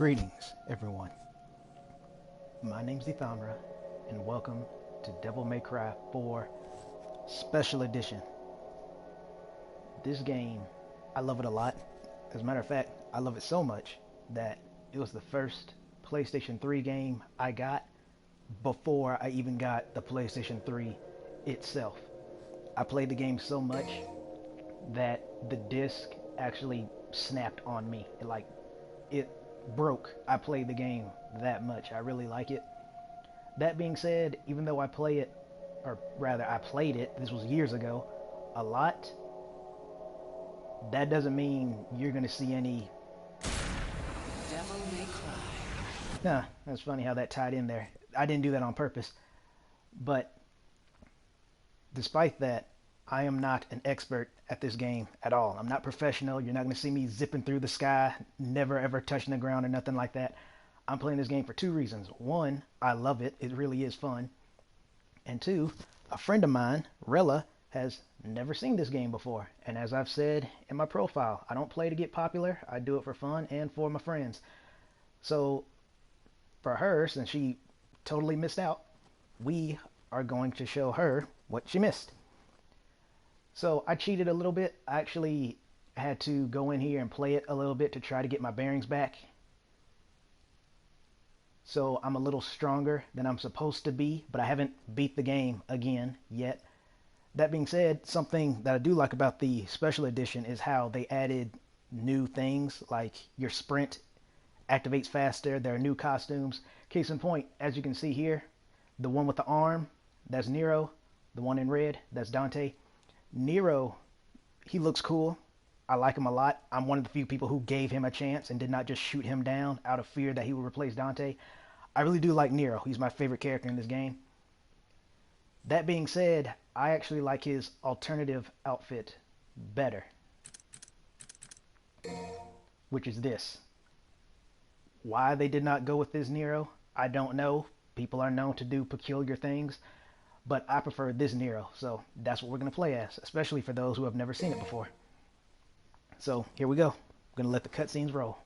Greetings, everyone. My name's Ethonra, and welcome to Devil May Cry 4 Special Edition. This game, I love it a lot. As a matter of fact, I love it so much that it was the first PlayStation 3 game I got before I even got the PlayStation 3 itself. I played the game so much that the disc actually snapped on me. It broke. I played the game that much. I really like it. That being said, even though I play it, or rather I played it, this was years ago, a lot, that doesn't mean you're going to see any... Devil May Cry. Nah, that's funny how that tied in there. I didn't do that on purpose. But despite that, I am not an expert at this game at all. I'm not professional. You're not going to see me zipping through the sky, never ever touching the ground or nothing like that. I'm playing this game for two reasons. One, I love it. It really is fun. And two, a friend of mine, Rella, has never seen this game before. And as I've said in my profile, I don't play to get popular. I do it for fun and for my friends. So for her, since she totally missed out, we are going to show her what she missed. So I cheated a little bit. I actually had to go in here and play it a little bit to try to get my bearings back. So I'm a little stronger than I'm supposed to be, but I haven't beat the game again yet. That being said, something that I do like about the special edition is how they added new things, like your sprint activates faster. There are new costumes. Case in point, as you can see here, the one with the arm, that's Nero. The one in red, that's Dante. Nero, he looks cool. I like him a lot. I'm one of the few people who gave him a chance and did not just shoot him down out of fear that he would replace Dante. I really do like Nero. He's my favorite character in this game. That being said, I actually like his alternative outfit better, which is this. Why they did not go with this Nero, I don't know. People are known to do peculiar things, but I prefer this Nero, so that's what we're going to play as, especially for those who have never seen it before. So here we go. I'm going to let the cutscenes roll.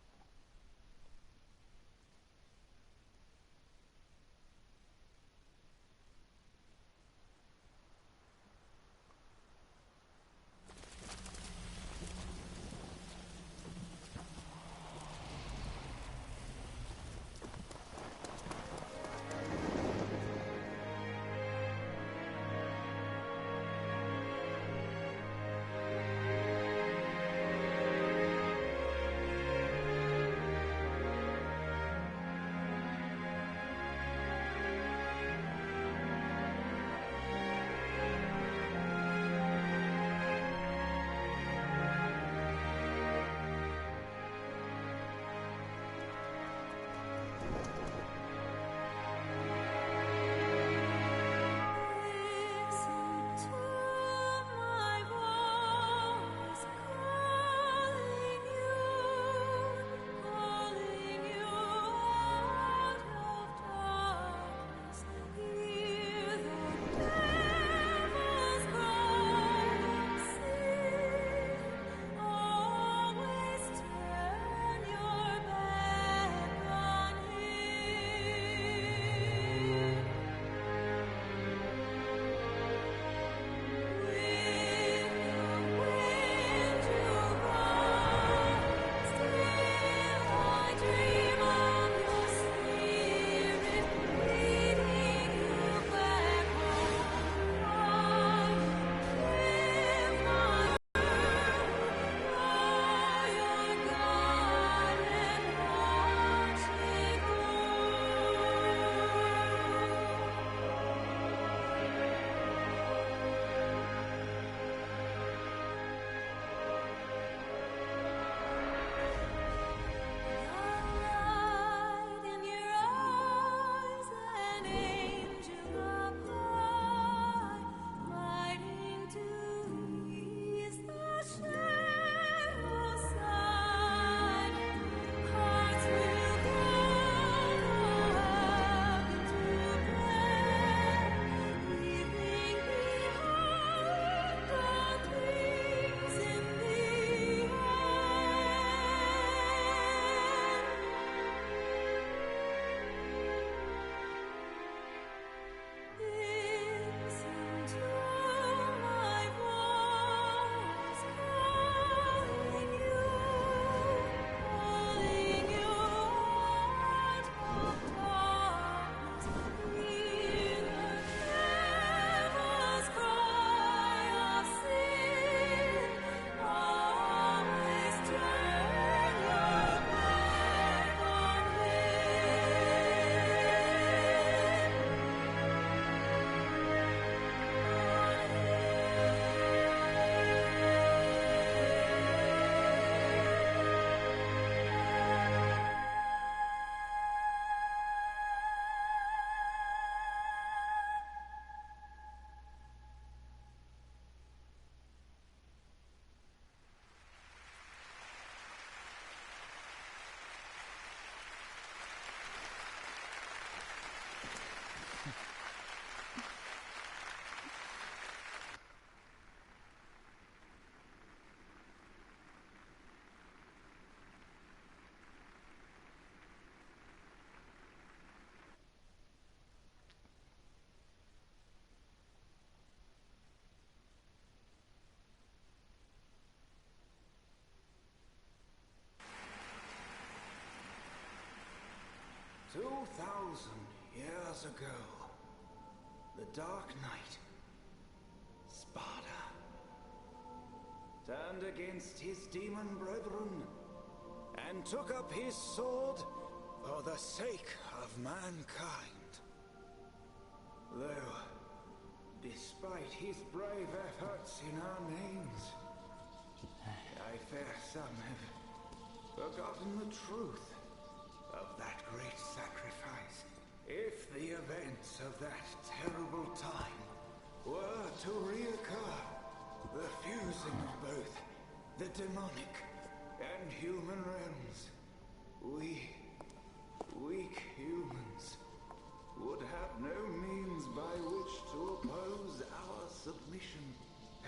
2,000 years ago, the Dark Knight, Sparta, turned against his demon brethren and took up his sword for the sake of mankind. Though, despite his brave efforts in our names, I fear some have forgotten the truth of that great sacrifice. If the events of that terrible time were to reoccur, the fusing of both the demonic and human realms, we, weak humans, would have no means by which to oppose our submission.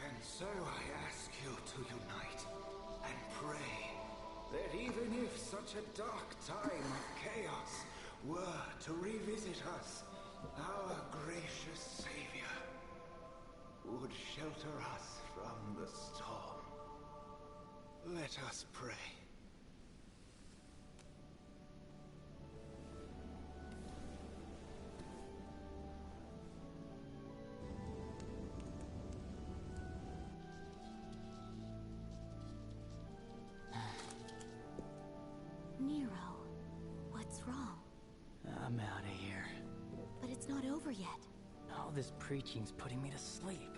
And so I ask you to unite and pray that even if such a dark time of chaos were to revisit us, our gracious Savior would shelter us from the storm. Let us pray. Nero, what's wrong? I'm out of here. But it's not over yet. All this preaching's putting me to sleep.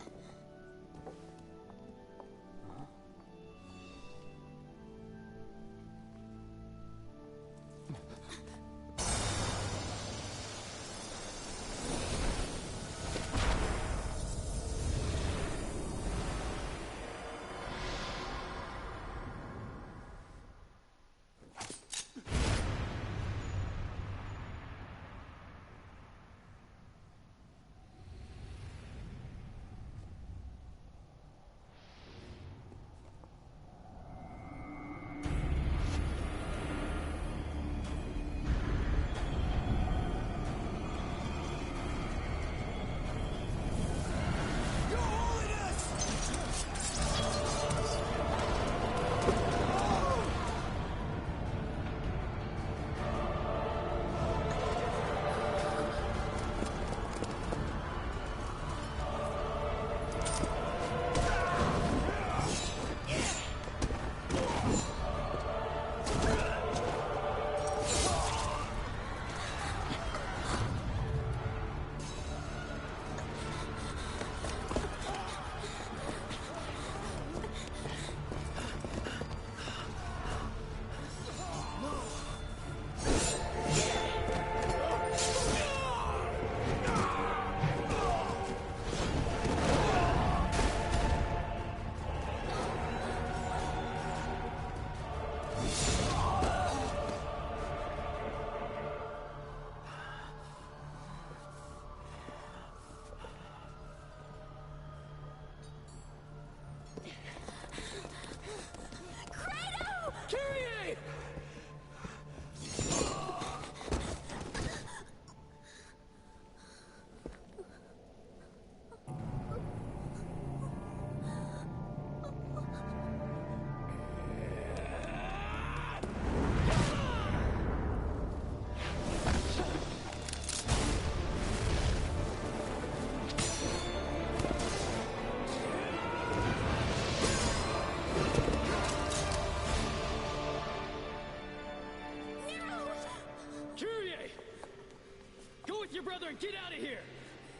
your brother and get out of here!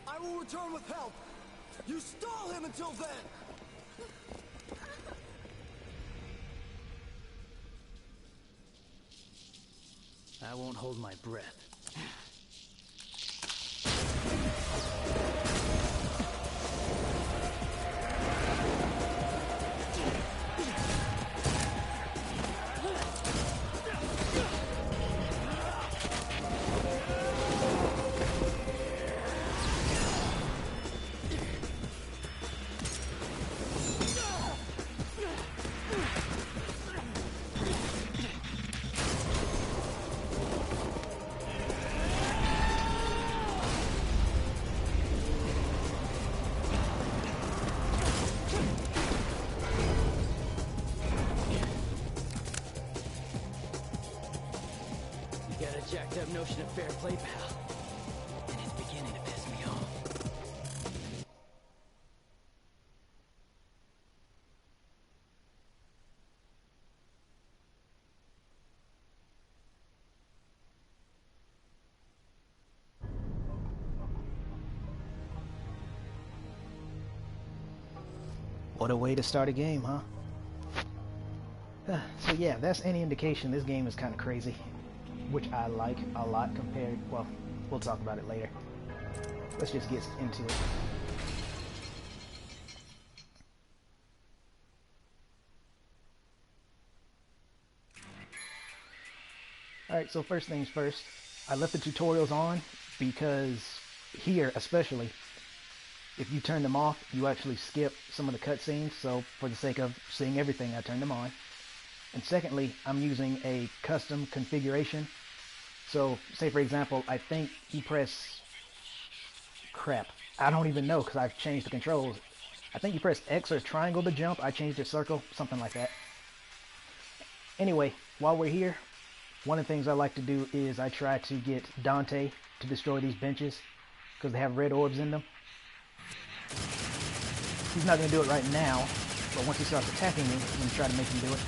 I will return with help! You stall him until then! I won't hold my breath. notion of fair play, pal. And it's beginning to piss me off. What a way to start a game, huh? So yeah, if that's any indication, this game is kind of crazy, which I like a lot compared, well, we'll talk about it later. Let's just get into it. Alright, so first things first, I left the tutorials on because here especially, if you turn them off, you actually skip some of the cutscenes, so for the sake of seeing everything, I turned them on. And secondly, I'm using a custom configuration. So, say for example, I think you press... Crap. I don't even know because I've changed the controls. I think you press X or triangle to jump. I changed it to circle, something like that. Anyway, while we're here, one of the things I like to do is I try to get Dante to destroy these benches because they have red orbs in them. He's not going to do it right now, but once he starts attacking me, I'm going to try to make him do it.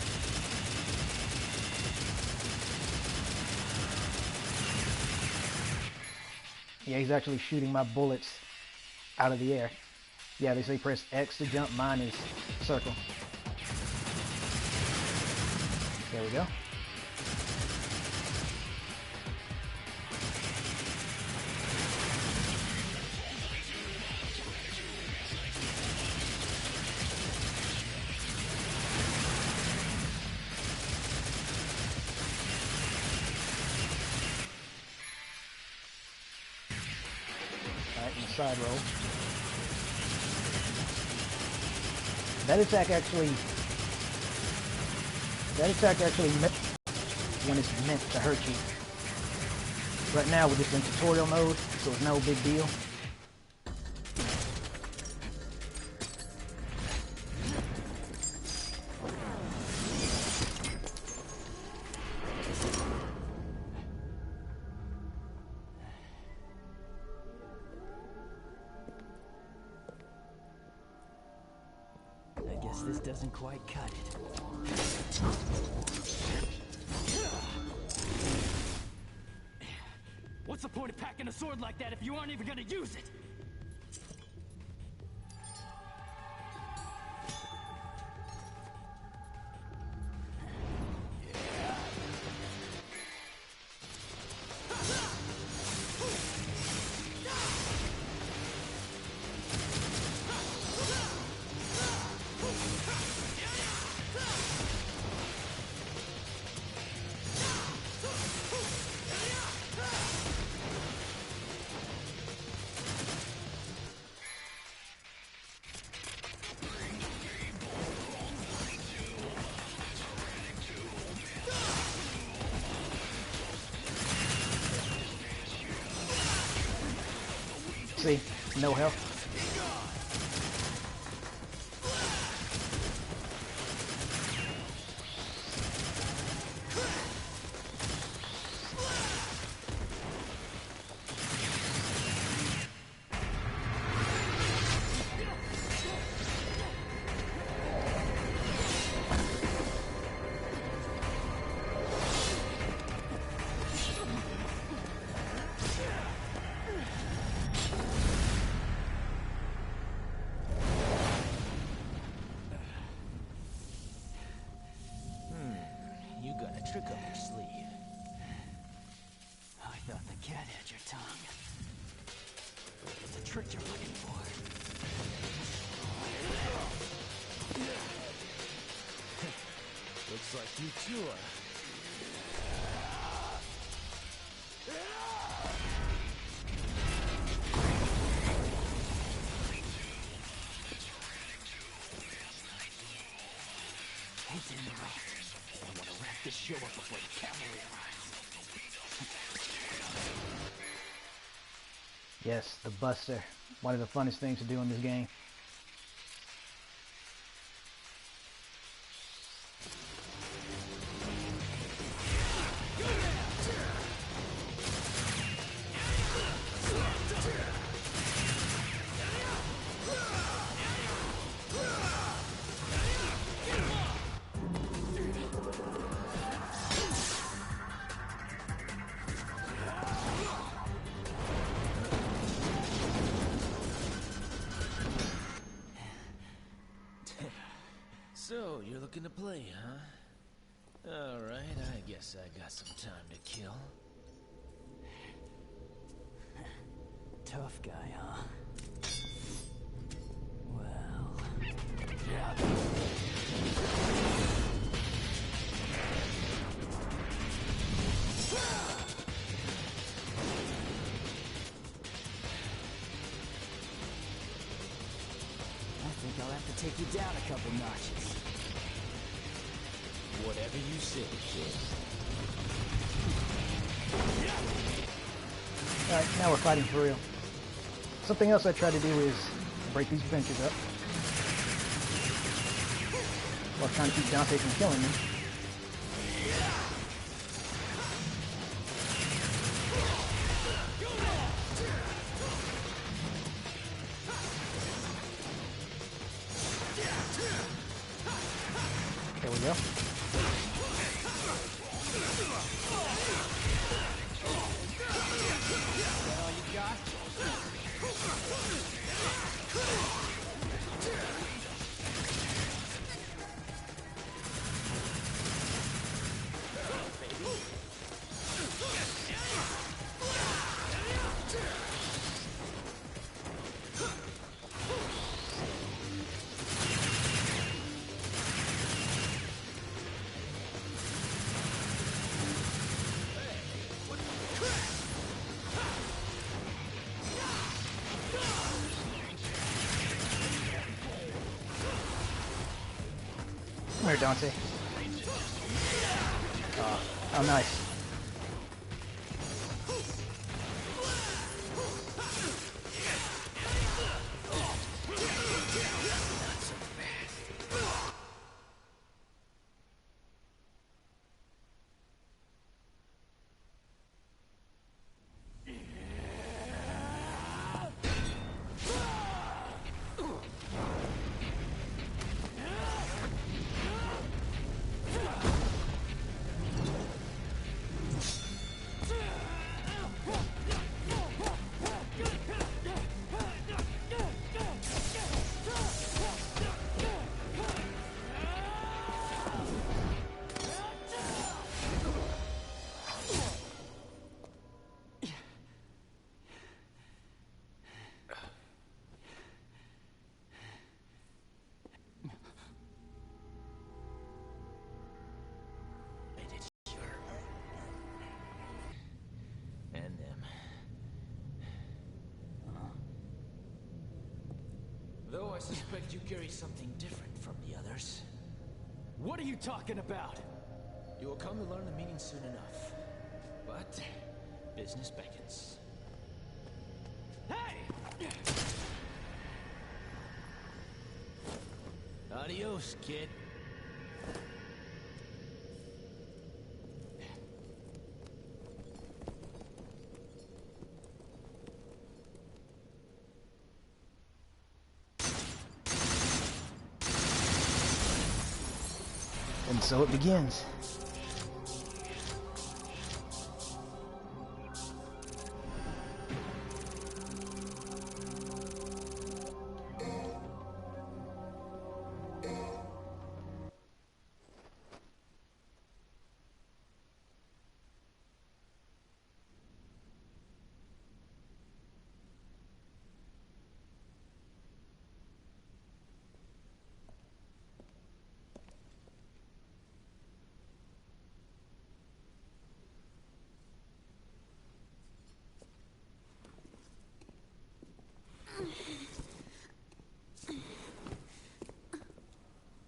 Yeah, he's actually shooting my bullets out of the air. Yeah, they say press X to jump. Mine is circle. There we go. Side roll. That attack actually when it's meant to hurt you. Right now we're just in tutorial mode, so it's no big deal. This doesn't quite cut it. What's the point of packing a sword like that if you aren't even gonna use it? See, no health. Trick up your sleeve. I thought the cat had your tongue. It's a trick you're looking for. Looks like you two are. He's in the right. I want to wrap this show up before the cavalry arrives. Yes, the Buster. One of the funnest things to do in this game. looking to play, huh? Alright, I guess I got some time to kill. Tough guy, huh? Well... I think I'll have to take you down a couple notches. Whatever you say, kid. Alright, now we're fighting for real. Something else I try to do is break these benches up while trying to keep Dante from killing me. There we go. Come here, Dante. Oh, nice. And them. Though I suspect you carry something different from the others. What are you talking about? You will come to learn the meaning soon enough. But business beckons. Hey! Adios, kid. And so it begins.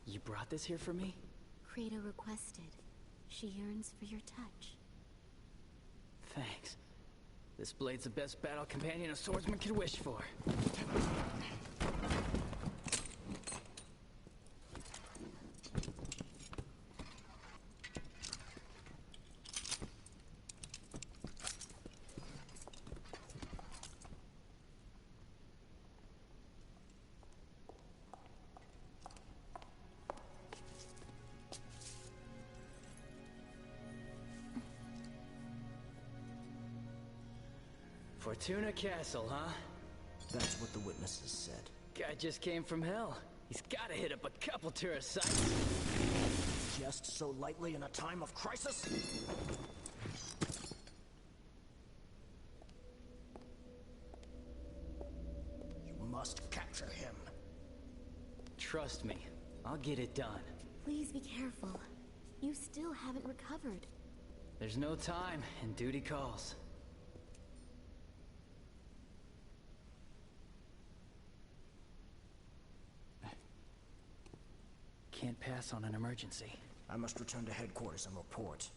You brought this here for me? Kratos requested. She yearns for your touch. Thanks. This blade's the best battle companion a swordsman could wish for. Fortuna Castle, huh? That's what the witnesses said. Guy just came from hell. He's gotta hit up a couple tourist sites. Just so lightly in a time of crisis? You must capture him. Trust me, I'll get it done. Please be careful. You still haven't recovered. There's no time, and duty calls. Can't pass on an emergency. I must return to headquarters and report.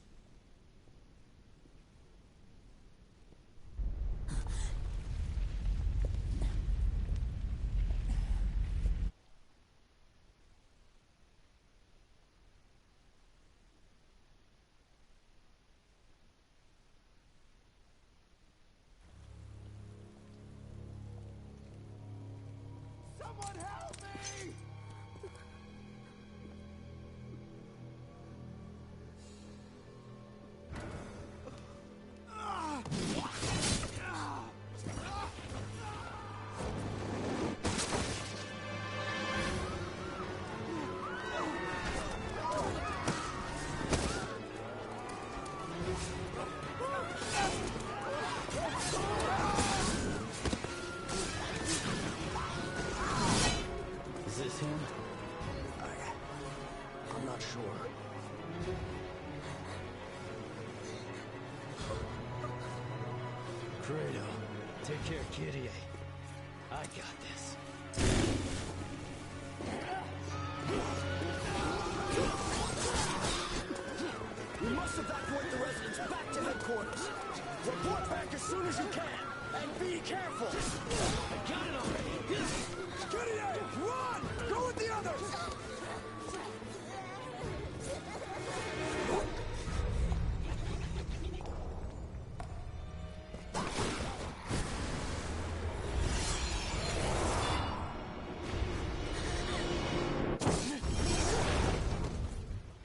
Someone help me! Is this him? I'm not sure. Credo, take care, kitty. I got this. We must evacuate the residents back to headquarters. Report back as soon as you can, and be careful. I got it already. Gideon, run! Go with the others!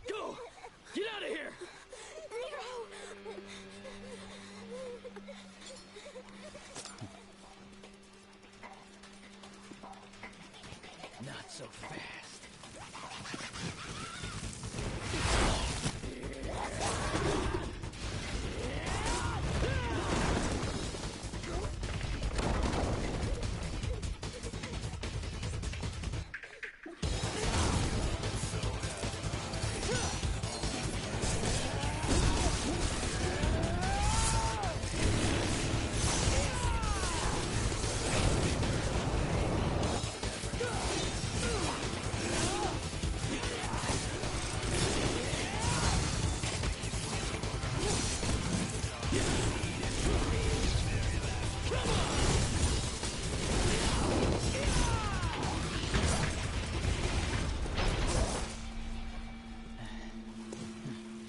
Go! Get out of here! Not so fast.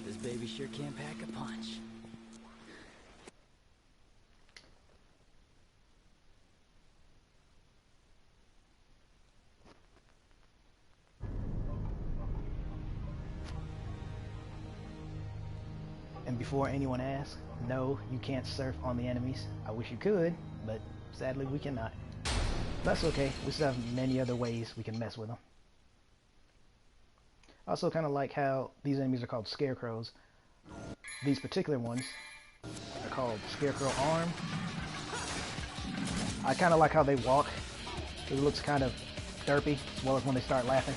This baby sure can pack a punch. And before anyone asks, no, you can't surf on the enemies. I wish you could, but sadly we cannot. That's okay, we still have many other ways we can mess with them. I also kind of like how these enemies are called scarecrows. These particular ones are called Scarecrow Arm. I kind of like how they walk. It looks kind of derpy, as well as when they start laughing.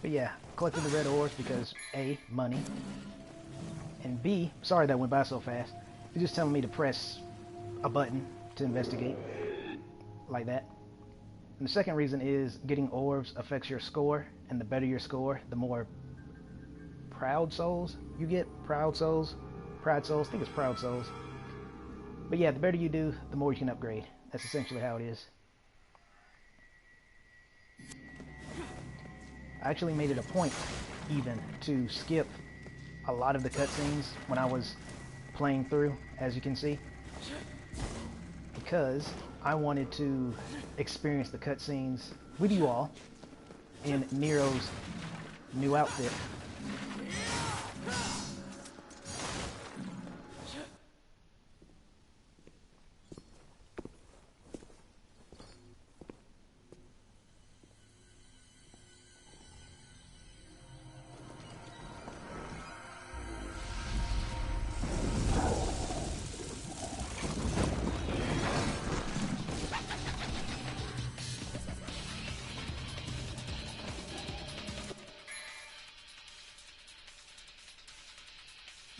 But yeah, collected the red ores because A, money, and B, sorry that went by so fast, it's just telling me to press a button to investigate, like that. And the second reason is getting orbs affects your score, and the better your score, the more proud souls you get. Pride souls, I think it's proud souls. But yeah, the better you do, the more you can upgrade. That's essentially how it is. I actually made it a point even to skip a lot of the cutscenes when I was playing through, as you can see, because I wanted to experience the cutscenes with you all in Nero's new outfit.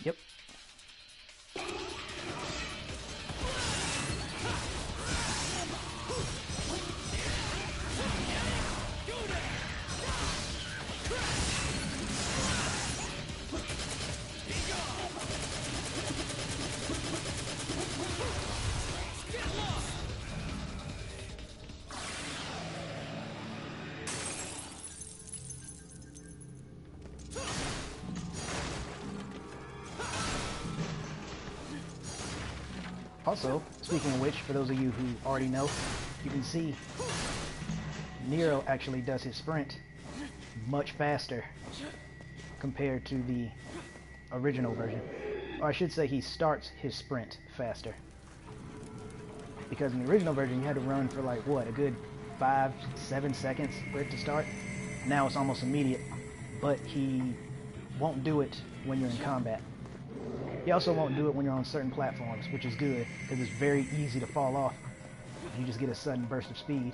Yep. Also, speaking of which, for those of you who already know, you can see Nero actually does his sprint much faster compared to the original version. Or I should say he starts his sprint faster. Because in the original version you had to run for like, what, a good 5-7 seconds for it to start. Now it's almost immediate, but he won't do it when you're in combat. He also won't do it when you're on certain platforms, which is good, because it's very easy to fall off if you just get a sudden burst of speed.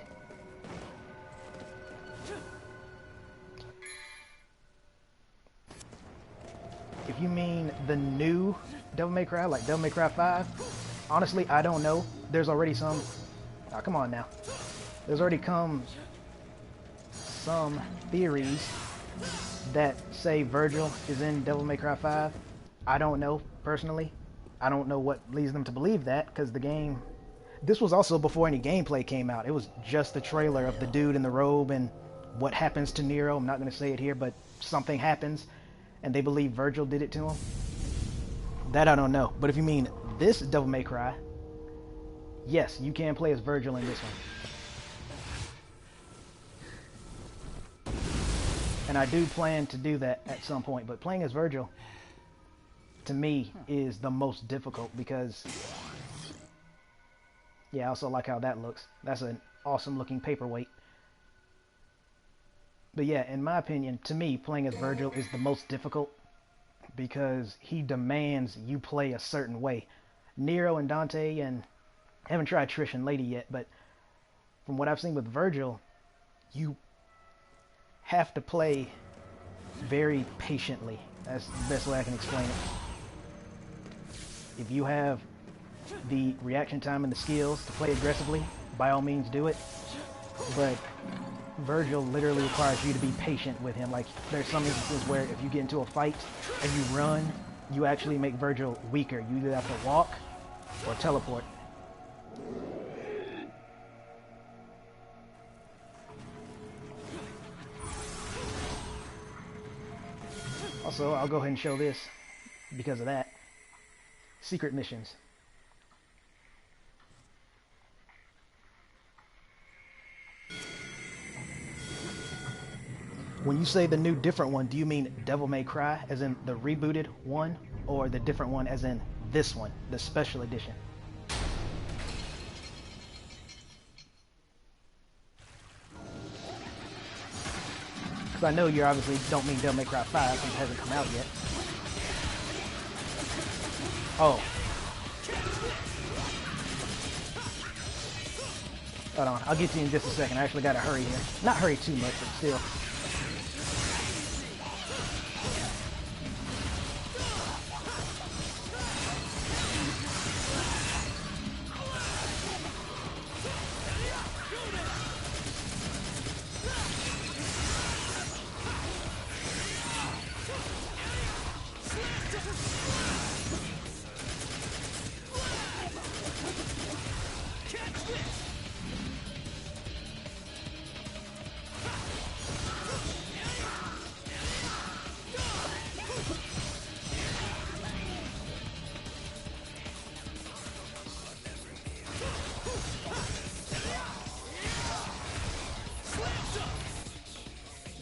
If you mean the new Devil May Cry, like Devil May Cry 5, honestly, I don't know. There's already some... Oh, come on now. There's already come some theories that say Virgil is in Devil May Cry 5. I don't know, personally. I don't know what leads them to believe that, because the game... This was also before any gameplay came out. It was just the trailer of the dude in the robe and what happens to Nero. I'm not going to say it here, but something happens, and they believe Virgil did it to him. That I don't know. But if you mean this Devil May Cry, yes, you can play as Virgil in this one. And I do plan to do that at some point, but playing as Virgil, to me, is the most difficult because... Yeah, I also like how that looks. That's an awesome looking paperweight. But yeah, in my opinion, to me, playing as Virgil is the most difficult because he demands you play a certain way. Nero and Dante, and I haven't tried Trish and Lady yet, but from what I've seen with Virgil, you have to play very patiently. That's the best way I can explain it. If you have the reaction time and the skills to play aggressively, by all means do it. But Virgil literally requires you to be patient with him. Like, there's some instances where if you get into a fight and you run, you actually make Virgil weaker. You either have to walk or teleport. Also, I'll go ahead and show this because of that. Secret missions. When you say the new different one, do you mean Devil May Cry as in the rebooted one, or the different one as in this one, the special edition? Because I know you obviously don't mean Devil May Cry 5 since it hasn't come out yet. Oh. Hold on, I'll get to you in just a second. I actually gotta hurry here. Not hurry too much, but still.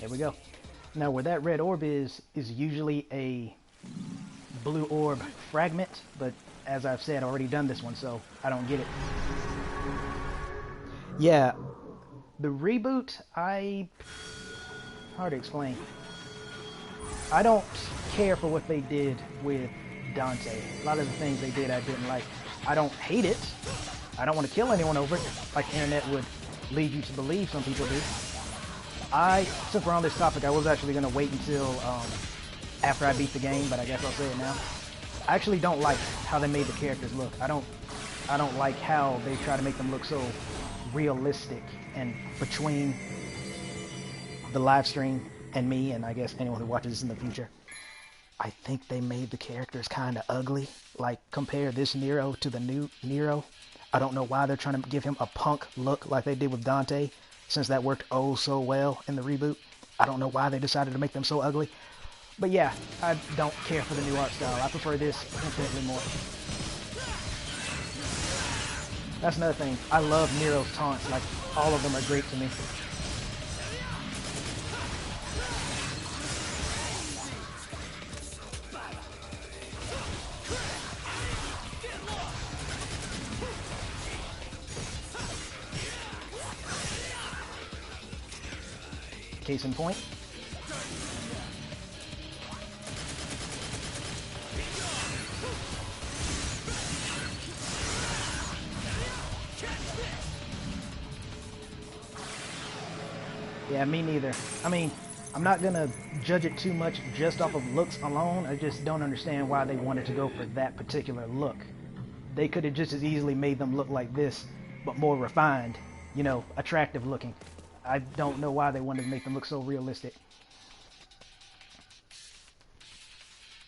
There we go. Now where that red orb is usually a blue orb fragment, but as I've said, I've already done this one, so I don't get it. Yeah, the reboot, hard to explain. I don't care for what they did with Dante. A lot of the things they did I didn't like. I don't hate it. I don't want to kill anyone over it, like the internet would lead you to believe some people do. Since we're on this topic, I was actually going to wait until after I beat the game, but I guess I'll say it now. I actually don't like how they made the characters look. I don't like how they try to make them look so realistic, and between the live stream and me, and I guess anyone who watches this in the future, I think they made the characters kind of ugly. Like, compare this Nero to the new Nero. I don't know why they're trying to give him a punk look like they did with Dante, since that worked oh so well in the reboot. I don't know why they decided to make them so ugly. But yeah, I don't care for the new art style. I prefer this infinitely more. That's another thing. I love Nero's taunts. Like, all of them are great to me. Case in point. Yeah, me neither. I mean, I'm not gonna judge it too much just off of looks alone. I just don't understand why they wanted to go for that particular look. They could have just as easily made them look like this, but more refined, you know, attractive looking. I don't know why they wanted to make them look so realistic.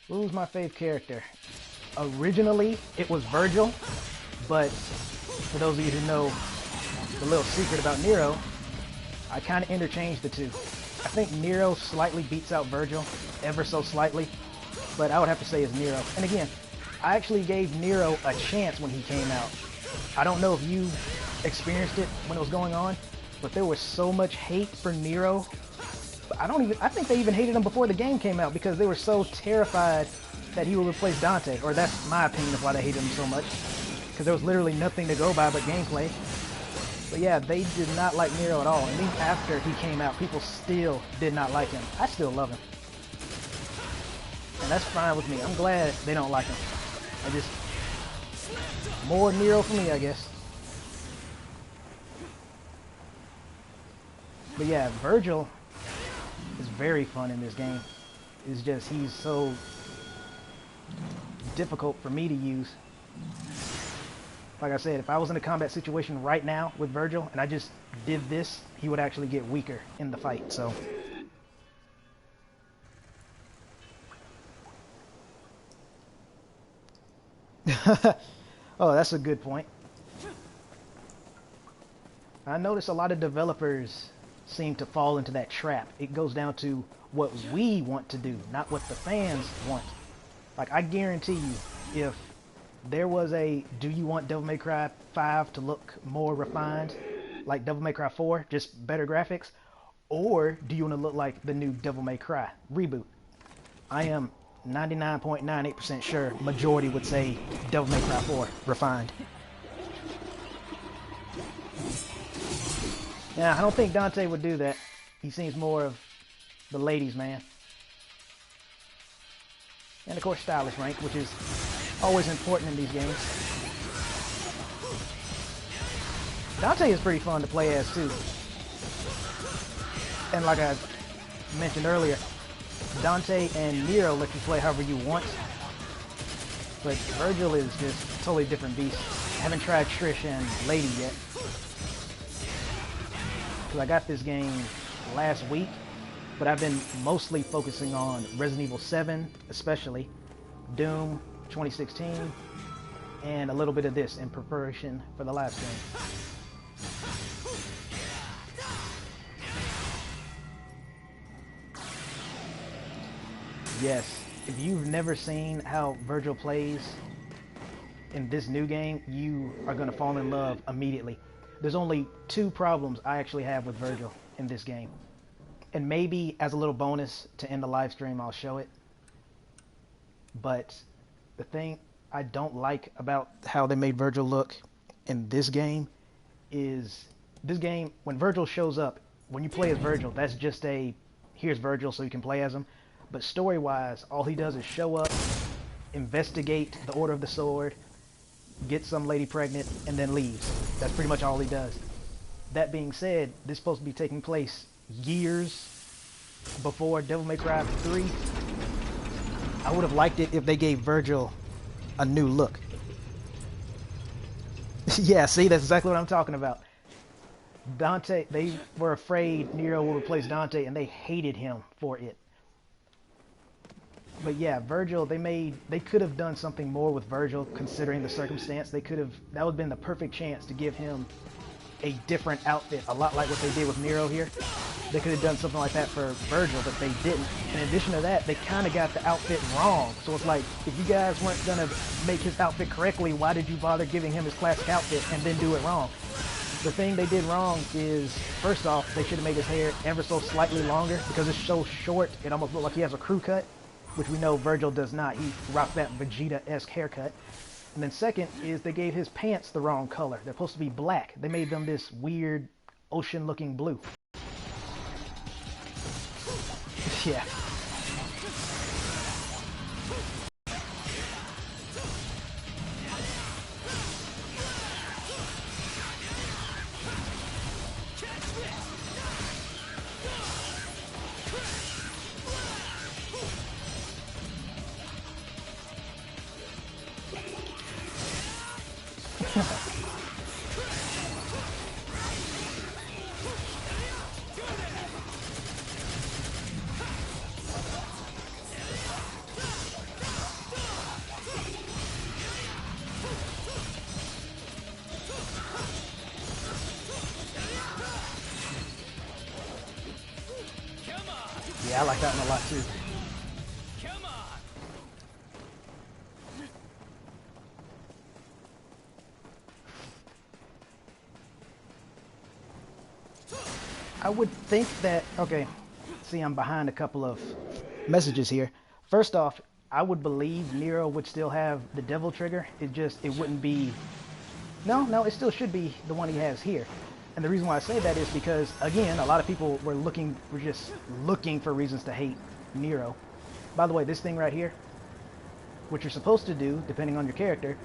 Who's my fave character? Originally, it was Virgil, but for those of you who know the little secret about Nero, I kind of interchanged the two. I think Nero slightly beats out Virgil, ever so slightly, but I would have to say it's Nero. And again, I actually gave Nero a chance when he came out. I don't know if you experienced it when it was going on, but there was so much hate for Nero. I think they even hated him before the game came out because they were so terrified that he would replace Dante, or that's my opinion of why they hated him so much, because there was literally nothing to go by but gameplay. But yeah, they did not like Nero at all, and even after he came out, people still did not like him. I still love him, and that's fine with me. I'm glad they don't like him. More Nero for me, I guess. But yeah, Virgil is very fun in this game. It's just, he's so difficult for me to use. Like I said, if I was in a combat situation right now with Virgil and I just did this, he would actually get weaker in the fight, so. Oh, that's a good point. I notice a lot of developers seem to fall into that trap. It goes down to what we want to do, not what the fans want. Like, I guarantee you, if there was a, do you want Devil May Cry 5 to look more refined, like Devil May Cry 4, just better graphics, or do you want to look like the new Devil May Cry reboot? I am 99.98% sure majority would say Devil May Cry 4 refined. Yeah, I don't think Dante would do that. He seems more of the ladies' man. And of course, stylish rank, which is always important in these games. Dante is pretty fun to play as too. And like I mentioned earlier, Dante and Nero let you play however you want. But Virgil is just a totally different beast. I haven't tried Trish and Lady yet. I got this game last week, but I've been mostly focusing on Resident Evil 7, especially Doom 2016, and a little bit of this in preparation for the live stream. Yes, if you've never seen how Virgil plays in this new game, you are going to fall in love immediately. There's only two problems I actually have with Virgil in this game. And maybe as a little bonus to end the live stream, I'll show it. But the thing I don't like about how they made Virgil look in this game is this game, when Virgil shows up, when you play as Virgil, that's just a, here's Virgil so you can play as him. But story-wise, all he does is show up, investigate the Order of the Sword, get some lady pregnant, and then leaves. That's pretty much all he does. That being said, this is supposed to be taking place years before Devil May Cry 3. I would have liked it if they gave Virgil a new look. Yeah, see, that's exactly what I'm talking about. Dante, they were afraid Nero would replace Dante, and they hated him for it. But yeah, Virgil, they could have done something more with Virgil considering the circumstance. That would have been the perfect chance to give him a different outfit, a lot like what they did with Nero here. They could have done something like that for Virgil, but they didn't. In addition to that, they kind of got the outfit wrong. So it's like, if you guys weren't going to make his outfit correctly, why did you bother giving him his classic outfit and then do it wrong? The thing they did wrong is, first off, they should have made his hair ever so slightly longer, because it's so short, it almost looks like he has a crew cut, which we know Virgil does not. He rocked that Vegeta-esque haircut. And then second is they gave his pants the wrong color. They're supposed to be black. They made them this weird ocean-looking blue. Yeah. Yeah, I like that one a lot too. Come on. I would think that, okay, see, I'm behind a couple of messages here. First off, I would believe Nero would still have the devil trigger. It wouldn't be, no, it still should be the one he has here. And the reason why I say that is because, again, a lot of people were just looking for reasons to hate Nero. By the way, this thing right here, what you're supposed to do, depending on your character,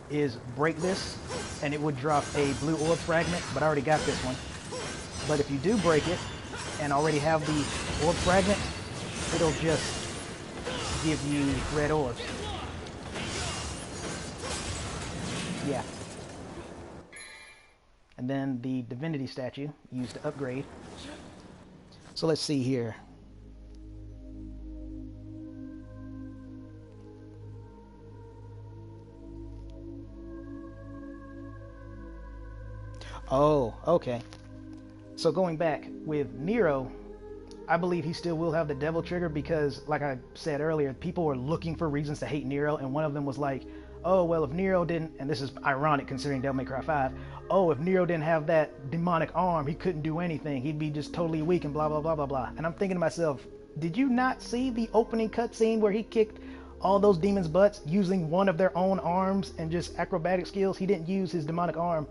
is break this, and it would drop a blue orb fragment, but I already got this one. But if you do break it, and already have the orb fragment, it'll just give you red orbs. Yeah. And then the divinity statue used to upgrade. So let's see here. Oh, okay. So going back with Nero, I believe he still will have the devil trigger because, like I said earlier, people were looking for reasons to hate Nero, and one of them was like, oh, well, if Nero didn't, and this is ironic considering Devil May Cry 5, oh, if Nero didn't have that demonic arm, he couldn't do anything. He'd be just totally weak and blah, blah, blah, blah, blah. And I'm thinking to myself, did you not see the opening cutscene where he kicked all those demons' butts using one of their own arms and just acrobatic skills? He didn't use his demonic arm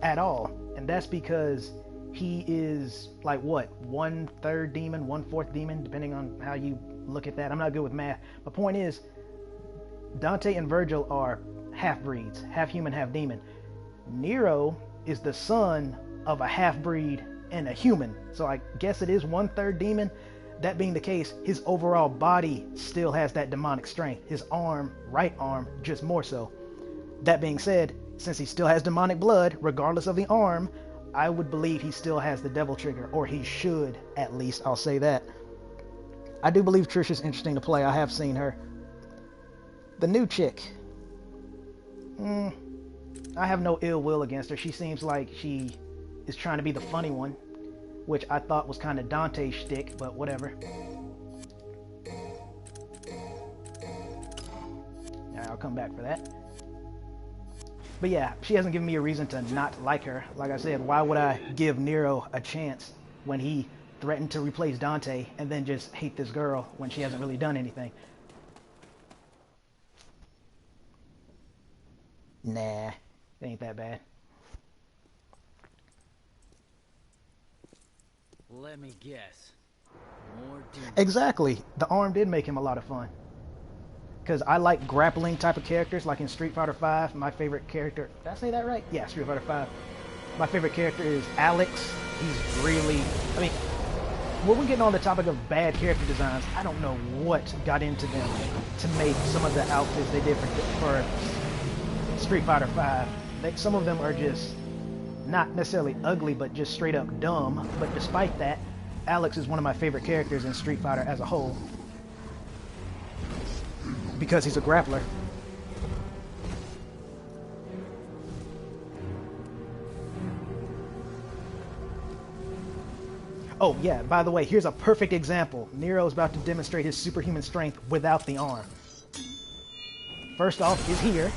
at all. And that's because he is, like, what, 1/3 demon, 1/4 demon, depending on how you look at that. I'm not good with math. My point is, Dante and Virgil are half-breeds, half human, half demon. Nero is the son of a half-breed and a human, so I guess it is 1/3 demon. That being the case, his overall body still has that demonic strength. His arm, right arm, just more so. That being said, since he still has demonic blood, regardless of the arm, I would believe he still has the devil trigger, or he should, at least, I'll say that. I do believe Trish is interesting to play. I have seen her. The new chick. I have no ill will against her. She seems like she is trying to be the funny one, which I thought was kind of Dante's shtick, but whatever. Yeah, I'll come back for that. But yeah, she hasn't given me a reason to not like her. Like I said, why would I give Nero a chance when he threaten to replace Dante and then just hate this girl when she hasn't really done anything. Nah, it ain't that bad. Let me guess. More demons. Exactly. The arm did make him a lot of fun. Because I like grappling type of characters, like in Street Fighter V. My favorite character... Did I say that right? Yeah, Street Fighter V. My favorite character is Alex. He's really... I mean, when we're getting on the topic of bad character designs, I don't know what got into them to make some of the outfits they did for Street Fighter V. Some of them are just not necessarily ugly, but just straight up dumb. But despite that, Alex is one of my favorite characters in Street Fighter as a whole. Because he's a grappler. Oh yeah, by the way, here's a perfect example. Nero's about to demonstrate his superhuman strength without the arm. First off is here.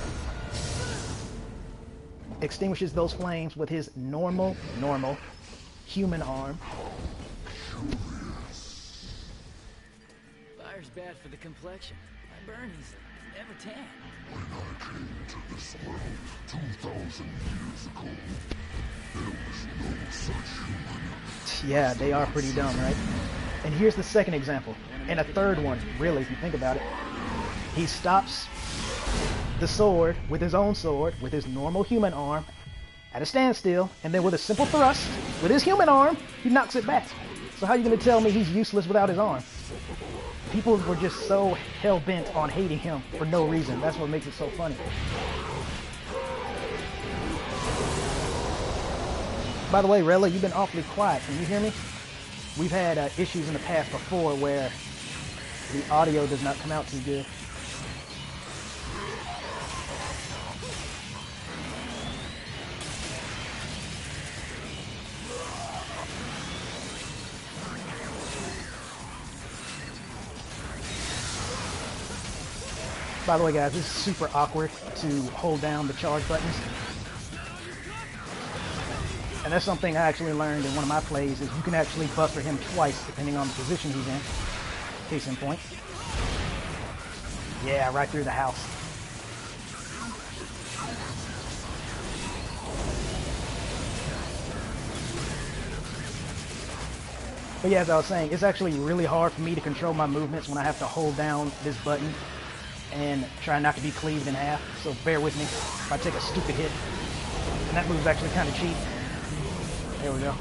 Extinguishes those flames with his normal human arm. Fire's bad for the complexion. I burn easily. Never tan. When I came to this world 2,000 years ago, there was no such human. Yeah, they are pretty dumb, right? And here's the second example. And a third one, really, if you think about it. He stops the sword with his own sword, with his normal human arm, at a standstill, and then with a simple thrust, with his human arm, he knocks it back. So how are you going to tell me he's useless without his arm? People were just so hell-bent on hating him for no reason. That's what makes it so funny. By the way, Rella, you've been awfully quiet. Can you hear me? We've had issues in the past before where the audio does not come out too good. By the way, guys, this is super awkward to hold down the charge buttons. And that's something I actually learned in one of my plays, is you can actually buster him twice depending on the position he's in. Case in point. Yeah, right through the house. But yeah, as I was saying, it's actually really hard for me to control my movements when I have to hold down this button and try not to be cleaved in half. So bear with me if I take a stupid hit. And that move's actually kind of cheap. There we go.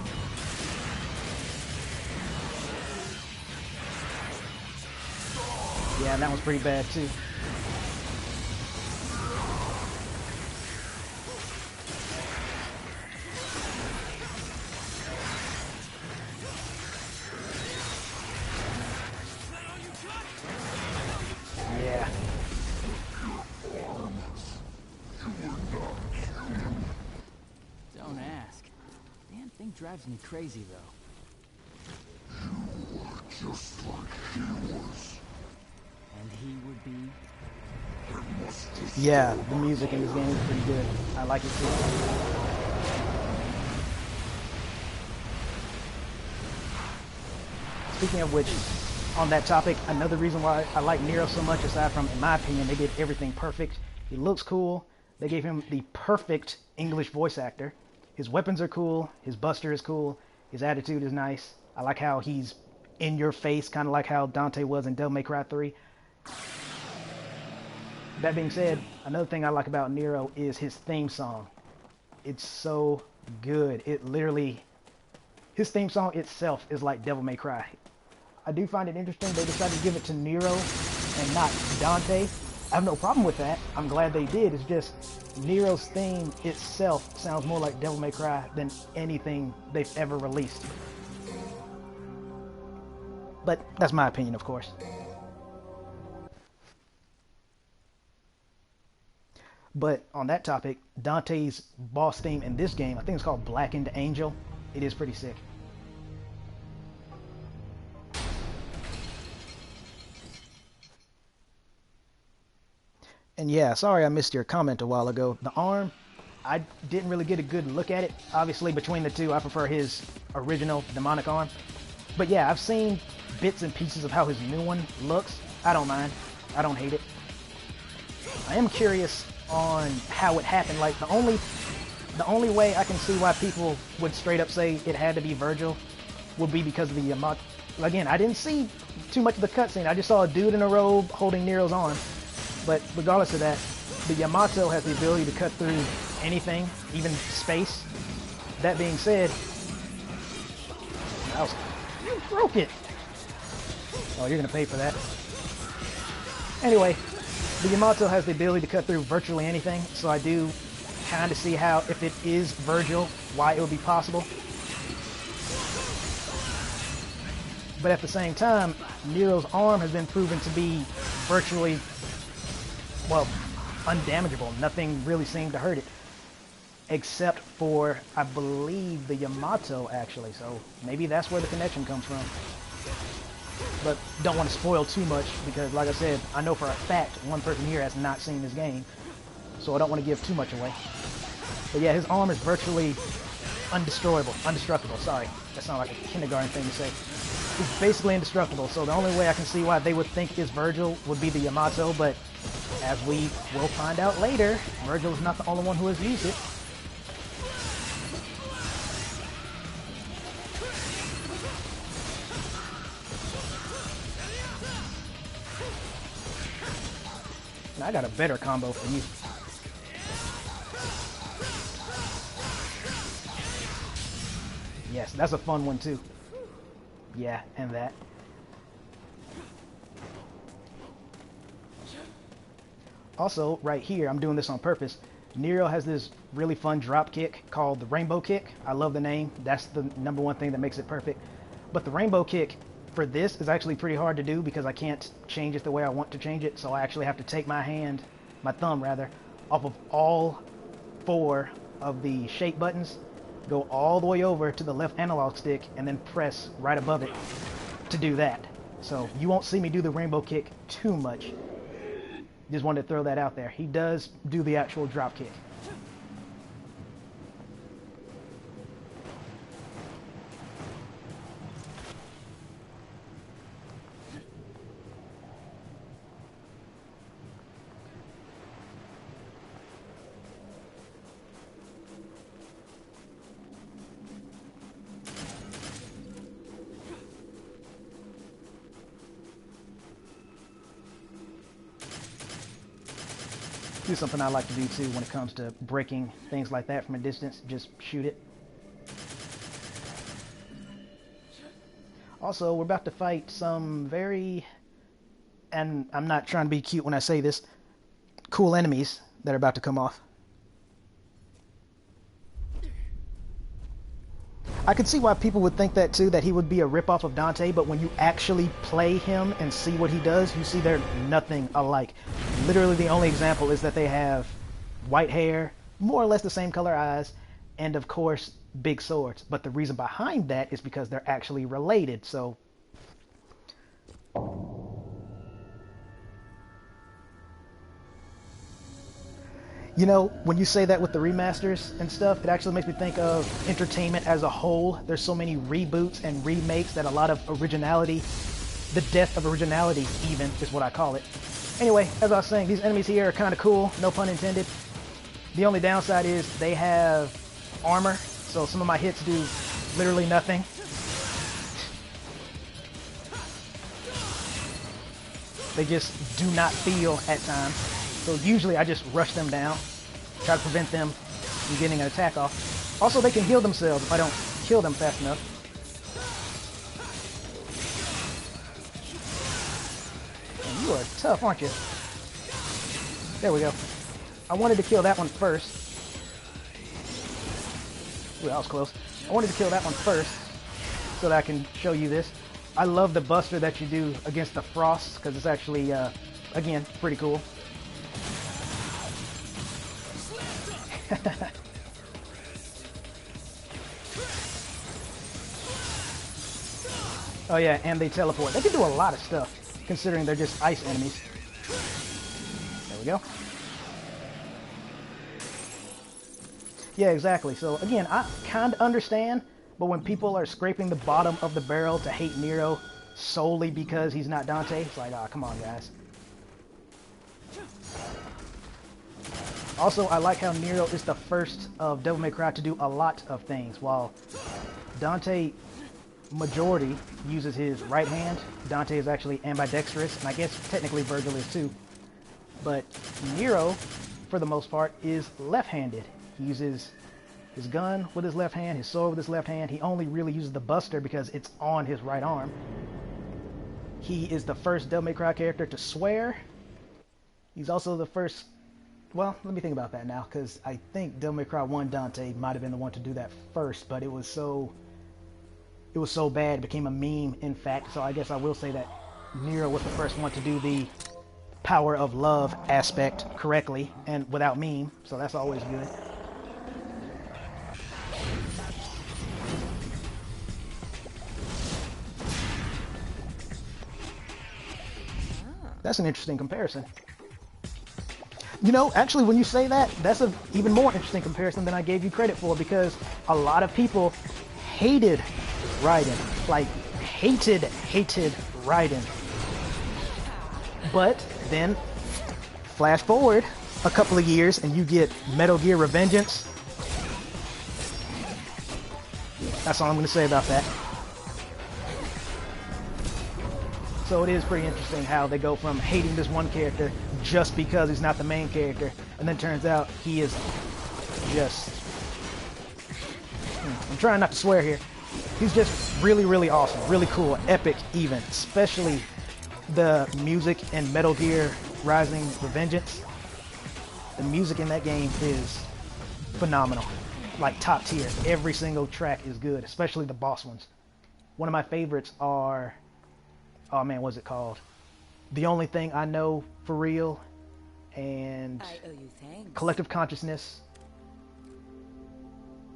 Yeah, and that one's pretty bad too. Yeah. Don't ask. Damn thing drives me crazy, though. You are just like he was. And he would be... Yeah, the music in this game is pretty good. I like it too. Speaking of which, on that topic, another reason why I like Nero so much, aside from, in my opinion, they did everything perfect. He looks cool. They gave him the perfect English voice actor. His weapons are cool. His buster is cool. His attitude is nice. I like how he's in your face, kind of like how Dante was in Devil May Cry 3. That being said, another thing I like about Nero is his theme song. It's so good. It literally, his theme song itself is like Devil May Cry. I do find it interesting they decided to give it to Nero and not Dante. I have no problem with that. I'm glad they did. It's just Nero's theme itself sounds more like Devil May Cry than anything they've ever released. But that's my opinion, of course. But on that topic, Dante's boss theme in this game, I think it's called Blackened Angel. It is pretty sick. And yeah, sorry I missed your comment a while ago. The arm, I didn't really get a good look at it. Obviously, between the two, I prefer his original demonic arm. But yeah, I've seen bits and pieces of how his new one looks. I don't mind. I don't hate it. I am curious on how it happened. Like, the only way I can see why people would straight up say it had to be Virgil would be because of the Yamato. Again, I didn't see too much of the cutscene. I just saw a dude in a robe holding Nero's arm. But regardless of that, the Yamato has the ability to cut through anything, even space. That being said, you broke it. Oh, you're gonna pay for that. Anyway, the Yamato has the ability to cut through virtually anything, so I do kind of see how, if it is Virgil, why it would be possible. But at the same time, Nero's arm has been proven to be virtually, well, undamageable. Nothing really seemed to hurt it. Except for, I believe, the Yamato, actually. So maybe that's where the connection comes from. But don't want to spoil too much, because like I said, I know for a fact one person here has not seen this game. So I don't want to give too much away. But yeah, his arm is virtually indestructible. Sorry, that sounds like a kindergarten thing to say. It's basically indestructible, so the only way I can see why they would think it's Virgil would be the Yamato, but as we will find out later, Virgil is not the only one who has used it. Now I got a better combo for you. Yes, that's a fun one too. Yeah, and that. Also, right here, I'm doing this on purpose. Nero has this really fun drop kick called the Rainbow Kick. I love the name. That's the #1 thing that makes it perfect. But the Rainbow Kick for this is actually pretty hard to do because I can't change it the way I want to change it. So I actually have to take my thumb rather, off of all 4 of the shape buttons, go all the way over to the left analog stick, and then press right above it to do that. So you won't see me do the Rainbow Kick too much. Just wanted to throw that out there. He does do the actual drop kick. Do something I like to do too when it comes to breaking things like that from a distance. Just shoot it. Also, we're about to fight some very, and I'm not trying to be cute when I say this, cool enemies that are about to come off. I could see why people would think that too, that he would be a ripoff of Dante, but when you actually play him and see what he does, you see they're nothing alike. Literally the only example is that they have white hair, more or less the same color eyes, and of course, big swords. But the reason behind that is because they're actually related, so... You know, when you say that with the remasters and stuff, it actually makes me think of entertainment as a whole. There's so many reboots and remakes that a lot of originality, the death of originality even, is what I call it. Anyway, as I was saying, these enemies here are kind of cool, no pun intended. The only downside is they have armor, so some of my hits do literally nothing. They just do not feel at times. So usually I just rush them down, try to prevent them from getting an attack off. Also, they can heal themselves if I don't kill them fast enough. And you are tough, aren't you? There we go. I wanted to kill that one first. Ooh, that was close. I wanted to kill that one first so that I can show you this. I love the buster that you do against the frost because it's actually, again, pretty cool. Oh yeah, and they teleport. They can do a lot of stuff, considering they're just ice enemies. There we go. Yeah, exactly. So again, I kind of understand, But when people are scraping the bottom of the barrel to hate Nero solely because he's not Dante, it's like, ah, come on, guys. Also, I like how Nero is the first of Devil May Cry to do a lot of things. While Dante, majority, uses his right hand, Dante is actually ambidextrous, and I guess technically Virgil is too. But Nero, for the most part, is left-handed. He uses his gun with his left hand, his sword with his left hand. He only really uses the Buster because it's on his right arm. He is the first Devil May Cry character to swear. He's also the first... Well, let me think about that now, because I think Devil May Cry 1 Dante might have been the one to do that first, but it was so bad, it became a meme, in fact. So I guess I will say that Nero was the first one to do the power of love aspect correctly and without meme, so that's always good. That's an interesting comparison. You know, actually, when you say that, that's an even more interesting comparison than I gave you credit for, because a lot of people hated Raiden. Like, hated Raiden. But then, flash forward a couple of years and you get Metal Gear Revengeance. That's all I'm going to say about that. So it is pretty interesting how they go from hating this one character just because he's not the main character, and then turns out he is just... I'm trying not to swear here. He's just really, really awesome, really cool, epic even, especially the music in Metal Gear Rising Revengeance. The music in that game is phenomenal, like top tier. Every single track is good, especially the boss ones. One of my favorites are... Oh man, what's it called? The Only Thing I Know For Real, and Collective Consciousness,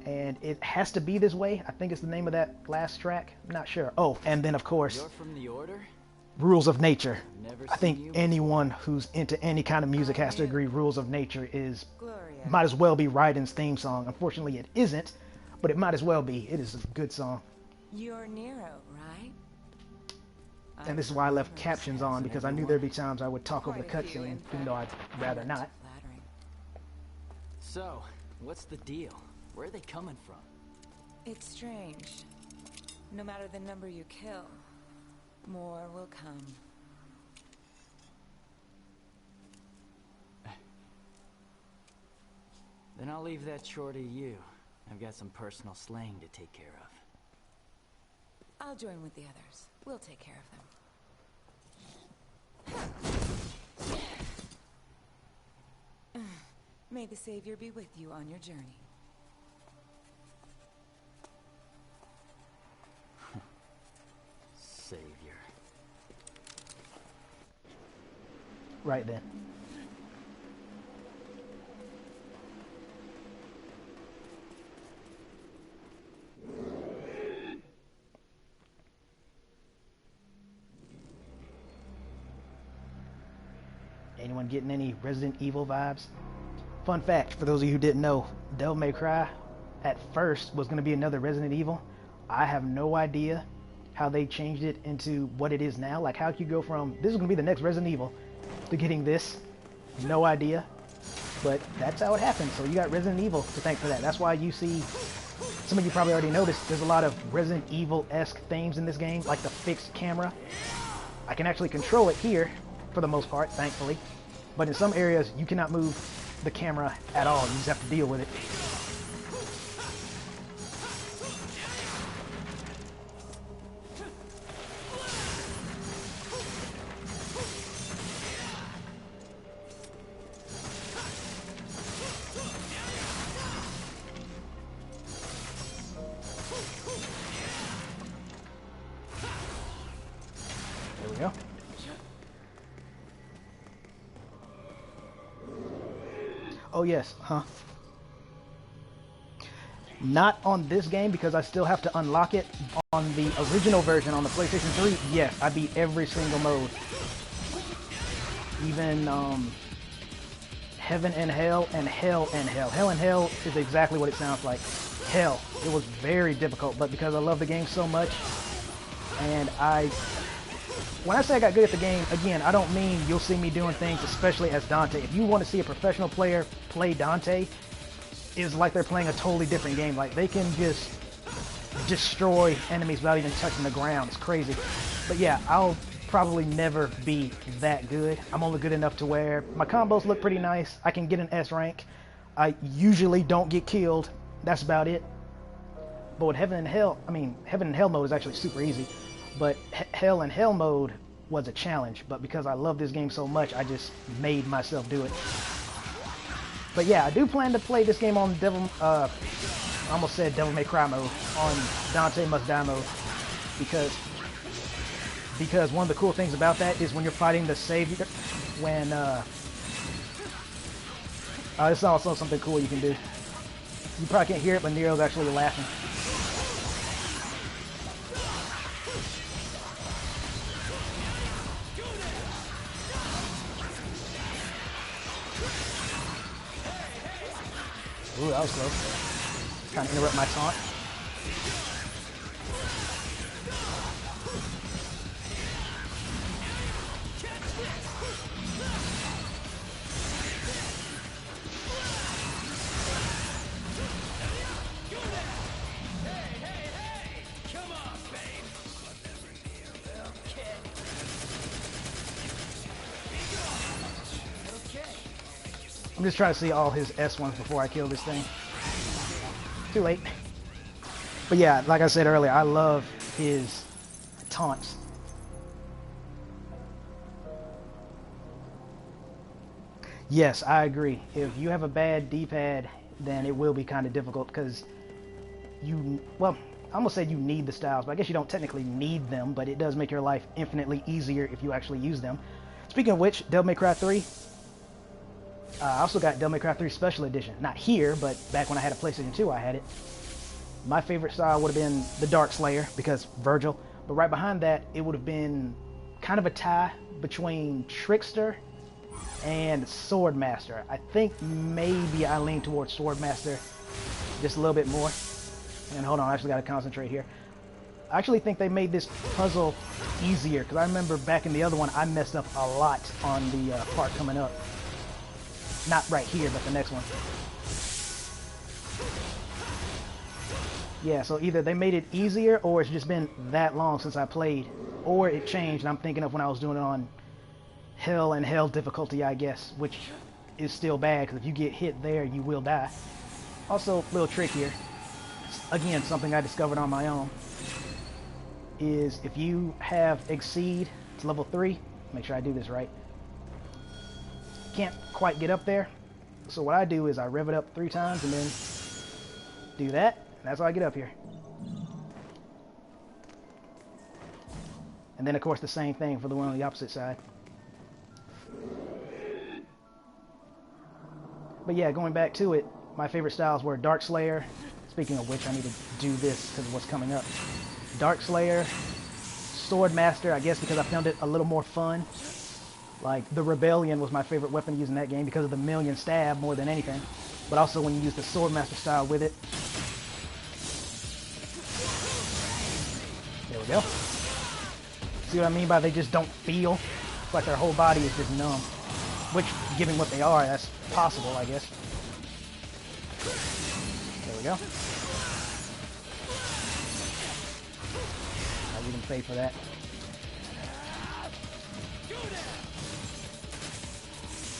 and It Has to Be This Way. I think it's the name of that last track. I'm not sure. Oh, and then of course, You're from the Order? Rules of Nature. Never I think anyone who's into any kind of music has to agree Rules of Nature is might as well be Raiden's theme song. Unfortunately, it isn't, but it might as well be. It is a good song. You're Nero, right? And this is why I left captions on, because I knew there'd be times I would talk over the cutscene, even though I'd rather not. So, what's the deal? Where are they coming from? It's strange. No matter the number you kill, more will come. Then I'll leave that chore to you. I've got some personal slaying to take care of. I'll join with the others. We'll take care of them. May the Savior be with you on your journey. Savior. Right then. Anyone getting any Resident Evil vibes? Fun fact, for those of you who didn't know, Devil May Cry at first was going to be another Resident Evil. I have no idea how they changed it into what it is now. Like, how you go from this is going to be the next Resident Evil to getting this? No idea. But that's how it happened. So you got Resident Evil to thank for that. That's why you see, some of you probably already noticed, there's a lot of Resident Evil-esque themes in this game, like the fixed camera. I can actually control it here, for the most part, thankfully. But in some areas, you cannot move the camera at all. You just have to deal with it. There we go. Oh yes, Not on this game because I still have to unlock it. On the original version on the PlayStation 3, yes, I beat every single mode. Even Heaven and Hell and Hell and Hell. Hell and Hell is exactly what it sounds like. hell. It was very difficult, but because I love the game so much, and when I say I got good at the game, again, I don't mean you'll see me doing things, especially as Dante. If you want to see a professional player play Dante, it's like they're playing a totally different game. Like, they can just destroy enemies without even touching the ground. It's crazy. But yeah, I'll probably never be that good. I'm only good enough to where my combos look pretty nice. I can get an S rank. I usually don't get killed. That's about it. But with Heaven and Hell, I mean, Heaven and Hell mode is actually super easy. But Hell and Hell mode was a challenge. But because I love this game so much, I just made myself do it. But yeah, I do plan to play this game on I almost said Devil May Cry mode, on Dante Must Die mode. Because one of the cool things about that is when you're fighting the Savior, when, this is also something cool you can do. You probably can't hear it, but Nero's actually laughing. Ooh, that was close. Trying to interrupt my taunt. I'm just trying to see all his S1s before I kill this thing. Too late. But yeah, like I said earlier, I love his taunts. Yes, I agree. If you have a bad D-pad, then it will be kind of difficult because well, I almost said you need the styles, but I guess you don't technically need them, but it does make your life infinitely easier if you actually use them. Speaking of which, Devil May Cry 3, I also got Devil May Cry 3 Special Edition. Not here, but back when I had a PlayStation 2, I had it. My favorite style would have been the Dark Slayer, because Virgil. But right behind that, it would have been kind of a tie between Trickster and Swordmaster. I think maybe I lean towards Swordmaster just a little bit more. And hold on, I actually got to concentrate here. I actually think they made this puzzle easier, because I remember back in the other one, I messed up a lot on the part coming up. Not right here, but the next one. Yeah, so either they made it easier, or it's just been that long since I played, or it changed, and I'm thinking of when I was doing it on Hell and Hell difficulty, I guess, which is still bad, because if you get hit there, you will die. Also, a little trick here. Again, something I discovered on my own, is if you have Exceed to level 3, make sure I do this right, can't quite get up there, so what I do is I rev it up 3 times and then do that, and that's how I get up here. And then of course the same thing for the one on the opposite side. But yeah, going back to it, my favorite styles were Dark Slayer. Speaking of which, I need to do this because of what's coming up. Dark Slayer, Swordmaster, I guess because I found it a little more fun. Like, the Rebellion was my favorite weapon to use in that game because of the million stab more than anything. But also when you use the Swordmaster style with it. There we go. See what I mean by they just don't feel? It's like their whole body is just numb. Which, given what they are, that's possible, I guess. There we go. I didn't pay for that.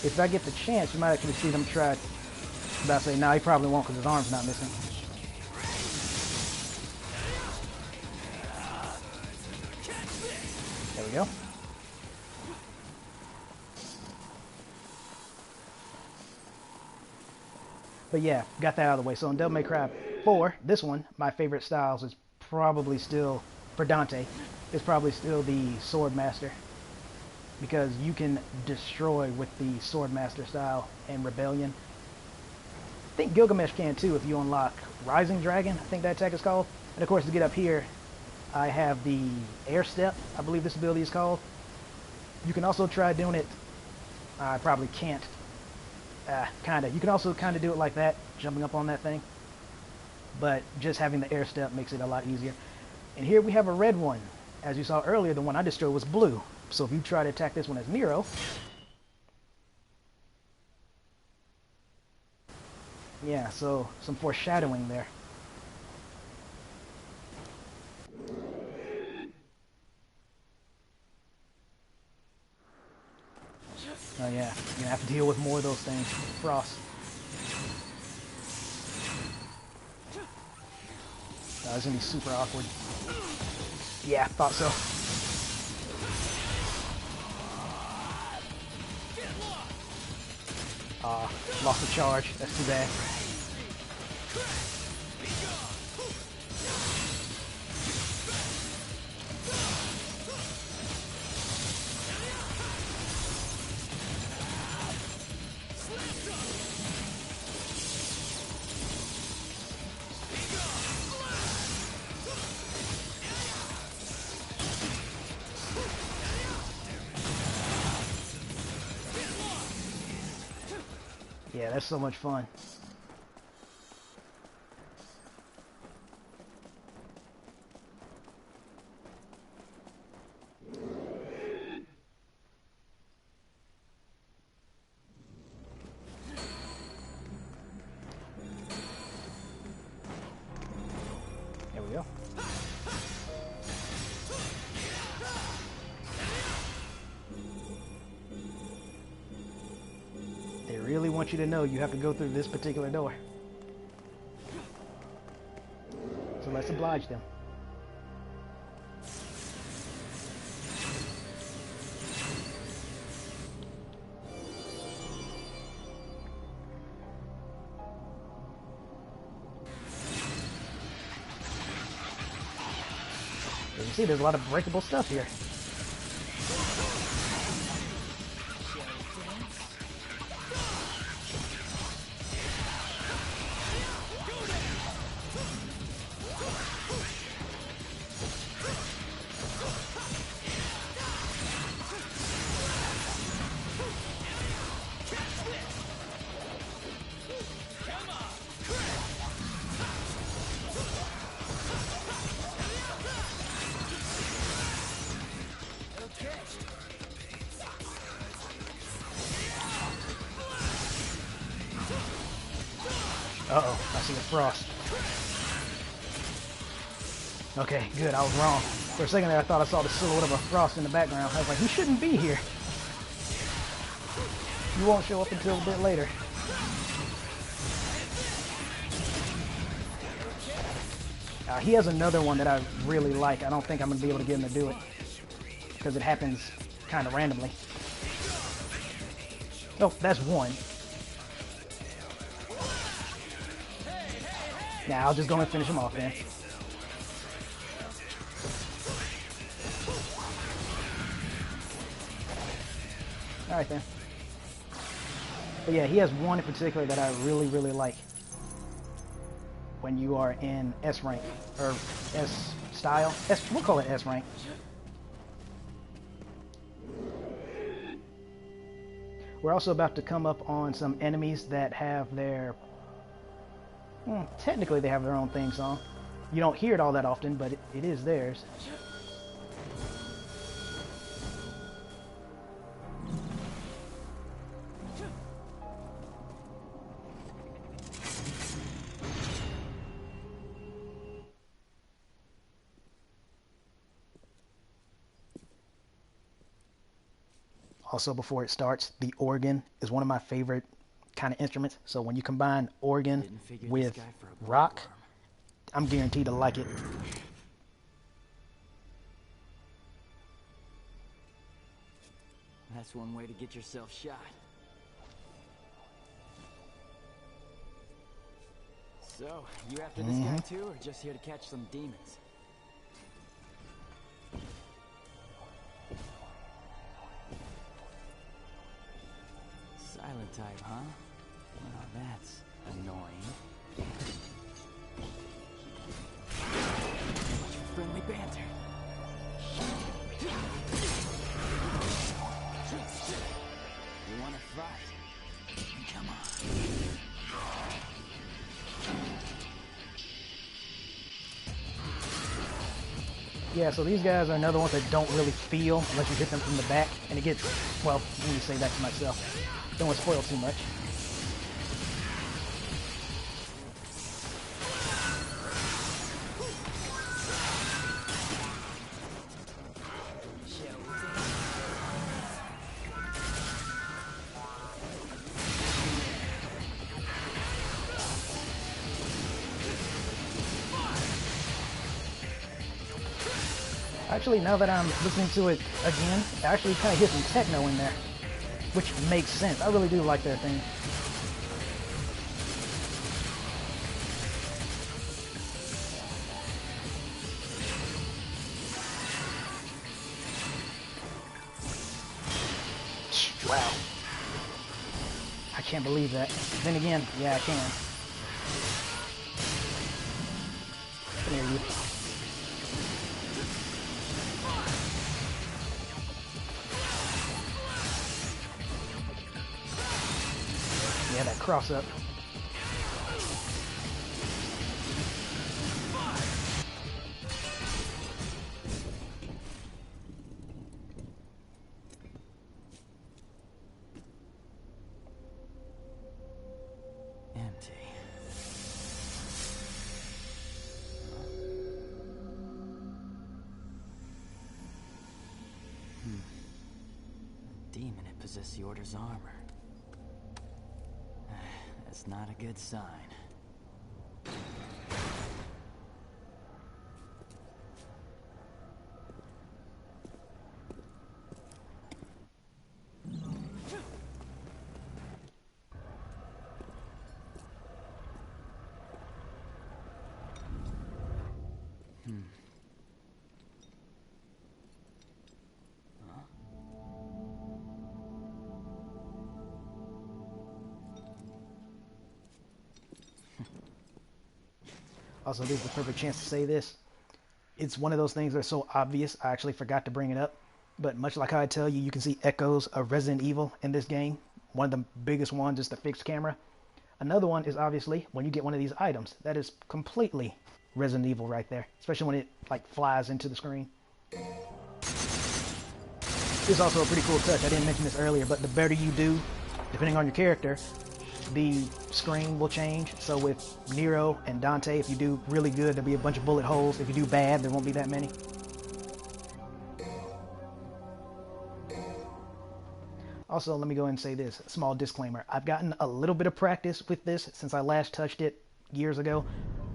If I get the chance, you might actually see them try. But I say, no, he probably won't because his arm's not missing. There we go. But yeah, got that out of the way. So in Devil May Cry 4, this one, my favorite styles is probably still, for Dante, is probably still the Swordmaster. Because you can destroy with the Swordmaster style and Rebellion. I think Gilgamesh can too if you unlock Rising Dragon, I think that attack is called. And of course to get up here, I have the Air Step, I believe this ability is called. You can also try doing it, I probably can't. Kinda. You can also kinda do it like that, jumping up on that thing. but just having the air step makes it a lot easier. And here we have a red one. As you saw earlier, the one I destroyed was blue. So if you try to attack this one as Nero, yeah, so some foreshadowing there. Oh yeah, you're gonna have to deal with more of those things. Frost. Oh, it's gonna be super awkward. Yeah, thought so. Lost the charge. That's too bad. Yeah, that's so much fun. There we go. They really want you to know you have to go through this particular door. So let's oblige them. As you see, there's a lot of breakable stuff here. Uh-oh, I see the frost. Okay, good, I was wrong. For a second there, I thought I saw the silhouette of a frost in the background. I was like, he shouldn't be here. He won't show up until a bit later. He has another one that I really like. I don't think I'm going to be able to get him to do it, because it happens kind of randomly. Oh, that's one. Nah, I'll just go and finish him off then. Alright then. But yeah, he has one in particular that I really, really like. When you are in S rank, or S style. We'll call it S rank. We're also about to come up on some enemies that have their... technically they have their own theme song. You don't hear it all that often, but it is theirs. Also, before it starts, the organ is one of my favorite kind of instruments. So when you combine organ with rock, I'm guaranteed to like it. That's one way to get yourself shot. So, you after this guy too, or just here to catch some demons? Silent type, huh? Well, that's annoying. Much friendly banter. You wanna fight? Come on. Yeah, so these guys are another ones that don't really feel unless you hit them from the back, and it gets, well, let me say that to myself. Don't want to spoil too much. Actually, now that I'm listening to it again, I actually kind of hear some techno in there, which makes sense. I really do like their thing. Wow. I can't believe that. Then again, yeah, I can. Come here, you. Yeah, that cross up. Empty. A demon had possessed the Order's armor. That's not a good sign. Also, this is the perfect chance to say this. It's one of those things that's so obvious, I actually forgot to bring it up. But much like how I tell you, you can see echoes of Resident Evil in this game. One of the biggest ones is the fixed camera. Another one is obviously when you get one of these items. That is completely Resident Evil right there. Especially when it like flies into the screen. This is also a pretty cool touch. I didn't mention this earlier, but the better you do, depending on your character, the screen will change. So with Nero and Dante, if you do really good, there'll be a bunch of bullet holes. If you do bad, there won't be that many. Also, let me go ahead and say this, a small disclaimer. I've gotten a little bit of practice with this since I last touched it years ago,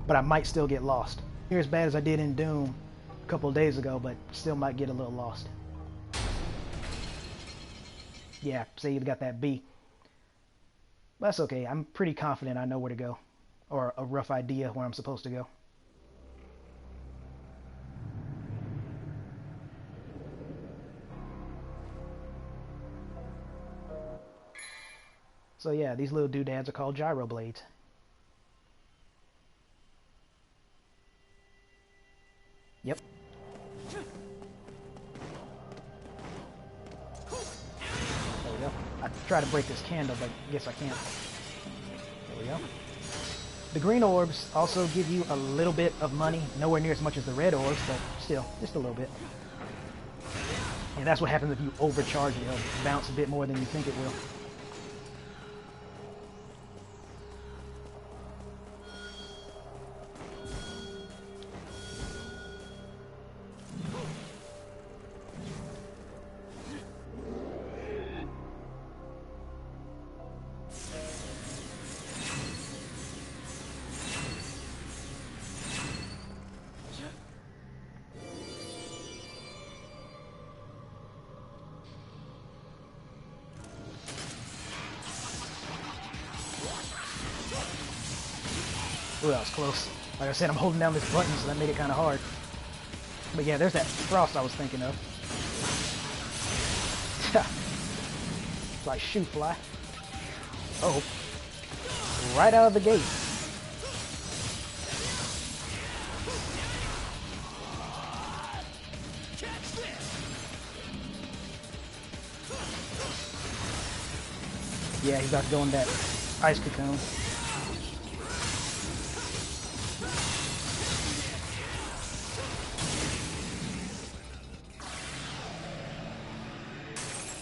but I might still get lost. Near as bad as I did in Doom a couple of days ago, but still might get a little lost. Yeah, say you got that B. That's okay. I'm pretty confident I know where to go, or a rough idea where I'm supposed to go. So yeah, these little doodads are called gyro blades. Yep. There we go. I try to break this candle, but I guess I can't. There we go. The green orbs also give you a little bit of money, nowhere near as much as the red orbs, but still, just a little bit. And that's what happens if you overcharge it. It'll bounce a bit more than you think it will. Ooh, that was close. Like I said, I'm holding down this button, so that made it kind of hard. But yeah, there's that frost I was thinking of. It's like shoot fly. Oh. Right out of the gate. Yeah, he's about to go in that ice cocoon.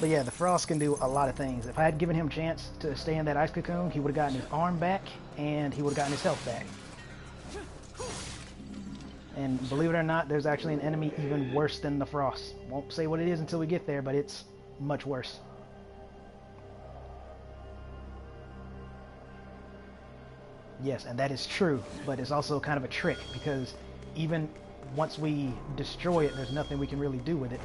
But yeah, the frost can do a lot of things. If I had given him a chance to stay in that ice cocoon, he would have gotten his arm back, and he would have gotten his health back. And believe it or not, there's actually an enemy even worse than the frost. Won't say what it is until we get there, but it's much worse. Yes, and that is true, but it's also kind of a trick, because even once we destroy it, there's nothing we can really do with it.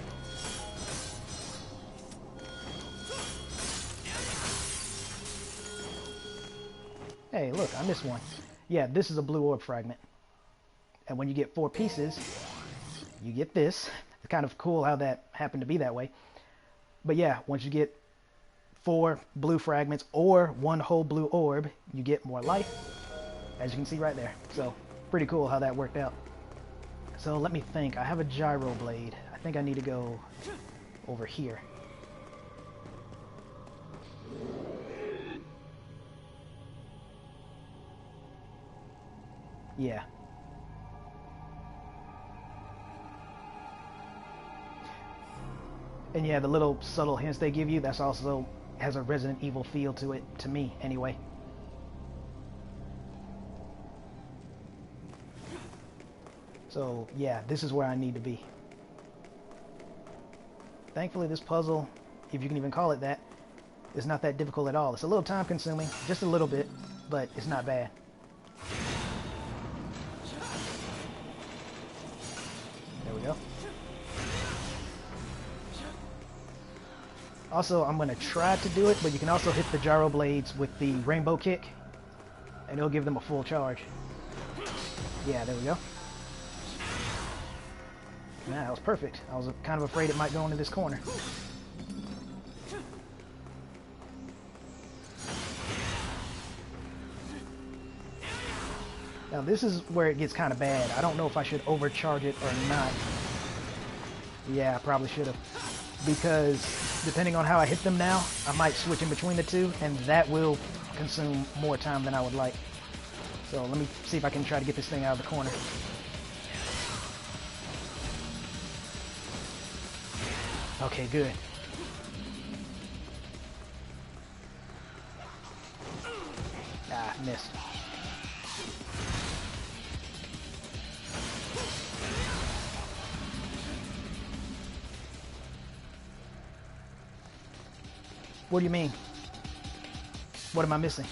Hey, look, I missed one. Yeah, this is a blue orb fragment. And when you get 4 pieces, you get this. It's kind of cool how that happened to be that way. But yeah, once you get 4 blue fragments or 1 whole blue orb, you get more life, as you can see right there. So, pretty cool how that worked out. So let me think. I have a gyro blade. I think I need to go over here. Yeah. And yeah, the little subtle hints they give you, that's also has a Resident Evil feel to it, to me, anyway. So, yeah, this is where I need to be. Thankfully, this puzzle, if you can even call it that, is not that difficult at all. It's a little time-consuming, just a little bit, but it's not bad. There we go. Also, I'm going to try to do it, but you can also hit the gyro blades with the rainbow kick, and it'll give them a full charge. Yeah, there we go. Nah, that was perfect. I was kind of afraid it might go into this corner. Now this is where it gets kind of bad. I don't know if I should overcharge it or not. Yeah, I probably should have. Because depending on how I hit them now, I might switch in between the two, and that will consume more time than I would like. So let me see if I can try to get this thing out of the corner. Okay, good. Ah, missed. What do you mean? What am I missing?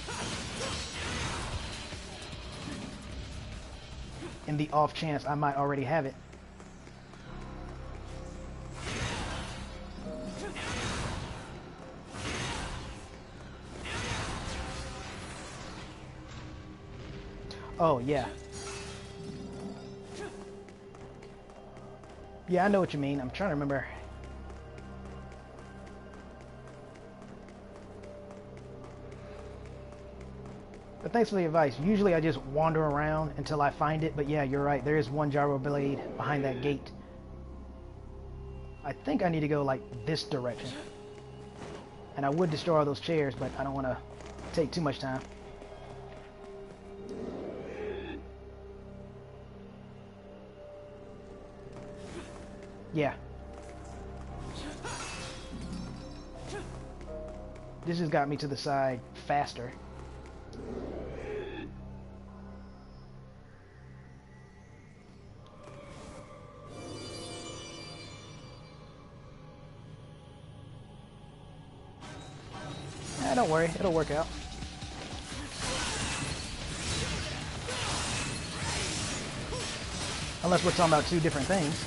In the off chance I might already have it. Oh, yeah. Yeah, I know what you mean. I'm trying to remember. But thanks for the advice. Usually I just wander around until I find it, but yeah, you're right. There is one gyro blade behind that gate. I think I need to go like this direction. And I would destroy all those chairs, but I don't want to take too much time. Yeah. This has got me to the side faster. Don't worry, it'll work out. Unless we're talking about two different things.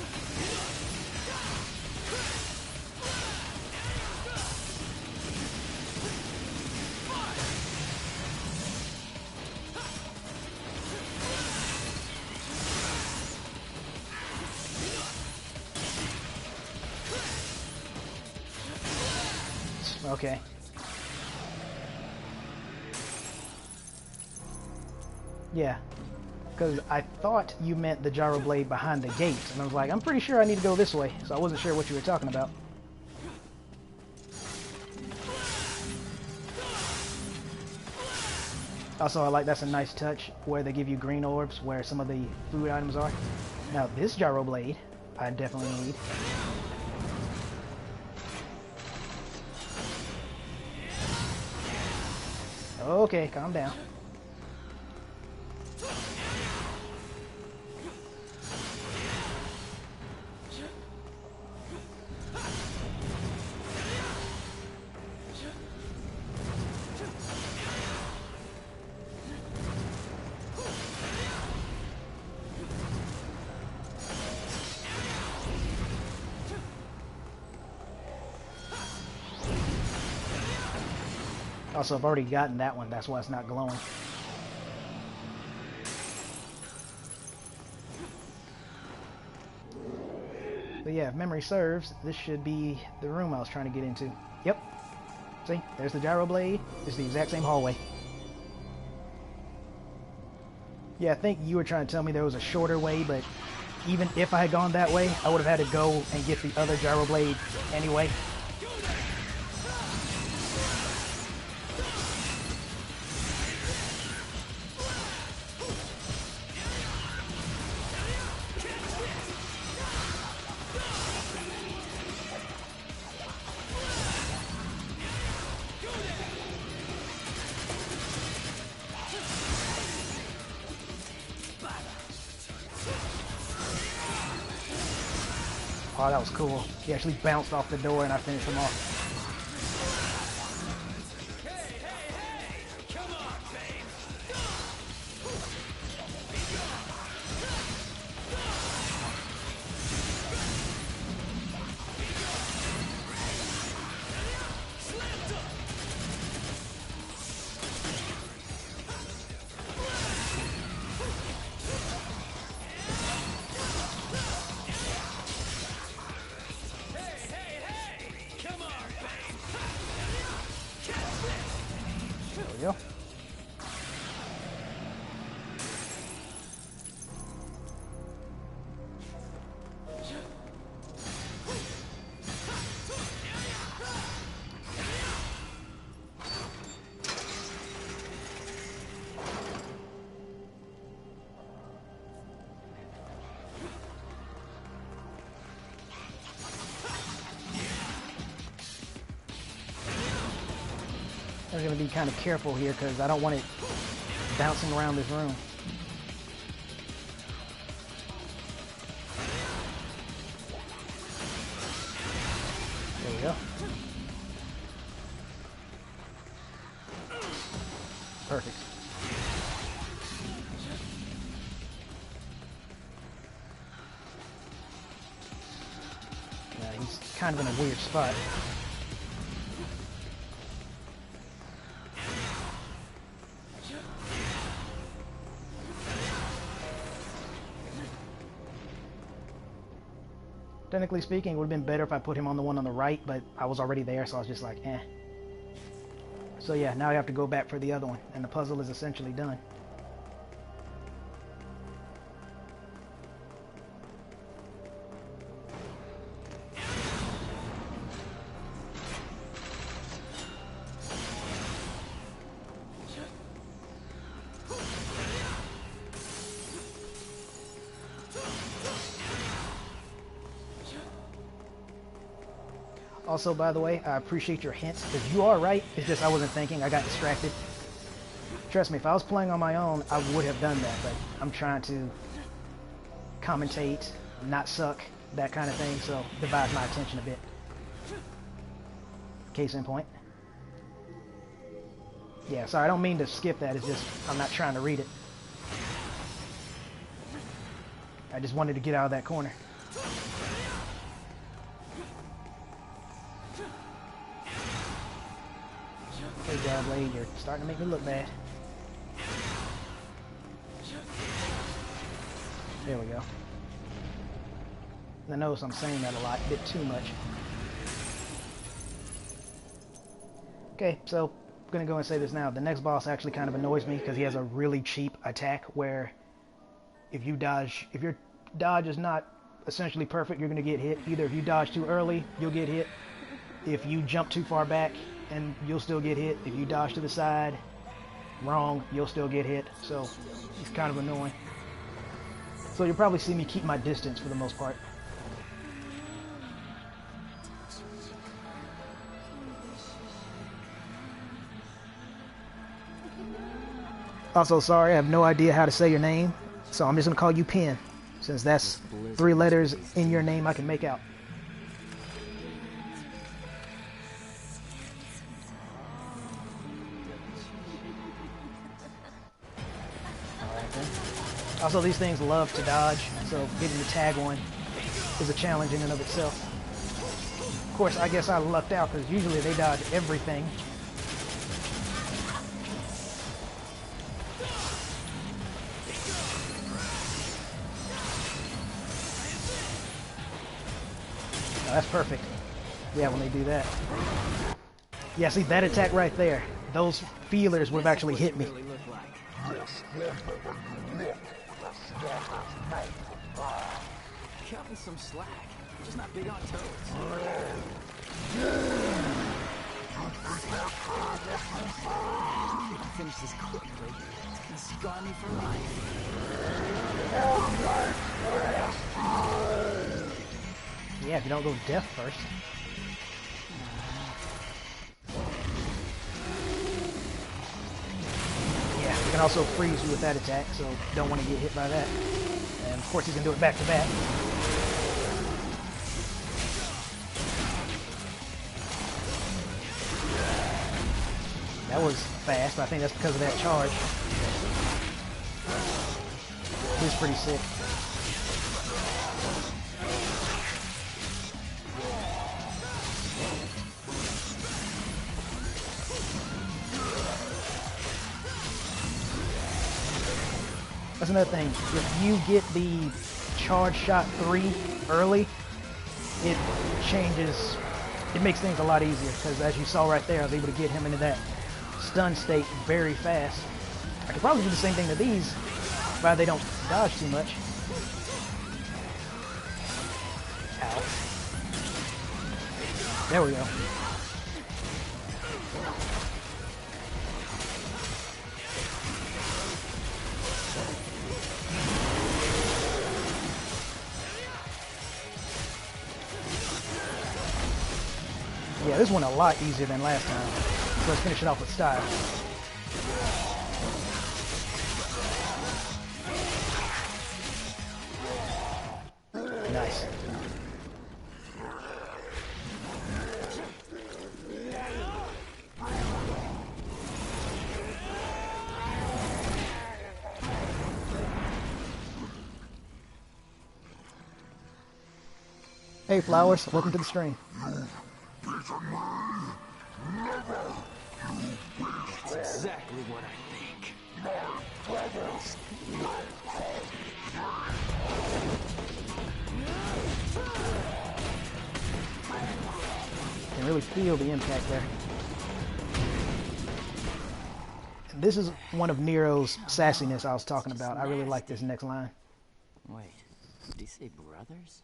Okay. Yeah, because I thought you meant the gyro blade behind the gate, and I was like, I'm pretty sure I need to go this way, so I wasn't sure what you were talking about. Also, I like that's a nice touch where they give you green orbs where some of the food items are. Now, this gyro blade, I definitely need. Okay, calm down. Also, I've already gotten that one. That's why it's not glowing. But yeah, if memory serves, this should be the room I was trying to get into. Yep. See? There's the gyro blade. It's the exact same hallway. Yeah, I think you were trying to tell me there was a shorter way, but even if I had gone that way, I would have had to go and get the other gyro blade anyway. Oh, that was cool. He actually bounced off the door and I finished him off. There we go. I'm going to be kind of careful here because I don't want it bouncing around this room. There we go. Perfect. Yeah, he's kind of in a weird spot. Technically speaking, it would have been better if I put him on the one on the right, but I was already there, so I was just like, eh. So yeah, now I have to go back for the other one, and the puzzle is essentially done. Also, by the way, I appreciate your hints, because you are right. It's just I wasn't thinking. I got distracted. Trust me, if I was playing on my own, I would have done that, but I'm trying to commentate, not suck, that kind of thing, so divide my attention a bit. Case in point. Yeah, sorry, I don't mean to skip that. It's just I'm not trying to read it. I just wanted to get out of that corner. Okay, Gyro Blade, you're starting to make me look bad. There we go. I notice I'm saying that a lot, a bit too much. Okay, so I'm gonna go and say this now. The next boss actually kind of annoys me because he has a really cheap attack where if your dodge is not essentially perfect, you're gonna get hit. Either if you dodge too early, you'll get hit. If you jump too far back, and you'll still get hit. If you dodge to the side, wrong, you'll still get hit. So it's kind of annoying. So you'll probably see me keep my distance for the most part. Also, sorry, I have no idea how to say your name, so I'm just gonna call you Pen, since that's 3 letters in your name I can make out. Alright then. Also, these things love to dodge, so getting the tag one is a challenge in and of itself. Of course, I guess I lucked out, because usually they dodge everything. Oh, that's perfect. Yeah, when they do that. Yeah, see that attack right there. Those feelers would have actually hit me. Cut me some slack. Just not big on toes. Finish this quickly. It's gonna scar me for life. Yeah, if you don't go death first. Yeah, you can also freeze you with that attack, so don't want to get hit by that. And of course he's gonna do it back to back. That was fast, but I think that's because of that charge. He's pretty sick. That's another thing. If you get the charge shot 3 early, it changes, it makes things a lot easier, because as you saw right there, I was able to get him into that stun state very fast. I could probably do the same thing to these, but they don't dodge too much. Ow. There we go. Yeah, this one a lot easier than last time. So let's finish it off with style. Nice. Hey Flowers, welcome to the stream. That's exactly what I think. Can really feel the impact there. And this is one of Nero's sassiness I was talking about. I really like this next line. Wait, did he say brothers?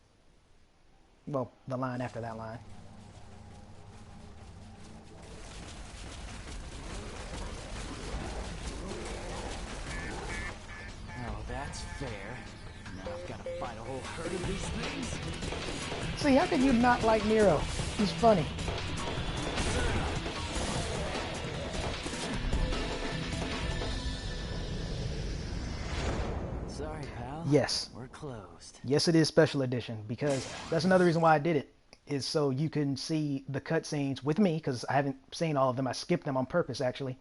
Well, the line after that line. Oh, that's fair. Now I've got to fight a whole herd of these things. See, how can you not like Nero? He's funny. Sorry, pal. Yes. We're closed. Yes, it is special edition, because that's another reason why I did it, is so you can see the cutscenes with me, because I haven't seen all of them. I skipped them on purpose, actually.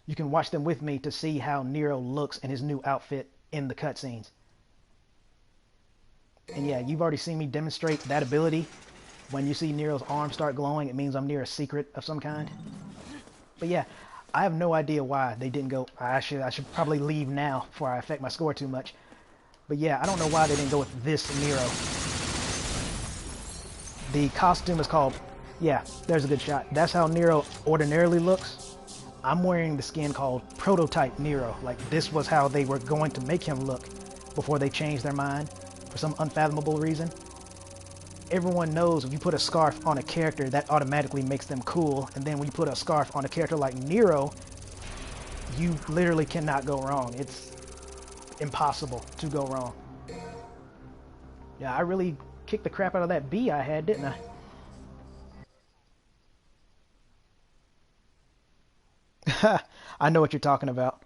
You can watch them with me to see how Nero looks in his new outfit in the cutscenes. And yeah, you've already seen me demonstrate that ability. When you see Nero's arms start glowing, it means I'm near a secret of some kind. But yeah, I have no idea why they didn't go. I should probably leave now before I affect my score too much. But yeah, I don't know why they didn't go with this Nero. The costume is called, yeah, there's a good shot. That's how Nero ordinarily looks. I'm wearing the skin called Prototype Nero. Like, this was how they were going to make him look before they changed their mind for some unfathomable reason. Everyone knows if you put a scarf on a character, that automatically makes them cool. And then when you put a scarf on a character like Nero, you literally cannot go wrong. It's impossible to go wrong. Yeah, I really kicked the crap out of that bee I had, didn't I? I know what you're talking about.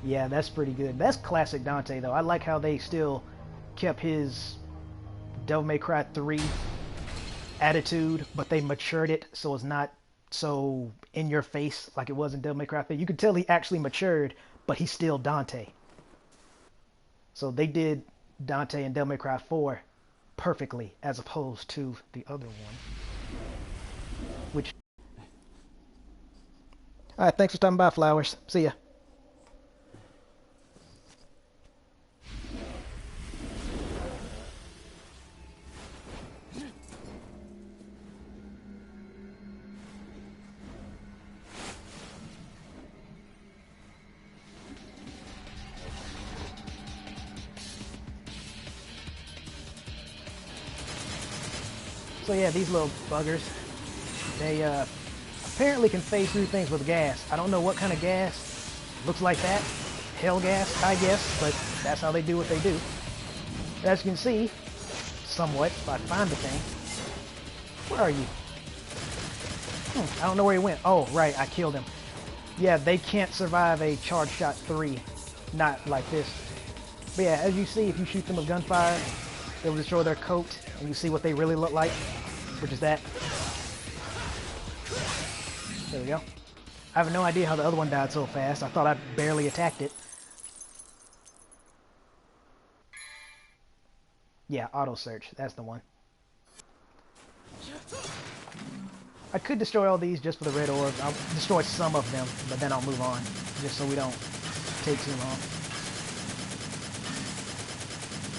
Yeah, that's pretty good. That's classic Dante, though. I like how they still kept his Devil May Cry 3 attitude, but they matured it so it's not so in your face like it was in Devil May Cry 3. You could tell he actually matured, but he's still Dante. So they did Dante and Devil May Cry 4 perfectly, as opposed to the other one. Which... Alright, thanks for stopping by, Flowers. See ya. So yeah, these little buggers, they apparently can phase through things with gas. I don't know what kind of gas looks like that. Hell gas, I guess, but that's how they do what they do. As you can see, somewhat, if I find the thing. Where are you? I don't know where he went. Oh, right, I killed him. Yeah, they can't survive a charge shot 3. Not like this. But yeah, as you see, if you shoot them with gunfire, they'll destroy their coat, and you see what they really look like, which is that. There we go. I have no idea how the other one died so fast. I thought I barely attacked it. Yeah, auto search. That's the one. I could destroy all these just for the red orbs. I'll destroy some of them, but then I'll move on, just so we don't take too long.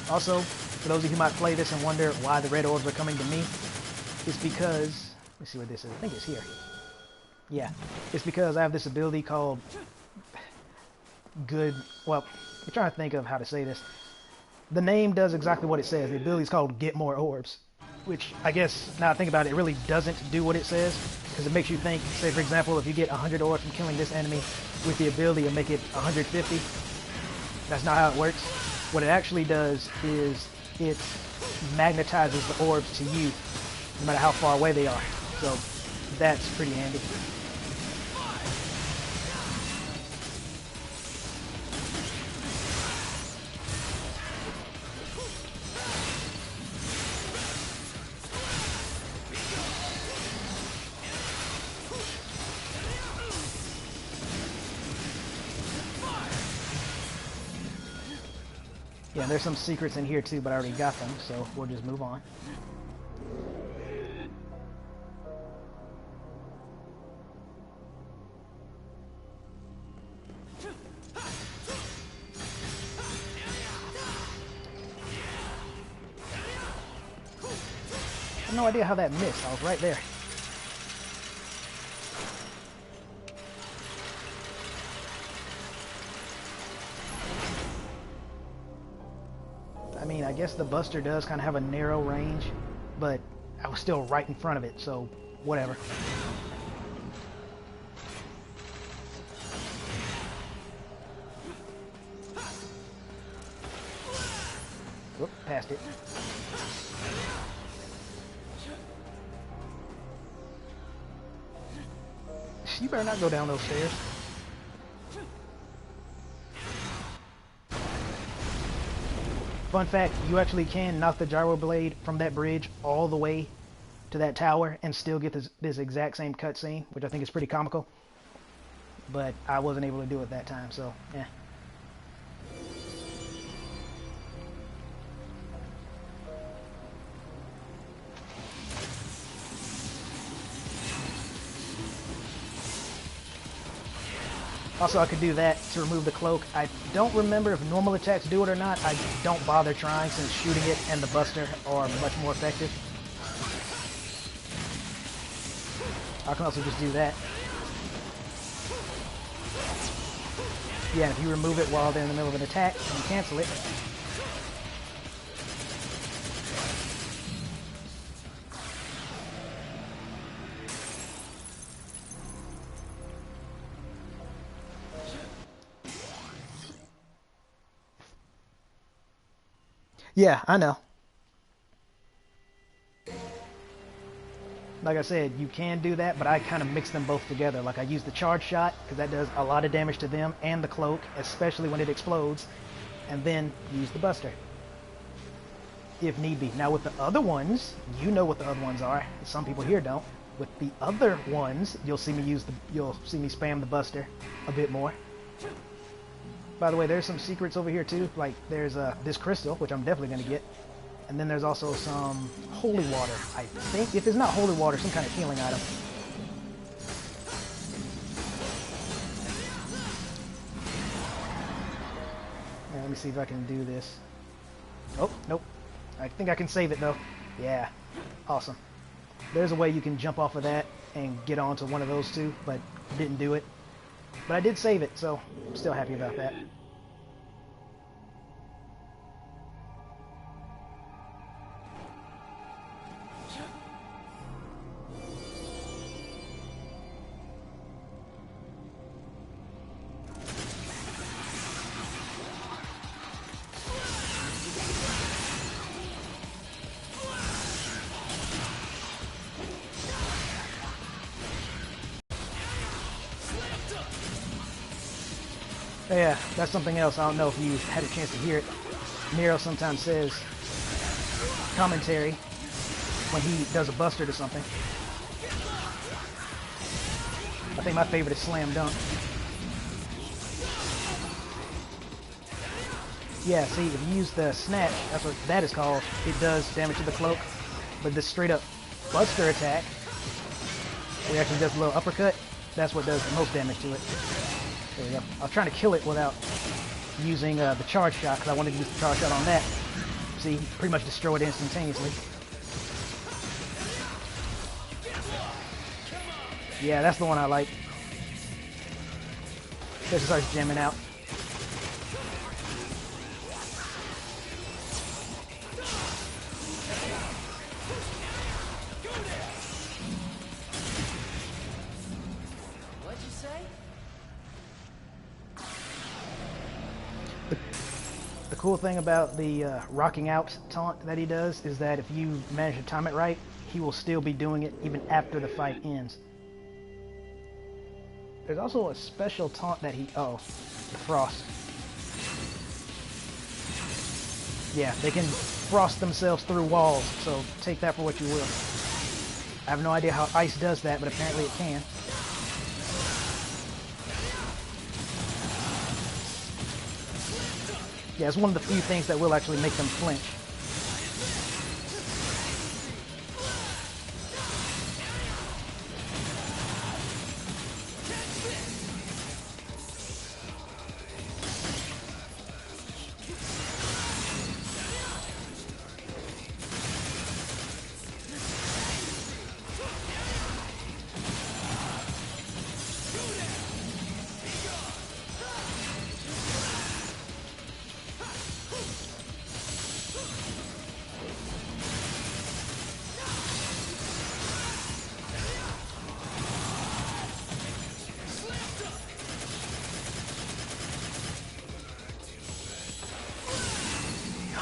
Also, for those of you who might play this and wonder why the red orbs are coming to me, it's because... Let's see what this is. I think it's here. Yeah. It's because I have this ability called... Good... Well, I'm trying to think of how to say this. The name does exactly what it says. The ability is called Get More Orbs. Which, I guess, now I think about it, it really doesn't do what it says. Because it makes you think, say for example, if you get 100 orbs from killing this enemy with the ability to make it 150. That's not how it works. What it actually does is it magnetizes the orbs to you, no matter how far away they are. So that's pretty handy. Yeah, there's some secrets in here too, but I already got them, so we'll just move on. I have no idea how that missed. I was right there. I mean, I guess the Buster does kind of have a narrow range, but I was still right in front of it, so whatever. Whoop, passed it. You better not go down those stairs. Fun fact, you actually can knock the gyro blade from that bridge all the way to that tower and still get this exact same cutscene, which I think is pretty comical. But I wasn't able to do it that time, so yeah. Also, I could do that to remove the cloak. I don't remember if normal attacks do it or not. I don't bother trying since shooting it and the Buster are much more effective. I can also just do that. Yeah, and if you remove it while they're in the middle of an attack, and you cancel it. Yeah, I know. Like I said, you can do that, but I kind of mix them both together. Like I use the charge shot, because that does a lot of damage to them, and the cloak, especially when it explodes, and then use the buster, if need be. Now with the other ones, you know what the other ones are. Some people here don't. With the other ones, you'll see me spam the buster a bit more. By the way, there's some secrets over here too. Like there's this crystal, which I'm definitely going to get. And then there's also some holy water, I think. If it's not holy water, some kind of healing item. Now, let me see if I can do this. Oh, nope. I think I can save it though. Yeah, awesome. There's a way you can jump off of that and get onto one of those two, but didn't do it. But I did save it, so I'm still happy about that. Yeah, that's something else. I don't know if you had a chance to hear it. Nero sometimes says commentary when he does a buster to something. I think my favorite is Slam Dunk. Yeah, see, if you use the snatch, that's what that is called, it does damage to the cloak. But the straight up buster attack, where it actually does a little uppercut, that's what does the most damage to it. There we go. I was trying to kill it without using the charge shot, because I wanted to use the charge shot on that. See, pretty much destroy it instantaneously. Yeah, that's the one I like. Just starts jamming out. What'd you say? The cool thing about the rocking out taunt that he does is that if you manage to time it right, he will still be doing it even after the fight ends. There's also a special taunt that the frost. Yeah, they can frost themselves through walls, so take that for what you will. I have no idea how ice does that, but apparently it can. Yeah, it's one of the few things that will actually make them flinch.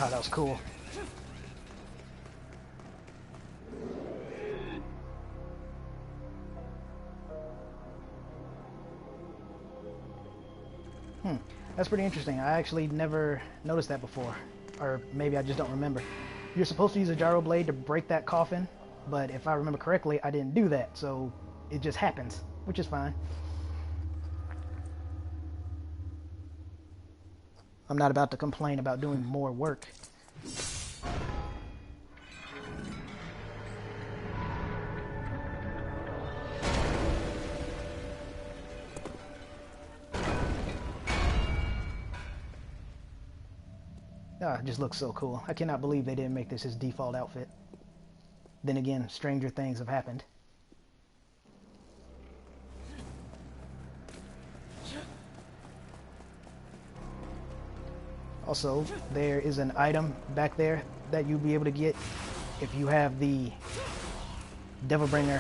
Oh, that was cool. That's pretty interesting. I actually never noticed that before. Or maybe I just don't remember. You're supposed to use a gyro blade to break that coffin, but if I remember correctly, I didn't do that, so it just happens, which is fine. I'm not about to complain about doing more work. Ah, it just looks so cool. I cannot believe they didn't make this his default outfit. Then again, stranger things have happened. Also, there is an item back there that you'll be able to get if you have the Devilbringer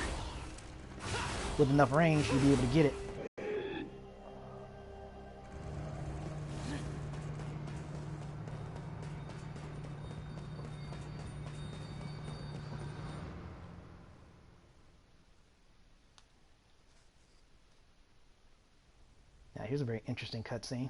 with enough range. You'll be able to get it. here's a very interesting cutscene.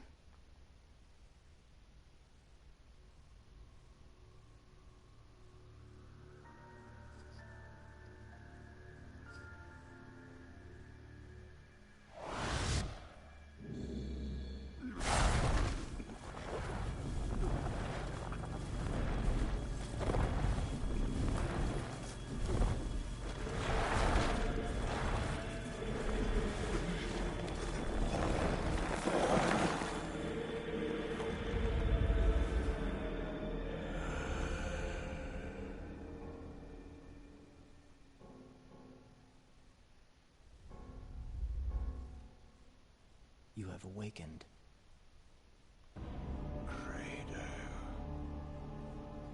You have awakened.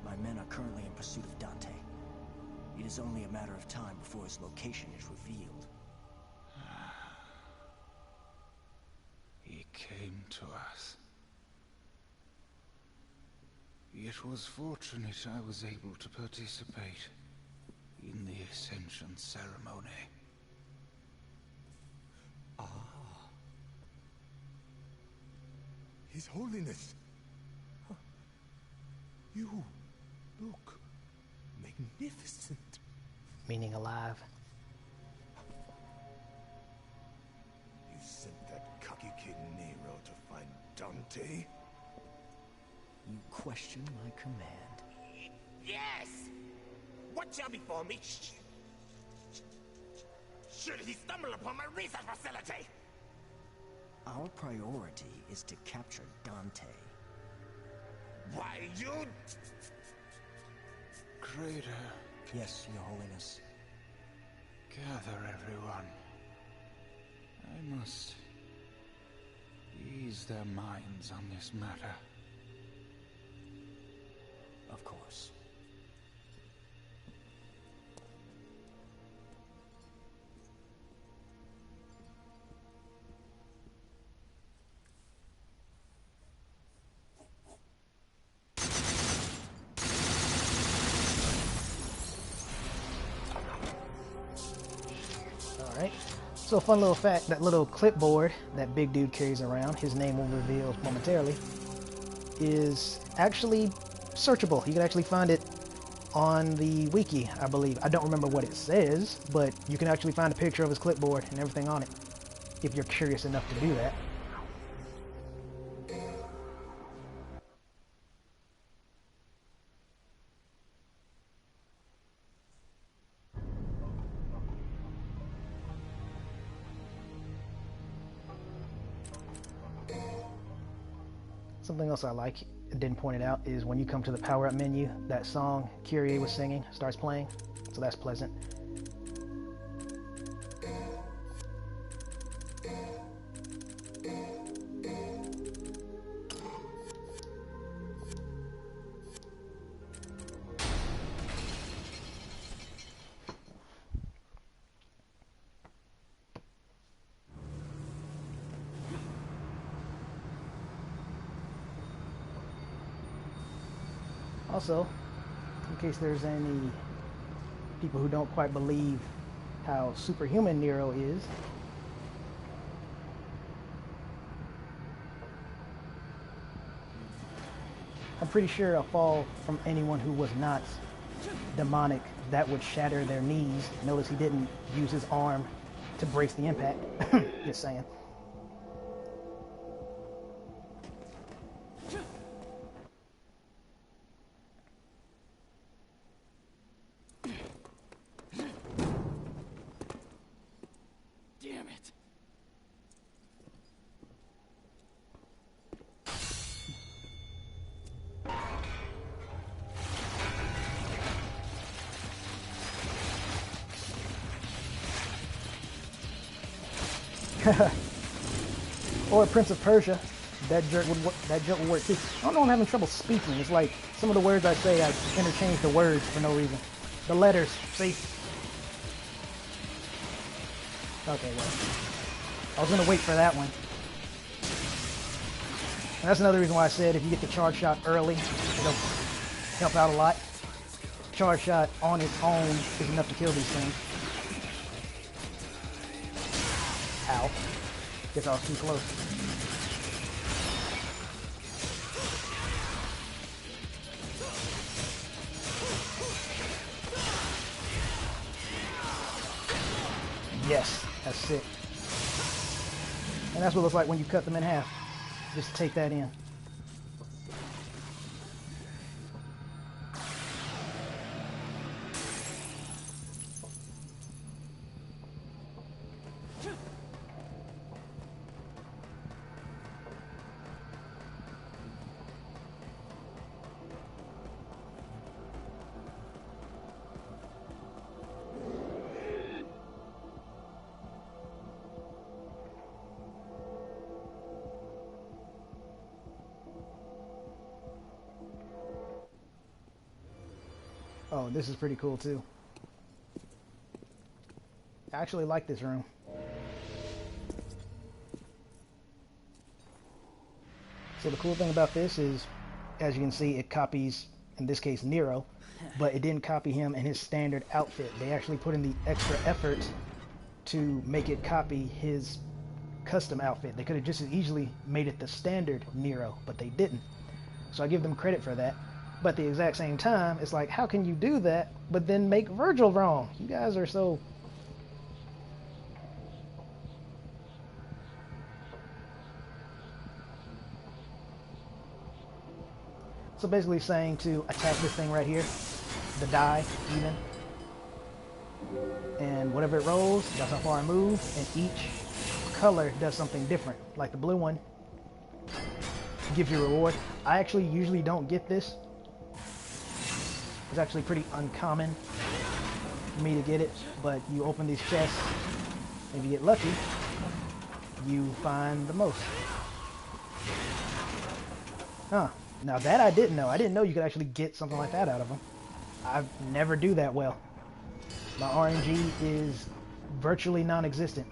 My men are currently in pursuit of Dante. It is only a matter of time before his location is revealed. He came to us. It was fortunate I was able to participate in the Ascension ceremony. His Holiness! You look magnificent. Meaning alive. You sent that cocky kid Nero to find Dante? You question my command. Yes! What shall befall me? Should he stumble upon my research facility? Our priority is to capture Dante. Why, you... Crater, Yes, Your Holiness. gather everyone. I must ease their minds on this matter. Of course. Alright. So, fun little fact, that little clipboard that big dude carries around, his name will reveal momentarily, is actually searchable. You can actually find it on the wiki, I believe. I don't remember what it says, but you can actually find a picture of his clipboard and everything on it, if you're curious enough to do that. Something else I like, and didn't point it out, is when you come to the power-up menu, that song Kyrie was singing starts playing, so that's pleasant. Also, in case there's any people who don't quite believe how superhuman Nero is, I'm pretty sure a fall from anyone who was not demonic, that would shatter their knees. Notice he didn't use his arm to brace the impact. Just saying. Damn it! Or Prince of Persia. That joke would work too. I don't know, I'm having trouble speaking. It's like some of the words I say, I interchange the words for no reason. The letters, see? Okay, well. I was gonna wait for that one. And that's another reason why I said if you get the charge shot early, it'll help out a lot. Charge shot on its own is enough to kill these things. Ow. Guess I was too close. Yes, that's sick. And that's what it looks like when you cut them in half. Just take that in. Oh, this is pretty cool too. I actually like this room. So the cool thing about this is, as you can see, it copies, in this case, Nero, but it didn't copy him in his standard outfit. They actually put in the extra effort to make it copy his custom outfit. They could have just as easily made it the standard Nero, but they didn't. So I give them credit for that. But at the exact same time, it's like, how can you do that, but then make Virgil wrong? You guys are so... So basically saying to attack this thing right here, the die, even. And whatever it rolls, that's how far I move, and each color does something different. Like the blue one gives you a reward. I actually usually don't get this. It's actually pretty uncommon for me to get it, but you open these chests, and if you get lucky, you find the most. Huh. Now that I didn't know. I didn't know you could actually get something like that out of them. I never do that well. My RNG is virtually non-existent.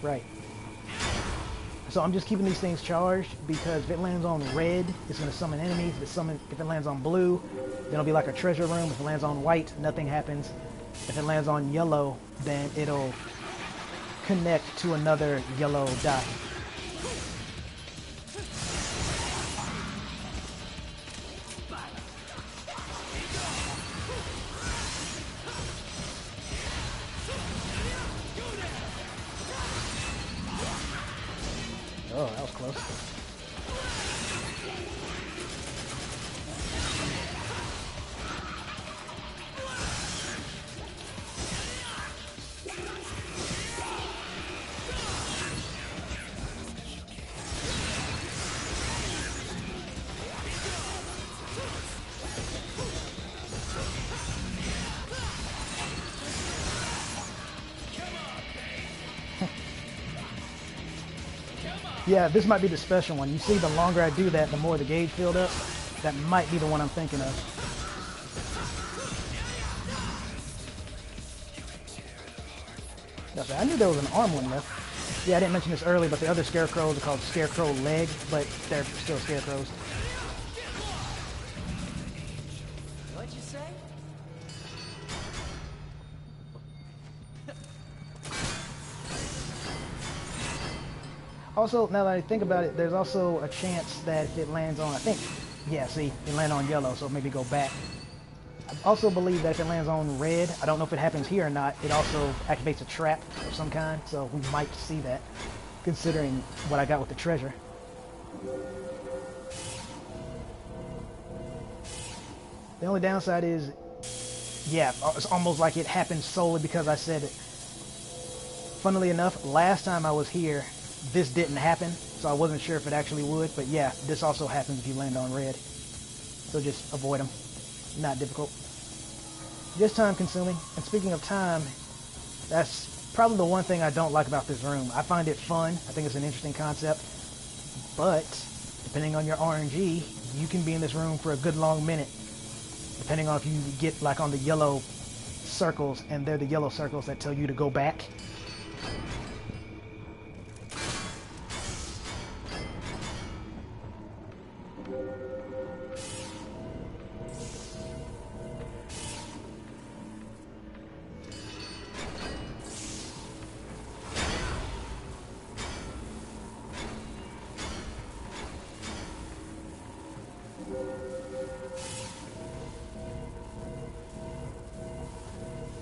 Right. So I'm just keeping these things charged because if it lands on red, it's going to summon enemies. If it lands on blue, then it'll be like a treasure room. If it lands on white, nothing happens. If it lands on yellow, then it'll connect to another yellow dot. Oh, that was close. Yeah, this might be the special one. You see, the longer I do that, the more the gauge filled up. That might be the one I'm thinking of. I knew there was an arm one left. Yeah, I didn't mention this earlier, but the other scarecrows are called scarecrow leg, but they're still scarecrows. What'd you say? Also, now that I think about it, there's also a chance that if it lands on, I think, yeah, see, it landed on yellow, so maybe go back. I also believe that if it lands on red, I don't know if it happens here or not, it also activates a trap of some kind, so we might see that, considering what I got with the treasure. The only downside is, yeah, it's almost like it happened solely because I said it. Funnily enough, last time I was here, this didn't happen, so I wasn't sure if it actually would, but yeah, this also happens if you land on red. So just avoid them. Not difficult. Just time consuming, and speaking of time, that's probably the one thing I don't like about this room. I find it fun, I think it's an interesting concept, but depending on your RNG, you can be in this room for a good long minute, depending on if you get like on the yellow circles, and they're the yellow circles that tell you to go back.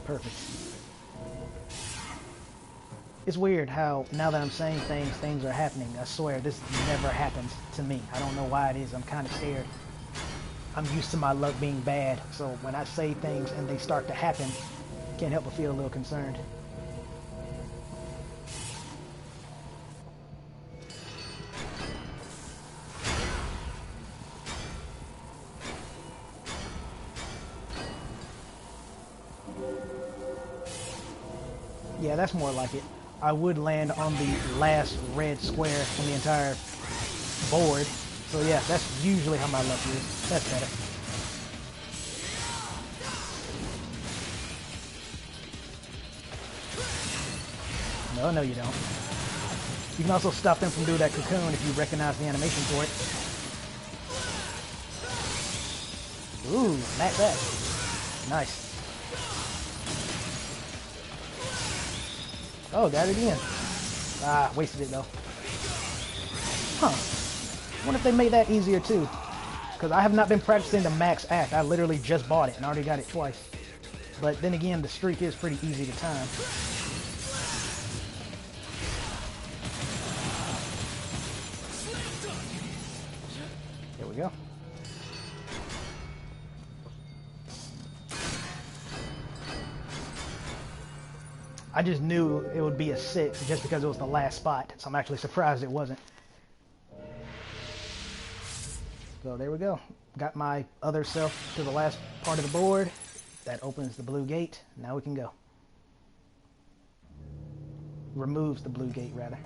perfect. It's weird how, now that I'm saying things, things are happening. I swear, this never happens to me. I don't know why it is. I'm kind of scared. I'm used to my luck being bad, so when I say things and they start to happen, can't help but feel a little concerned. Yeah, that's more like it. I would land on the last red square on the entire board. So yeah, that's usually how my luck is. That's better. No, you don't. You can also stop them from doing that cocoon if you recognize the animation for it. Ooh, smack that. Nice. Oh, got it again. Ah, wasted it though. Huh. I wonder if they made that easier too. Because I have not been practicing the max act. I literally just bought it and already got it twice. But then again, the streak is pretty easy to time. There we go. I just knew it would be a 6 just because it was the last spot. So I'm actually surprised it wasn't. So there we go. Got my other self to the last part of the board. That opens the blue gate. Now we can go. Removes the blue gate, rather.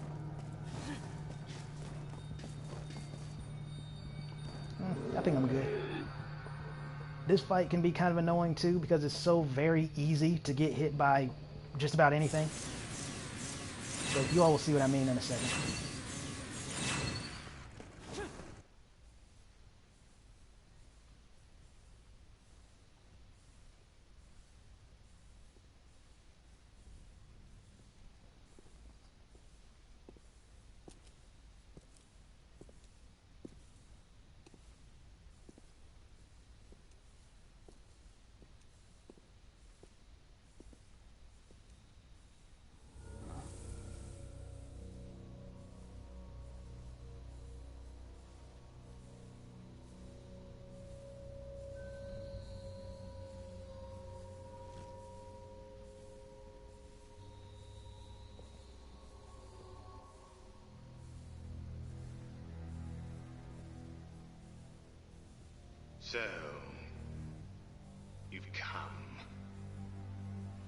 I think I'm good. This fight can be kind of annoying too because it's so very easy to get hit by just about anything. So you all will see what I mean in a second. So, you've come.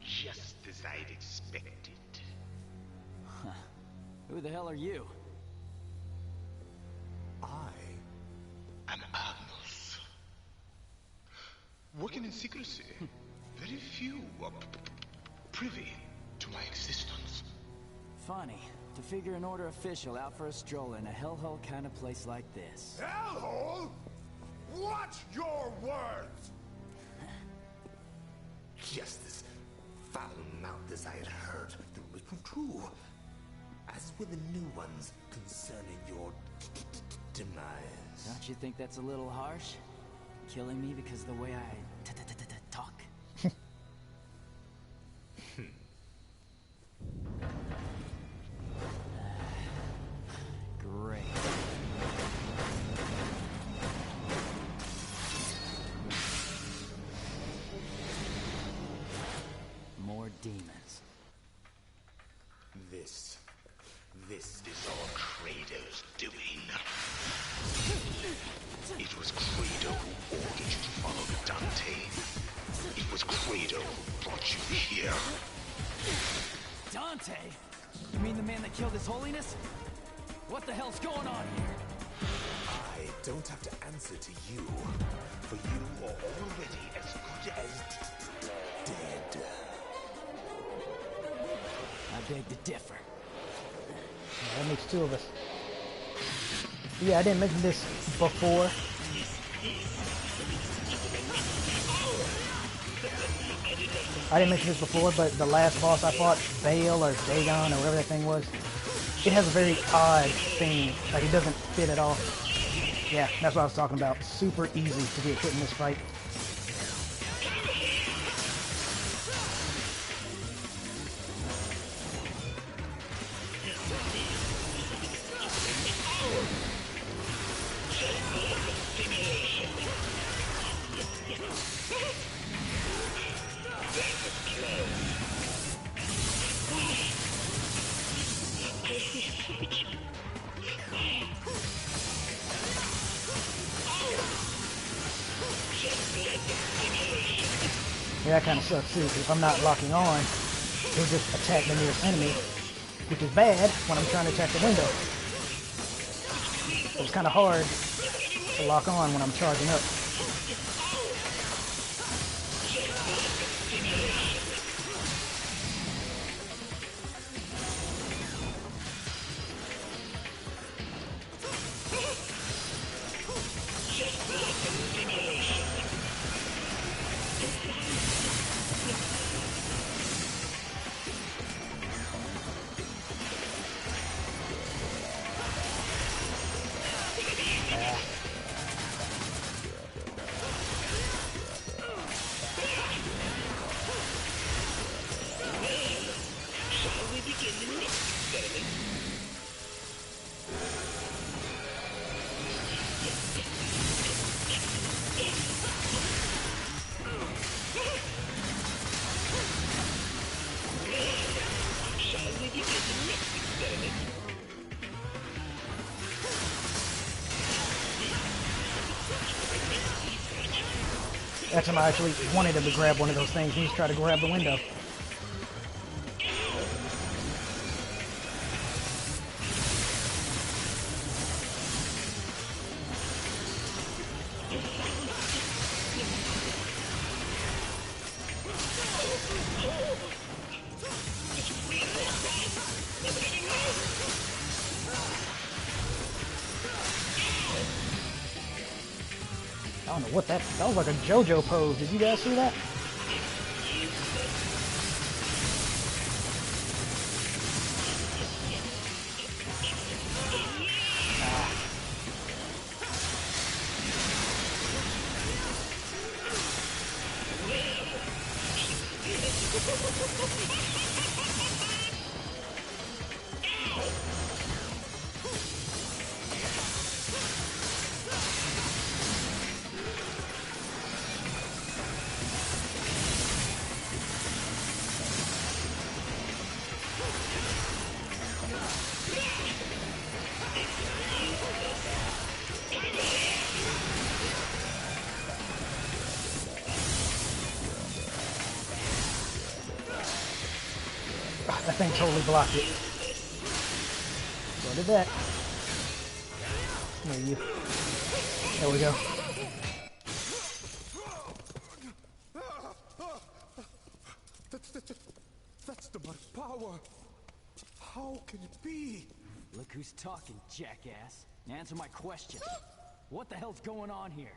Just as I'd expected. Huh. Who the hell are you? I am Agnus. Working in secrecy. Very few are privy to my existence. Funny. To figure an order official out for a stroll in a hellhole kind of place like this. Hellhole? Watch your words! Just as foul-mouthed as I had heard the written true, as were the new ones concerning your demise. Don't you think that's a little harsh? Killing me because of the way I talk? Great. More demons. This is all Kratos' doing. It was Kratos who ordered you to follow the Dante. It was Kratos who brought you here. Dante? You mean the man that killed His Holiness? What the hell's going on here? I don't have to answer to you, for you are already as good as dead. I beg to differ. That makes 2 of us. Yeah, I didn't mention this before. But the last boss I fought, Bale or Dagon or whatever that thing was, it has a very odd theme. Like, it doesn't fit at all. Yeah, that's what I was talking about. Super easy to get hit in this fight. Yeah, that kind of sucks too, because if I'm not locking on, he'll just attack the nearest enemy, which is bad when I'm trying to attack the window. So it's kind of hard to lock on when I'm charging up. That time I actually wanted him to grab one of those things. He's trying to grab the window. I don't know what that was like a JoJo pose. Did you guys see that? That thing totally blocked it. So did that. There you. There we go. That's the much power. How can it be? Look who's talking, jackass. Answer my question. What the hell's going on here?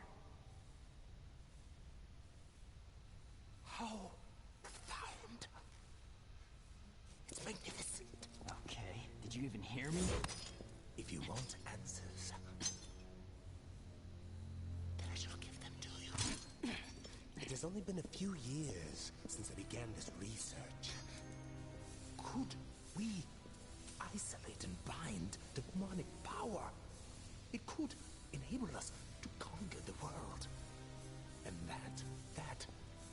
How profound. It's magnificent. Okay, did you even hear me? If you want answers, then I shall give them to you. It has only been a few years since I began this research. Could we isolate and bind demonic power? It could enable us to conquer the world. And that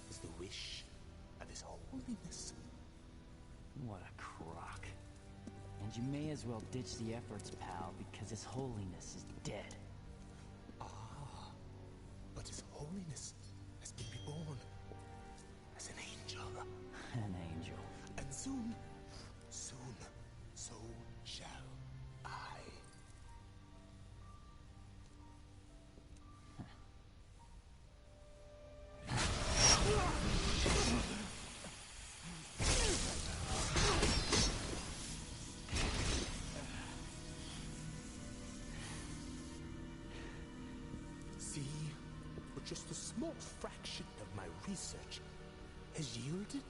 is the wish of His Holiness. What a crock. And you may as well ditch the efforts, pal, because His Holiness is dead. Ah, but His Holiness has been reborn as an angel. An angel. And soon, so shall I. See, but just a small fraction of my research has yielded.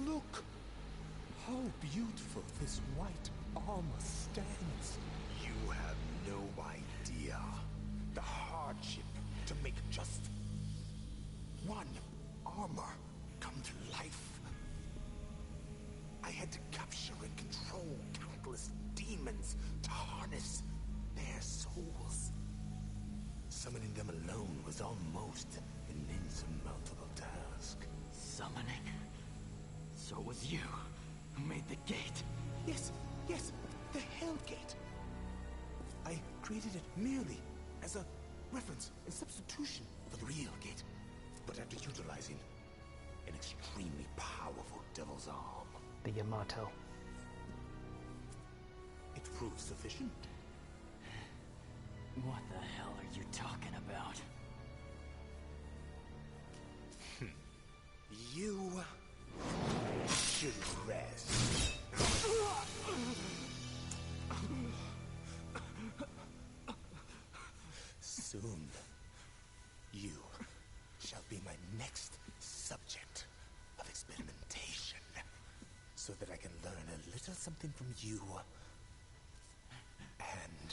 Look how beautiful this white armor stands. You have no idea the hardship to make just one armor come to life. I had to capture and control countless demons to harness their souls. Summoning them alone was almost an insurmountable task. Summoning? So it was you who made the gate. Yes, yes, the Hellgate. I created it merely as a reference and substitution for the real gate. But after utilizing an extremely powerful devil's arm, The Yamato. it proved sufficient. What the hell are you talking about? You should rest. Soon, you shall be my next subject of experimentation, so that I can learn a little something from you and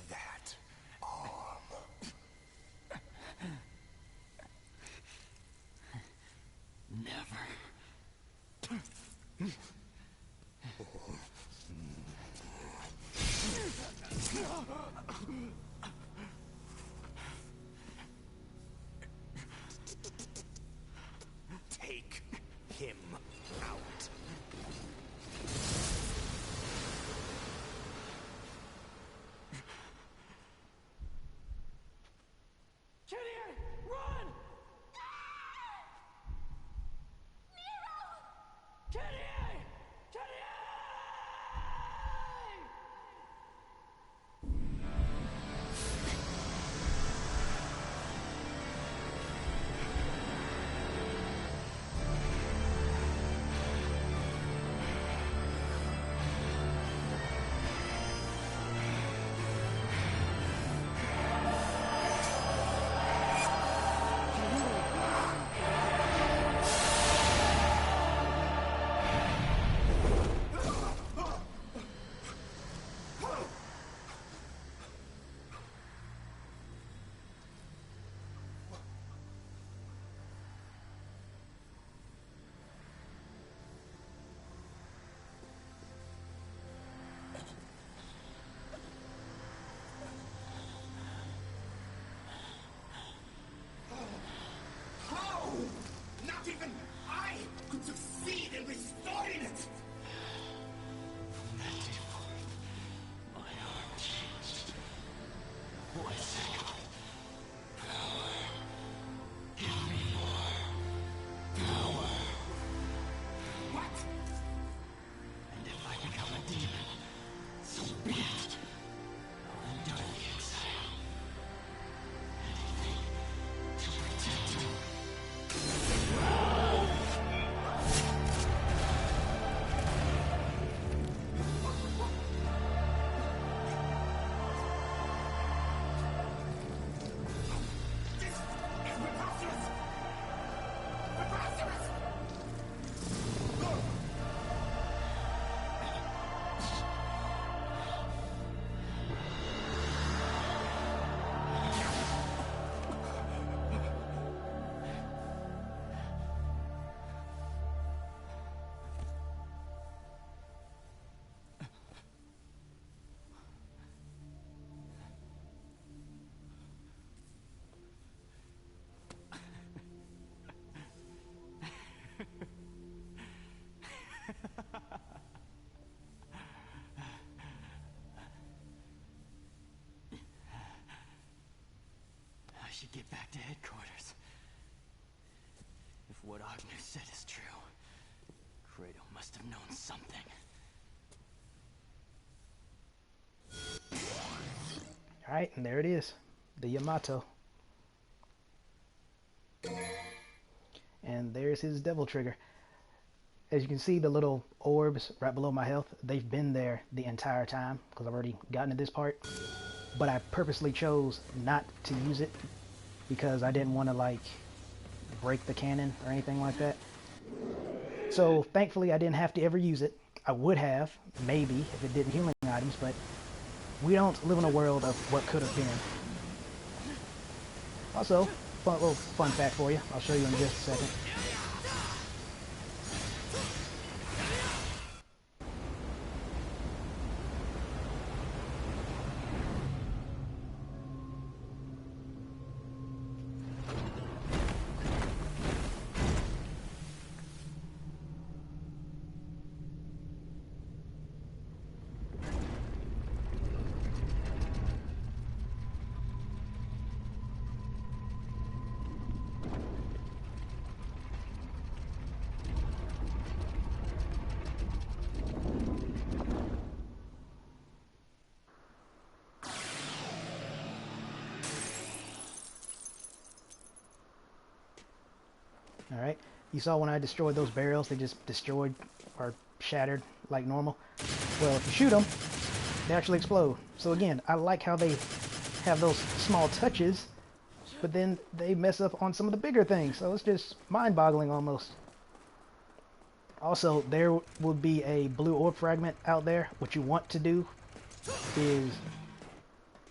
that arm. Never. Take him out. Gideon, run! Gideon! Gideon! How? Not even I could succeed in restoring it! From that day forth, my heart changed. Voice echoed. Power. Give me more. Power. What? And if I become a demon, so be it. I'll endure the exile. Anything to protect you. This is preposterous! Preposterous! I should get back to headquarters. If what Agnew said is true, Kratos must have known something. Alright, and there it is. The Yamato. And there's his devil trigger. As you can see, the little orbs right below my health, they've been there the entire time because I've already gotten to this part. But I purposely chose not to use it because I didn't want to like break the cannon or anything like that. So thankfully I didn't have to ever use it. I would have, maybe, if it didn't healing items, but we don't live in a world of what could have been. Also, little fun fact for you. I'll show you in just a second. Alright, you saw when I destroyed those barrels, they just destroyed or shattered like normal. Well, if you shoot them, they actually explode. So again, I like how they have those small touches, but then they mess up on some of the bigger things. So it's just mind-boggling almost. Also, there will be a blue orb fragment out there. What you want to do is,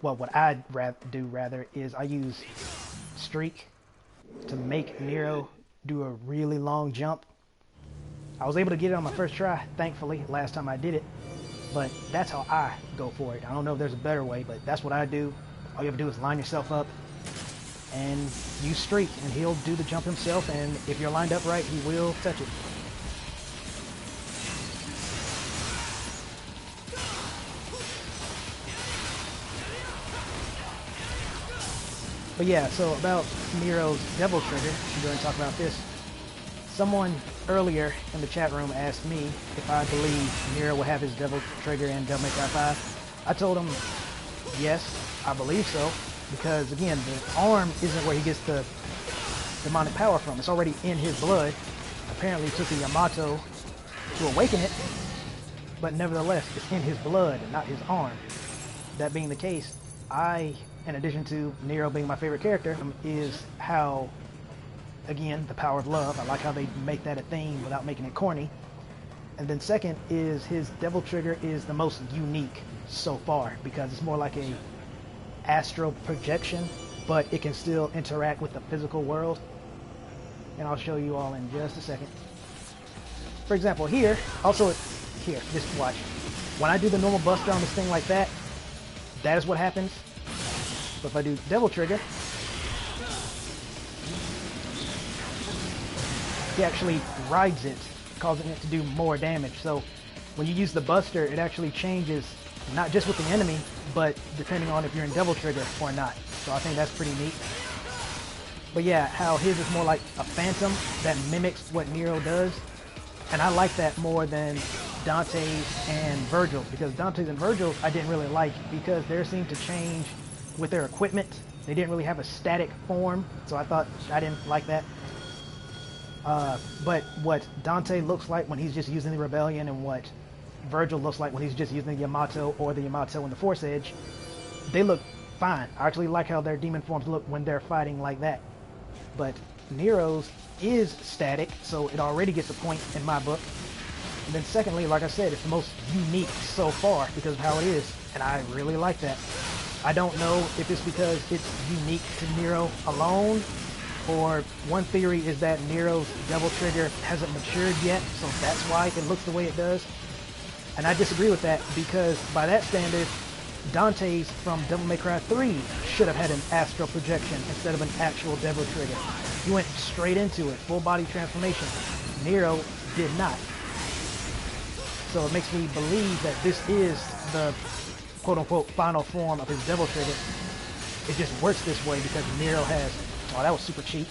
well, what I'd do rather is I use Streak to make Nero do a really long jump. I was able to get it on my first try, thankfully, last time I did it. But that's how I go for it. I don't know if there's a better way, but that's what I do. All you have to do is line yourself up and use Streak, and he'll do the jump himself, and if you're lined up right, he will touch it. But yeah, so about Nero's Devil Trigger, I'm going to talk about this. Someone earlier in the chat room asked me if I believe Nero will have his Devil Trigger in Devil May Cry 5. I told him, yes, I believe so, because again, the arm isn't where he gets the demonic power from. It's already in his blood. Apparently it took a Yamato to awaken it, but nevertheless, it's in his blood and not his arm. That being the case, in addition to Nero being my favorite character, is how, again, the power of love. I like how they make that a theme without making it corny. And then second is his Devil Trigger is the most unique so far, because it's more like a astral projection, but it can still interact with the physical world. And I'll show you all in just a second. For example, here, just watch. When I do the normal buster on this thing like that, that is what happens. But if I do Devil Trigger, he actually rides it, causing it to do more damage. So when you use the buster, it actually changes, not just with the enemy, but depending on if you're in Devil Trigger or not. So I think that's pretty neat. But yeah, how his is more like a phantom that mimics what Nero does. And I like that more than Dante's and Virgil's, because Dante's and Virgil's I didn't really like because they seemed to change with their equipment. They didn't really have a static form, so I didn't like that. But what Dante looks like when he's just using the Rebellion, and what Virgil looks like when he's just using the Yamato or the Yamato and the Force Edge, they look fine. I actually like how their demon forms look when they're fighting like that. But Nero's is static, so it already gets a point in my book. And then secondly, like I said, it's the most unique so far because of how it is, and I really like that. I don't know if it's because it's unique to Nero alone, or one theory is that Nero's Devil Trigger hasn't matured yet, so that's why it looks the way it does. And I disagree with that, because by that standard, Dante's from Devil May Cry 3 should have had an astral projection instead of an actual Devil Trigger. He went straight into it, full body transformation. Nero did not. So it makes me believe that this is the quote-unquote final form of his Devil Trigger. It just works this way because Nero has... Oh, that was super cheap.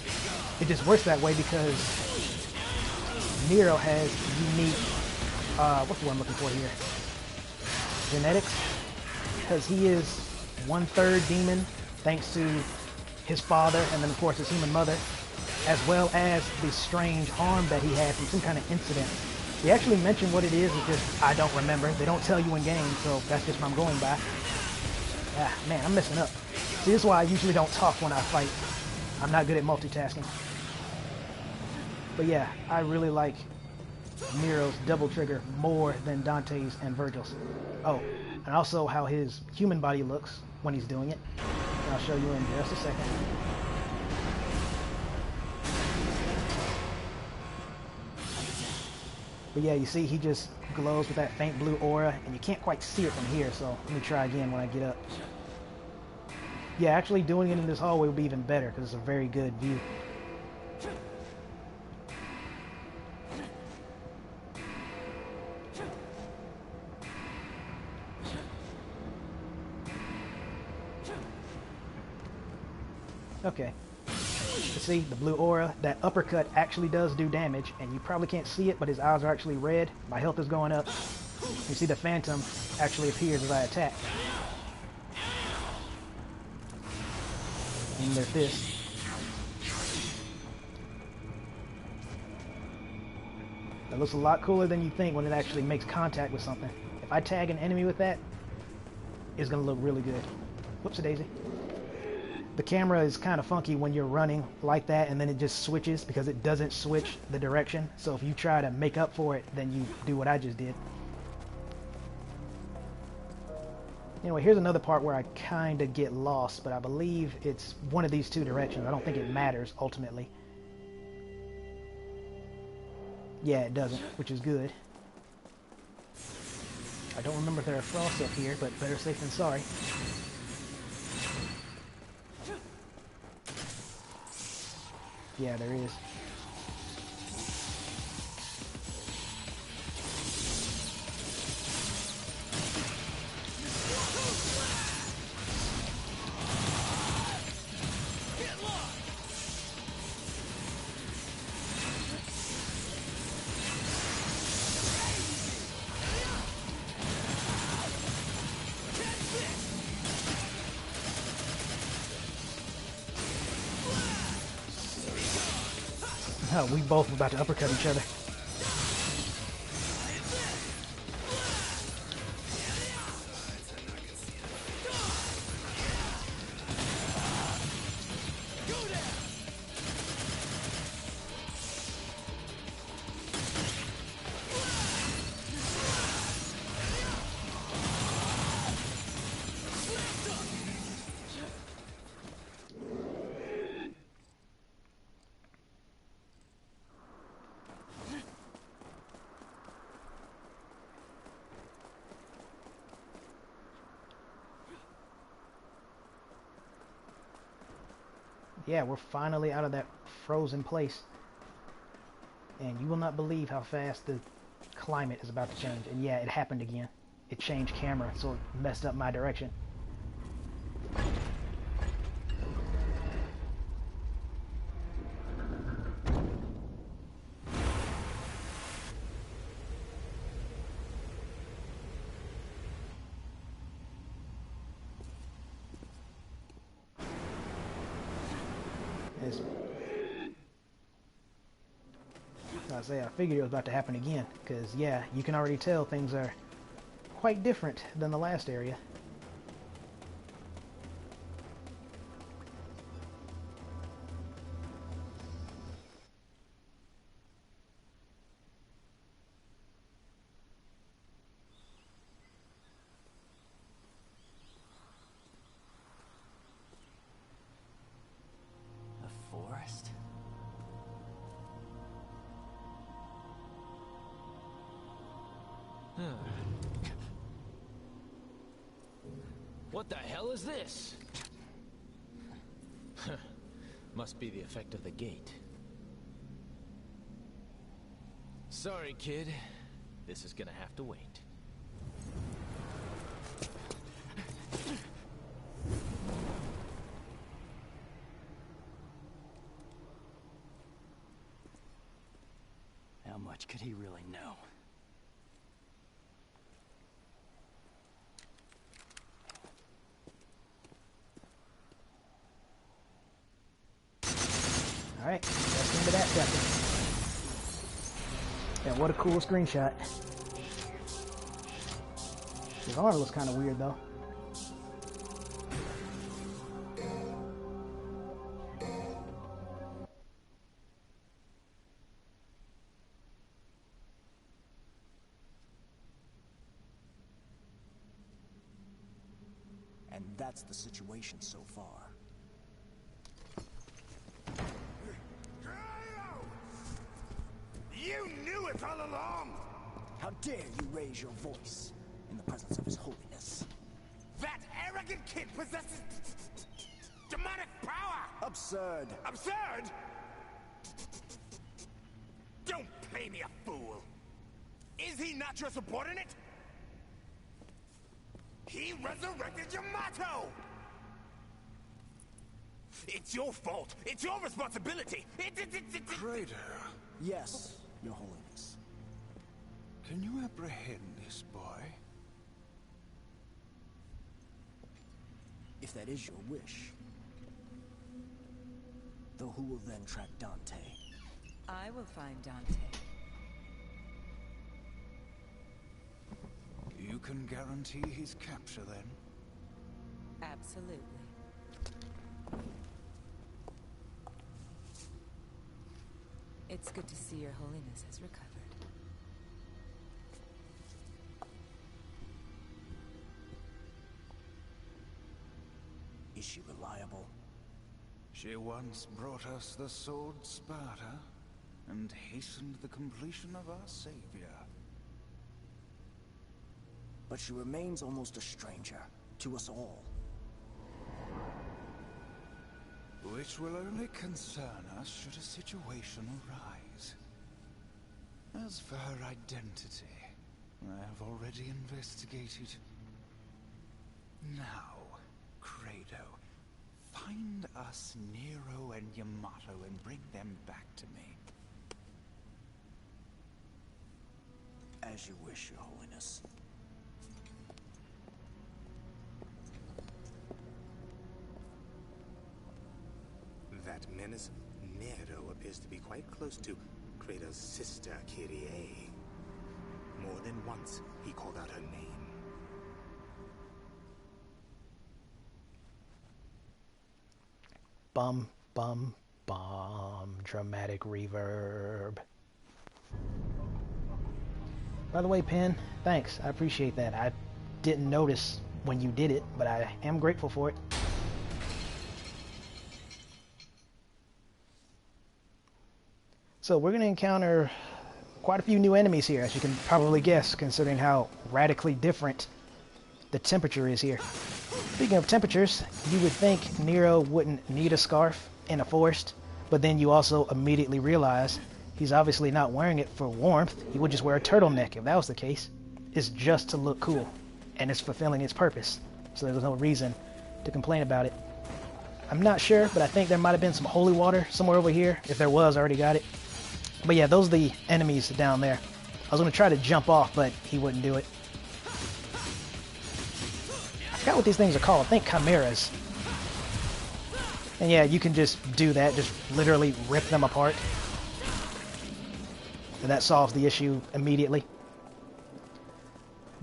It just works that way because Nero has unique... what's the one I'm looking for here? Genetics. Because he is 1/3 demon, thanks to his father, and then of course his human mother, as well as the strange arm that he had from some kind of incident. They actually mention what it is, it's just I don't remember. They don't tell you in game, so that's just what I'm going by. Ah, man, I'm messing up. See, this is why I usually don't talk when I fight. I'm not good at multitasking. But yeah, I really like Nero's Devil Trigger more than Dante's and Virgil's. Oh, and also how his human body looks when he's doing it. And I'll show you in just a second. But yeah, you see he just glows with that faint blue aura, and you can't quite see it from here, so let me try again when I get up. Yeah, actually doing it in this hallway would be even better, because it's a very good view. Okay. You see, the blue aura, that uppercut actually does do damage, and you probably can't see it, but his eyes are actually red. My health is going up. You see the phantom actually appears as I attack. And there's this. It looks a lot cooler than you think when it actually makes contact with something. If I tag an enemy with that, it's going to look really good. Whoops-a-daisy. The camera is kind of funky when you're running like that, and then it just switches because it doesn't switch the direction. So if you try to make up for it, then you do what I just did. Anyway, here's another part where I kind of get lost, but I believe it's one of these two directions. I don't think it matters ultimately. Yeah, it doesn't, which is good. I don't remember if there are frosts up here, but better safe than sorry. Yeah, there is. Oh, we both were about to uppercut each other. Yeah, we're finally out of that frozen place. And you will not believe how fast the climate is about to change. And yeah, it happened again. It changed camera, so it messed up my direction. I figured it was about to happen again, because yeah, you can already tell things are quite different than the last area. A forest? What the hell is this? Must be the effect of the gate. Sorry, kid. This is gonna have to wait. How much could he really know? Alright, that's into that chapter. Yeah, what a cool screenshot. His armor looks kind of weird though. And that's the situation so far. You knew it all along! How dare you raise your voice in the presence of His Holiness? That arrogant kid possesses demonic power! Absurd. Absurd? Don't play me a fool! Is he not your subordinate? He resurrected Yamato! It's your fault! It's your responsibility! Kratos, Yes, Your Holiness. can you apprehend this boy? If that is your wish. Though who will then track Dante? I will find Dante. You can guarantee his capture, then? Absolutely. It's good to see Your Holiness has recovered. Is she reliable? She once brought us the sword Sparta, and hastened the completion of our savior. But she remains almost a stranger to us all. Which will only concern us should a situation arise. As for her identity, I have already investigated. Now, Credo, find us Nero and Yamato and bring them back to me. As you wish, Your Holiness. That menace, Nero, appears to be quite close to Credo's sister, Kyrie. More than once, he called out her name. Bum, bum, bum. Dramatic reverb. By the way, Pen, thanks. I appreciate that. I didn't notice when you did it, but I am grateful for it. So we're going to encounter quite a few new enemies here, as you can probably guess, considering how radically different the temperature is here. Speaking of temperatures, you would think Nero wouldn't need a scarf in a forest, but then you also immediately realize he's obviously not wearing it for warmth. He would just wear a turtleneck if that was the case. It's just to look cool, and it's fulfilling its purpose, so there's no reason to complain about it. I'm not sure, but I think there might have been some holy water somewhere over here. If there was, I already got it. But yeah, those are the enemies down there. I was going to try to jump off, but he wouldn't do it. I forgot what these things are called. I think chimeras. And yeah, you can just do that. Just literally rip them apart. And that solves the issue immediately.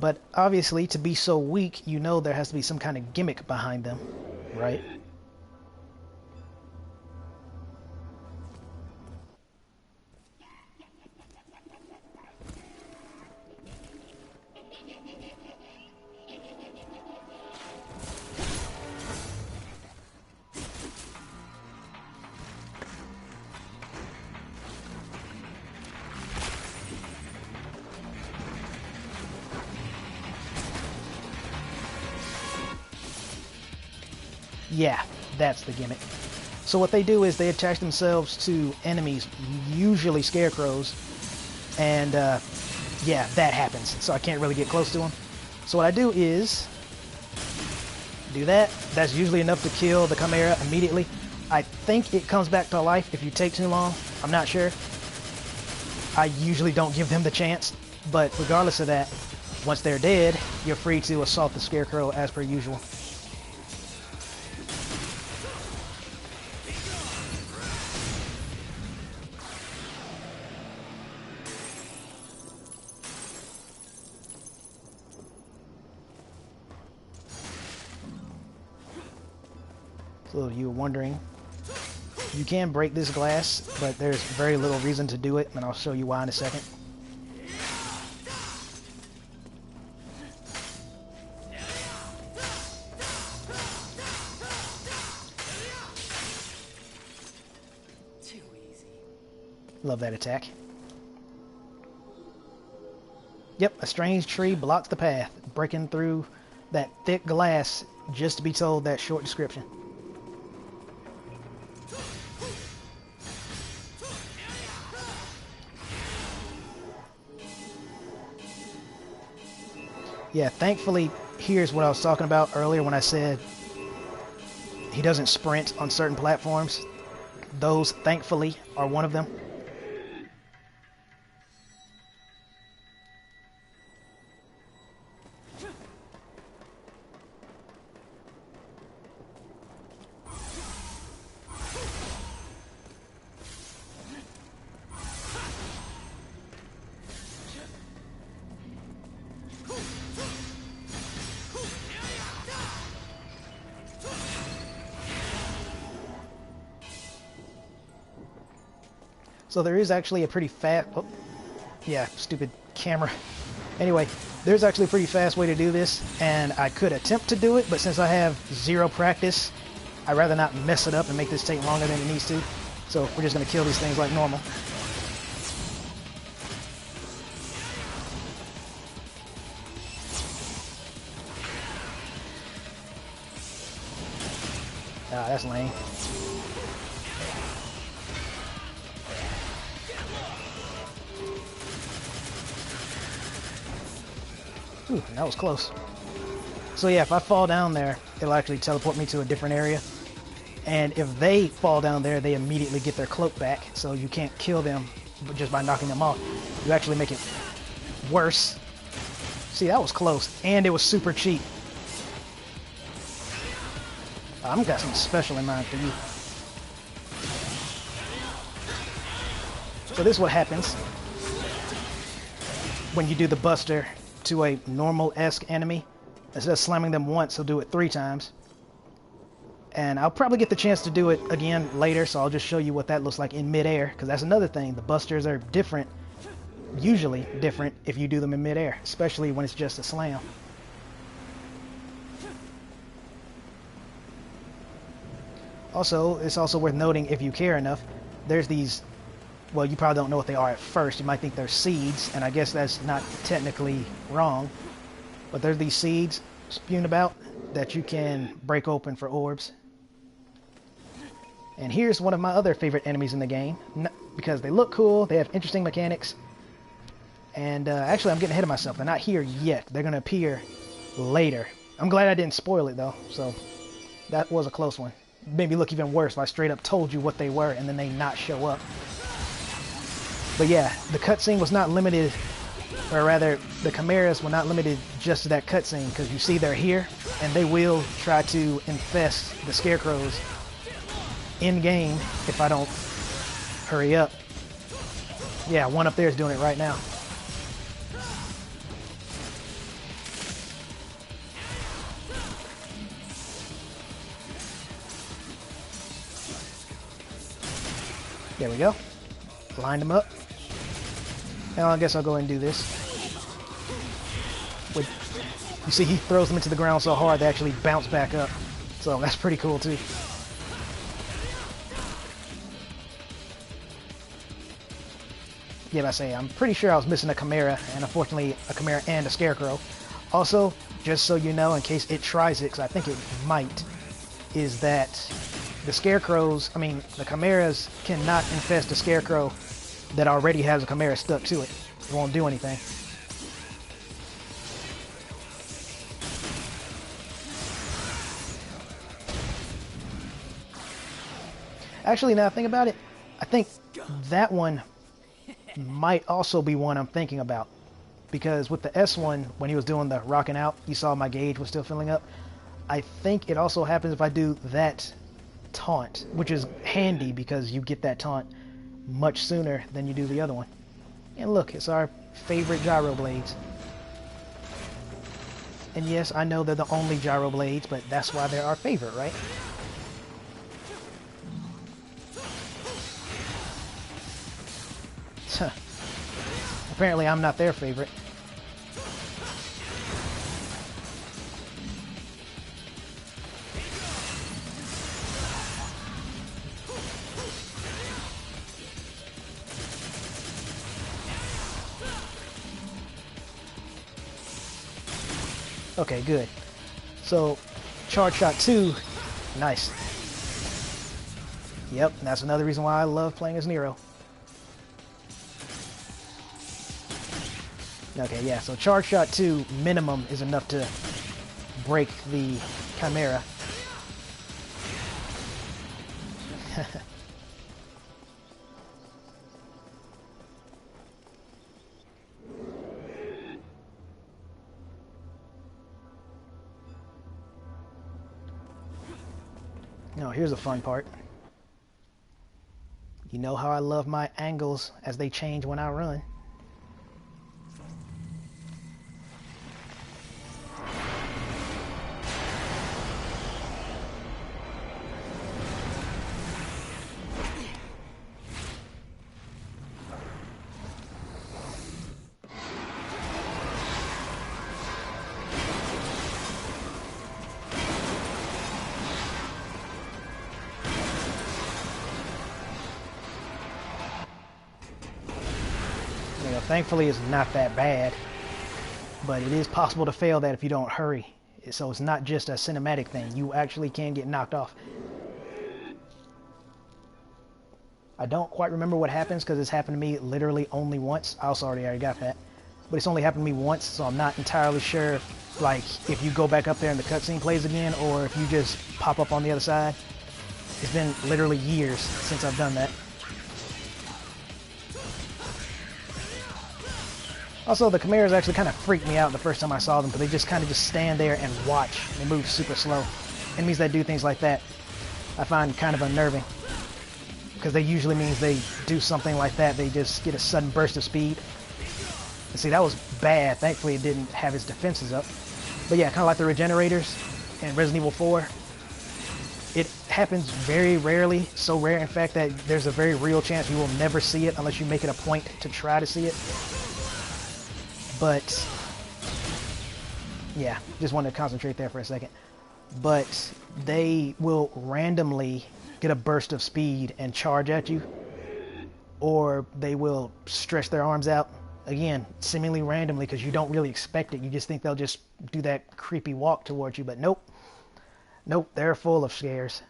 But obviously, to be so weak, you know there has to be some kind of gimmick behind them, right? Yeah, that's the gimmick. So what they do is they attach themselves to enemies, usually scarecrows, and yeah, that happens. So I can't really get close to them. So what I do is do that. That's usually enough to kill the chimera immediately. I think it comes back to life if you take too long. I'm not sure. I usually don't give them the chance, but regardless of that, once they're dead, you're free to assault the scarecrow as per usual. So if you were wondering, you can break this glass, but there's very little reason to do it, and I'll show you why in a second. Too easy. Love that attack. Yep, a strange tree blocks the path, breaking through that thick glass just to be told that short description. Yeah, thankfully, here's what I was talking about earlier when I said he doesn't sprint on certain platforms. Those, thankfully, are one of them. So there is actually a pretty fast... Oh, yeah, stupid camera. Anyway, there's actually a pretty fast way to do this, and I could attempt to do it, but since I have zero practice, I'd rather not mess it up and make this take longer than it needs to. So we're just going to kill these things like normal. Ah, that's lame. Ooh, that was close. So yeah, if I fall down there, it'll actually teleport me to a different area. And if they fall down there, they immediately get their cloak back, so you can't kill them just by knocking them off. You actually make it worse. See, that was close, and it was super cheap. I've got something special in mind for you. So this is what happens when you do the Buster to a normal-esque enemy. Instead of slamming them once, he'll do it 3 times. And I'll probably get the chance to do it again later, so I'll just show you what that looks like in midair, because that's another thing. The Busters are different, usually different, if you do them in midair, especially when it's just a slam. Also, it's also worth noting, if you care enough, there's these, well, you probably don't know what they are at first. You might think they're seeds, and I guess that's not technically wrong. But there's these seeds spewing about that you can break open for orbs. And here's one of my other favorite enemies in the game, because they look cool, they have interesting mechanics, and actually I'm getting ahead of myself. They're not here yet. They're going to appear later. I'm glad I didn't spoil it, though, so that was a close one. Made me look even worse if I straight up told you what they were and then they not show up. But yeah, the cutscene was not limited, or rather, the chimeras were not limited just to that cutscene, because you see they're here, and they will try to infest the scarecrows in-game if I don't hurry up. Yeah, one up there is doing it right now. There we go. Lined them up. Now I guess I'll go ahead and do this. You see, he throws them into the ground so hard they actually bounce back up. So that's pretty cool too. Yeah, I say, I'm pretty sure I was missing a chimera, and unfortunately a chimera and a scarecrow. Also, just so you know, in case it tries it, because I think it might, is that the scarecrows, the chimeras cannot infest a scarecrow that already has a chimera stuck to it. It won't do anything. Actually, now I think about it, I think that one might also be one I'm thinking about. Because with the S1, when he was doing the rocking out, you saw my gauge was still filling up. I think it also happens if I do that taunt, which is handy because you get that taunt much sooner than you do the other one. And look, it's our favorite gyro blades. And yes, I know they're the only gyro blades, but that's why they're our favorite, right? Apparently I'm not their favorite. Okay, good. So, charge shot 2, nice. Yep, and that's another reason why I love playing as Nero. Okay, yeah, so charge shot 2 minimum is enough to break the chimera. Now, here's a fun part. You know how I love my angles as they change when I run. Thankfully, it's not that bad, but it is possible to fail that if you don't hurry. So it's not just a cinematic thing. You actually can get knocked off. I don't quite remember what happens because it's happened to me literally only once. I also already got that. But it's only happened to me once, so I'm not entirely sure like if you go back up there and the cutscene plays again or if you just pop up on the other side. It's been literally years since I've done that. Also, the Chimeras actually kind of freaked me out the first time I saw them because they just kind of just stand there and watch. They move super slow. Enemies that do things like that I find kind of unnerving. Because they usually means they do something like that. They just get a sudden burst of speed. And see, that was bad. Thankfully, it didn't have its defenses up. But yeah, kind of like the regenerators in Resident Evil 4. It happens very rarely. So rare, in fact, that there's a very real chance you will never see it unless you make it a point to try to see it. But yeah, just wanted to concentrate there for a second. But they will randomly get a burst of speed and charge at you, or they will stretch their arms out, again, seemingly randomly because you don't really expect it. You just think they'll just do that creepy walk towards you, but nope. Nope, they're full of scares.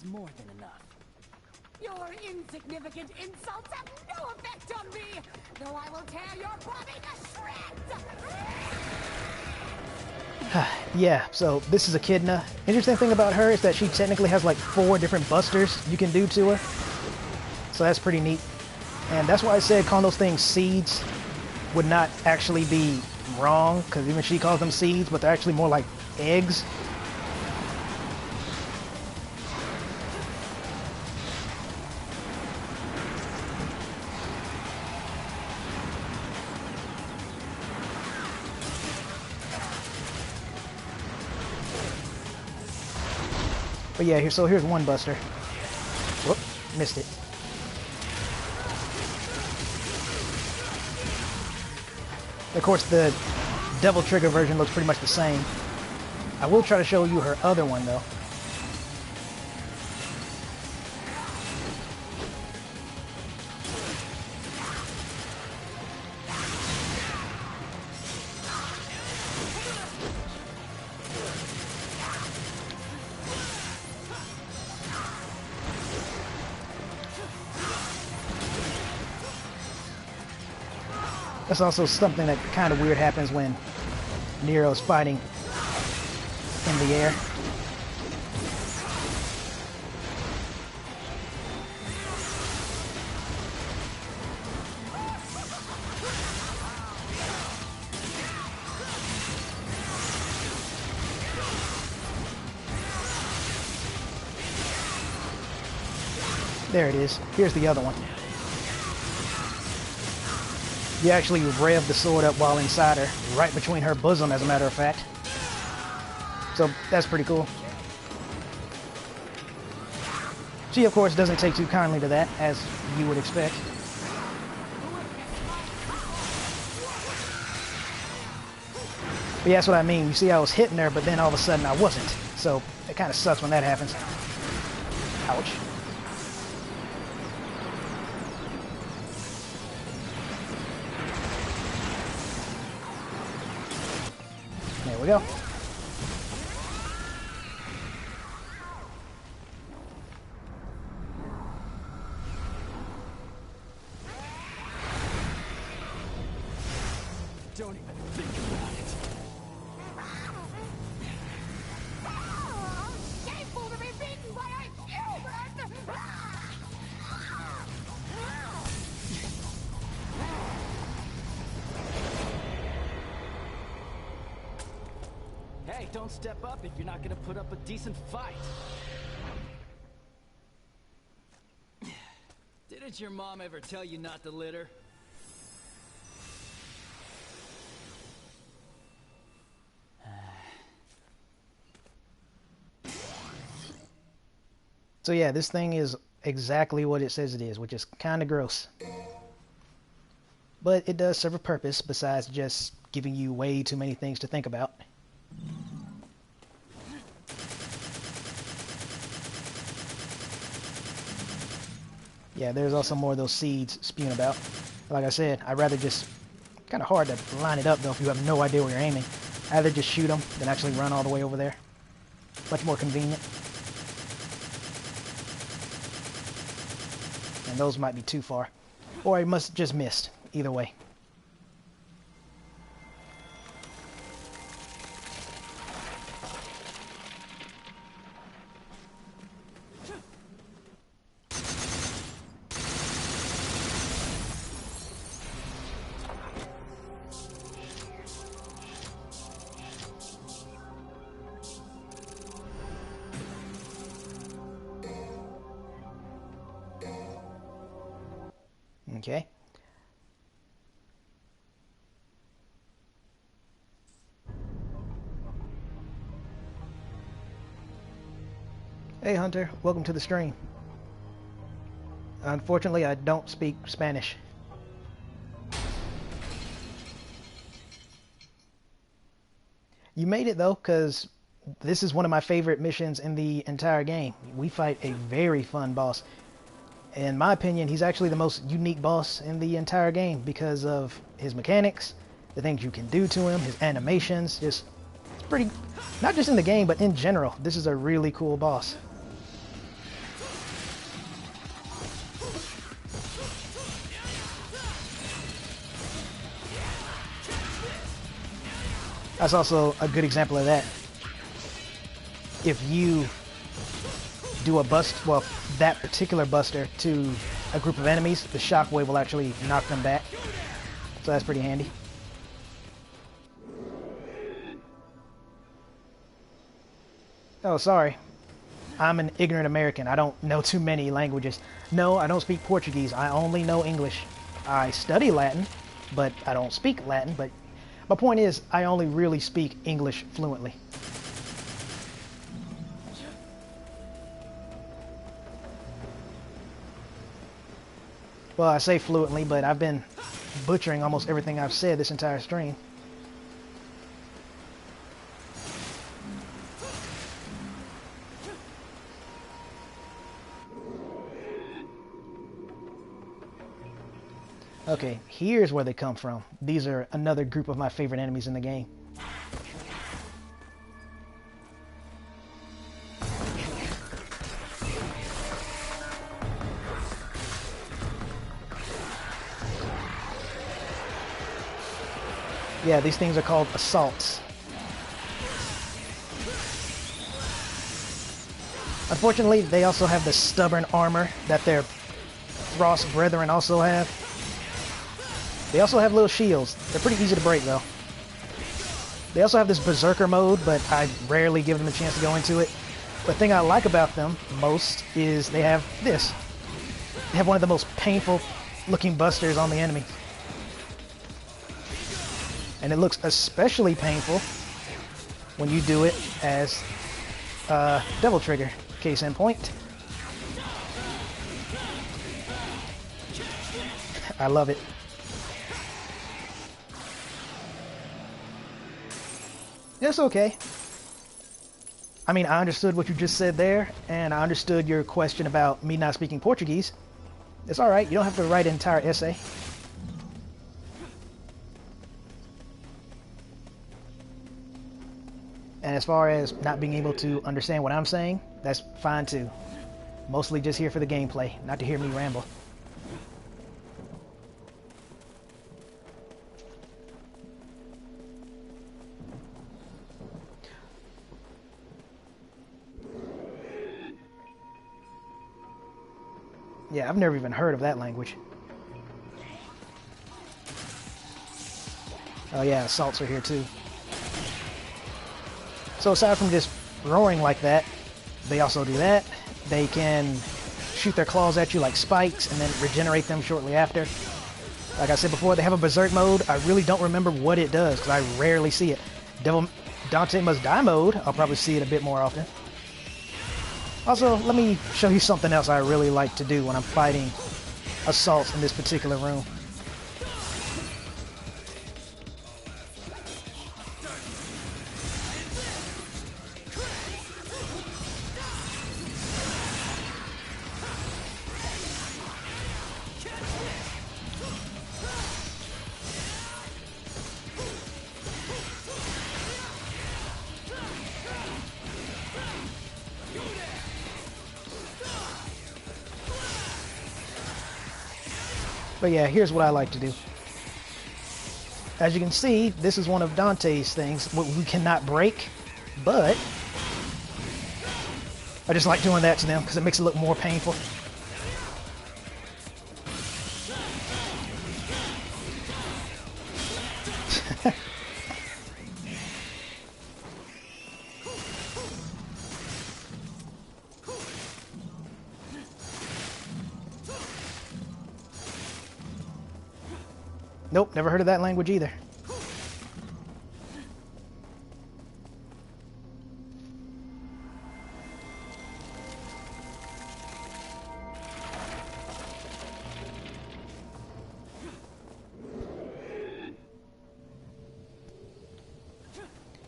More than enough. Your insignificant insults have no effect on me, though I will tear your body to shreds! Yeah, so this is Echidna. Interesting thing about her is that she technically has like 4 different busters you can do to her. So that's pretty neat. And that's why I said calling those things seeds would not actually be wrong, because even she calls them seeds, but they're actually more like eggs. But yeah, so here's one buster. Whoop, missed it. Of course, the Devil Trigger version looks pretty much the same. I will try to show you her other one, though. That's also something that kind of weird happens when Nero's fighting in the air. There it is. Here's the other one. You actually rev the sword up while inside her, right between her bosom, as a matter of fact. So that's pretty cool. She, of course, doesn't take too kindly to that, as you would expect. But yeah, that's what I mean. You see, I was hitting her, but then all of a sudden I wasn't. So it kind of sucks when that happens. Ouch. There we go. Don't even think about it. Oh, shameful to be beaten by a human! Hey, don't step up if you're not gonna put up a decent fight. Didn't your mom ever tell you not to litter? So yeah, this thing is exactly what it says it is, which is kind of gross. But it does serve a purpose besides just giving you way too many things to think about. Yeah, there's also more of those seeds spewing about. Like I said, I'd rather just... kind of hard to line it up, though, if you have no idea where you're aiming. I'd rather just shoot them than actually run all the way over there. Much more convenient. And those might be too far. Or I must just missed. Either way. Okay. Hey Hunter, welcome to the stream. Unfortunately, I don't speak Spanish. You made it though, because this is one of my favorite missions in the entire game. We fight a very fun boss. In my opinion, he's actually the most unique boss in the entire game because of his mechanics, the things you can do to him, his animations. It's pretty, not just in the game, but in general. This is a really cool boss. That's also a good example of that. If you do a bust, well, that particular buster to a group of enemies, the shockwave will actually knock them back. So that's pretty handy. Oh, sorry. I'm an ignorant American. I don't know too many languages. No, I don't speak Portuguese. I only know English. I study Latin, but I don't speak Latin. But my point is, I only really speak English fluently. Well, I say fluently, but I've been butchering almost everything I've said this entire stream. Okay, here's where they come from. These are another group of my favorite enemies in the game. Yeah, these things are called assaults. Unfortunately, they also have the stubborn armor that their Frost brethren also have. They also have little shields. They're pretty easy to break, though. They also have this Berserker mode, but I rarely give them a chance to go into it. The thing I like about them most is they have this. They have one of the most painful looking busters on the enemy. And it looks especially painful when you do it as Devil Trigger, case in point. I love it. It's okay. I mean, I understood what you just said there, and I understood your question about me not speaking Portuguese. It's alright, you don't have to write an entire essay. And as far as not being able to understand what I'm saying, that's fine too. Mostly just here for the gameplay, not to hear me ramble. Yeah, I've never even heard of that language. Oh yeah, assaults are here too. So aside from just roaring like that, they also do that. They can shoot their claws at you like spikes and then regenerate them shortly after. Like I said before, they have a berserk mode. I really don't remember what it does because I rarely see it. Dante Must Die mode, I'll probably see it a bit more often. Also, let me show you something else I really like to do when I'm fighting assaults in this particular room. But yeah, here's what I like to do. As you can see, this is one of Dante's things, what we cannot break, but I just like doing that to them because it makes it look more painful. Nope, never heard of that language either.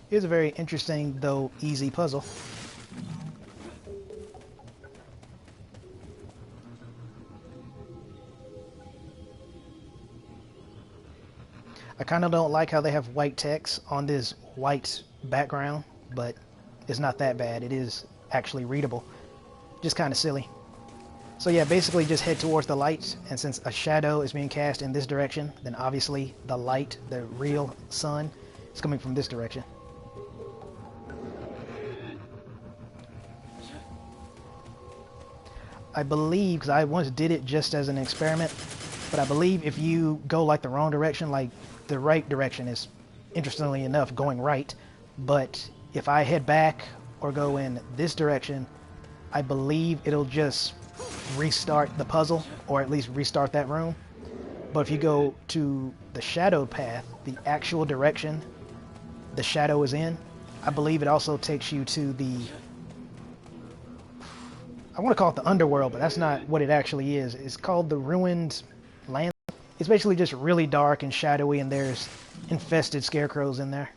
Here's a very interesting, though easy puzzle. I kind of don't like how they have white text on this white background, but it's not that bad. It is actually readable. Just kind of silly. So yeah, basically just head towards the light, and since a shadow is being cast in this direction, then obviously the light, the real sun, is coming from this direction. I believe, because I once did it just as an experiment, but I believe if you go like the wrong direction, like the right direction is, interestingly enough, going right, but if I head back or go in this direction, I believe it'll just restart the puzzle, or at least restart that room. But if you go to the shadowed path, the actual direction the shadow is in, I believe it also takes you to the, I want to call it the underworld, but that's not what it actually is. It's called the Ruined Land. It's basically just really dark and shadowy, and there's infested scarecrows in there.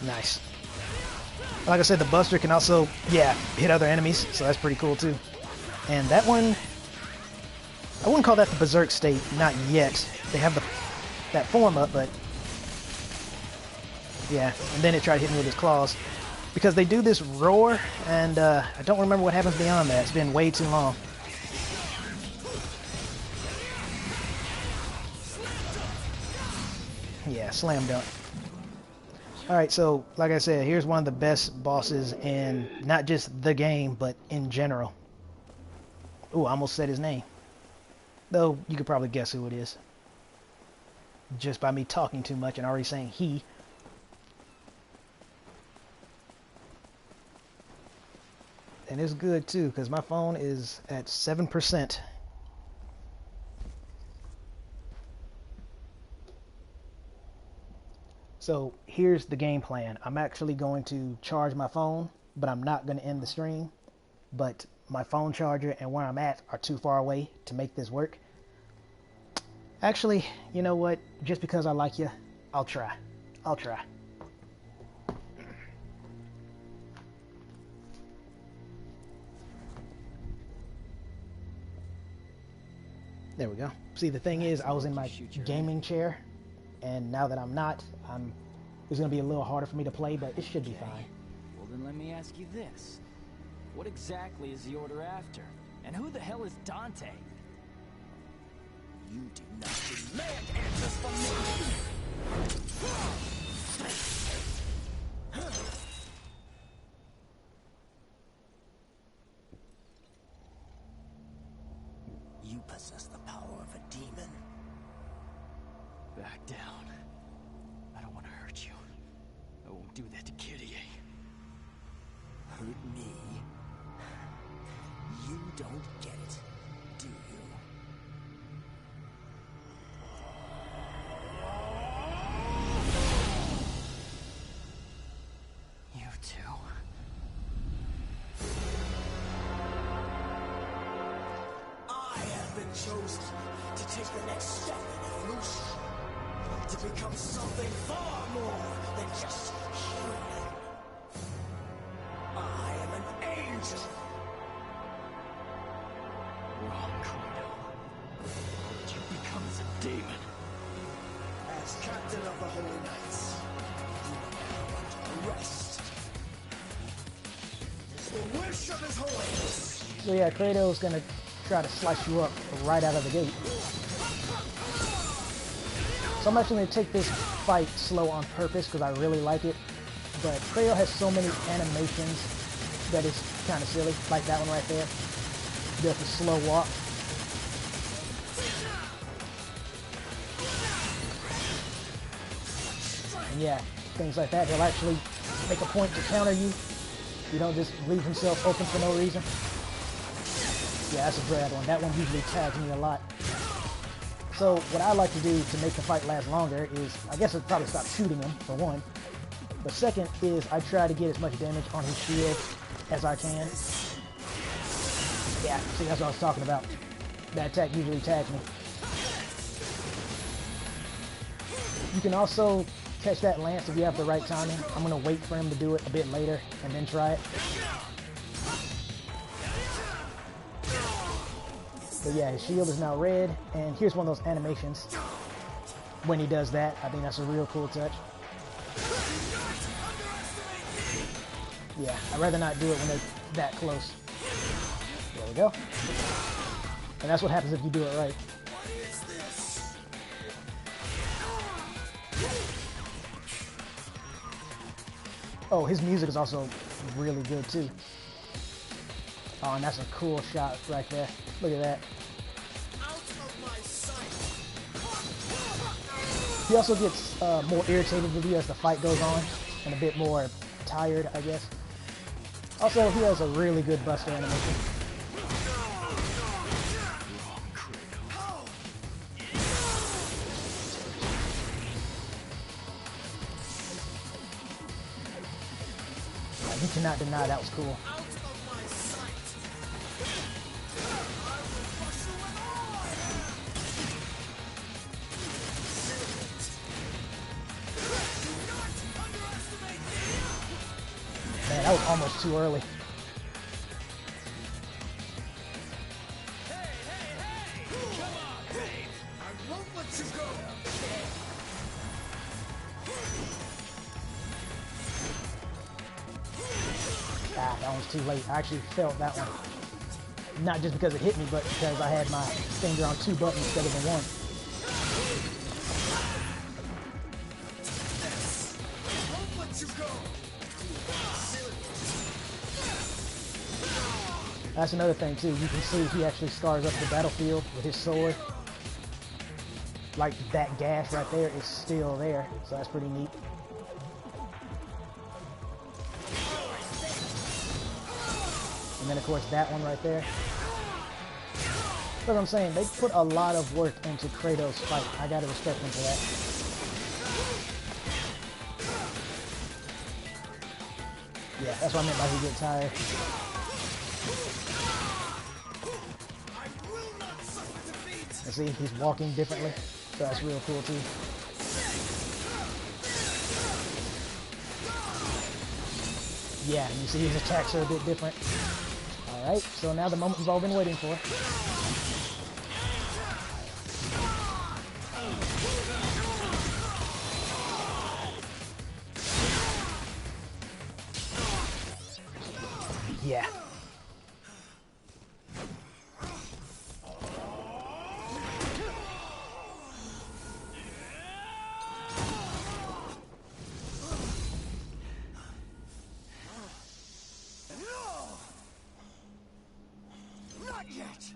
Nice. Like I said, the Buster can also, yeah, hit other enemies, so that's pretty cool too. And that one, I wouldn't call that the Berserk state, not yet. They have that form up, but yeah, and then it tried hitting me with his claws. Because they do this roar, and I don't remember what happens beyond that. It's been way too long. Yeah, slam dunk. Alright, so, like I said, here's one of the best bosses in not just the game, but in general. Ooh, I almost said his name. Though, you could probably guess who it is. Just by me talking too much and already saying he. And it's good, too, because my phone is at 7%. So here's the game plan. I'm actually going to charge my phone, but I'm not going to end the stream. But my phone charger and where I'm at are too far away to make this work. Actually, you know what? Just because I like you, I'll try. I'll try. There we go. See, the thing is, I was in my gaming chair, and now that I'm not, it's going to be a little harder for me to play, but it should be fine. Well, then let me ask you this. What exactly is the Order after? And who the hell is Dante? You do not demand answers from me! You possess the power of a demon. Back down. I don't want to hurt you. I won't do that to Kyrie. Hurt me? You don't get it, do you? You too. I have been chosen to take the next step in evolution. To become something far more than just human. I am an angel. Wrong, Credo. What you become is a demon. As captain of the Holy Knights, you know what rest. It's the wish of His Holiness. So yeah, Kratos gonna try to slice you up right out of the gate. So I'm actually gonna take this fight slow on purpose because I really like it. But Kratos has so many animations that is kind of silly, like that one right there. Does a slow walk. And yeah, things like that. He'll actually make a point to counter you. You don't just leave himself open for no reason. Yeah, that's a bad one. That one usually tags me a lot. So what I like to do to make the fight last longer is, I guess I'd probably stop shooting him, for one. The second is I try to get as much damage on his shield as I can. Yeah, see, that's what I was talking about. That attack usually tags me. You can also catch that lance if you have the right timing. I'm going to wait for him to do it a bit later and then try it. But yeah, his shield is now red, and here's one of those animations when he does that. I think that's a real cool touch. Yeah, I'd rather not do it when they're that close. There we go. And that's what happens if you do it right. Oh, his music is also really good too. Oh, and that's a cool shot right there. Look at that. He also gets more irritated with you as the fight goes on, and a bit more tired, I guess. Also, he has a really good buster animation. You cannot deny that was cool. Man, that was almost too early. Ah, that one's too late. I actually felt that one. Not just because it hit me, but because I had my finger on two buttons instead of the one. That's another thing too. You can see he actually scars up the battlefield with his sword. Like that gash right there is still there, so that's pretty neat. And then of course that one right there. That's what I'm saying. They put a lot of work into Kratos' fight. I gotta respect them for that. Yeah, that's what I meant by he gets tired. And see, he's walking differently, so that's real cool too. Yeah, you see his attacks are a bit different. Alright, so now the moment we've all been waiting for. Yeah. Not yet!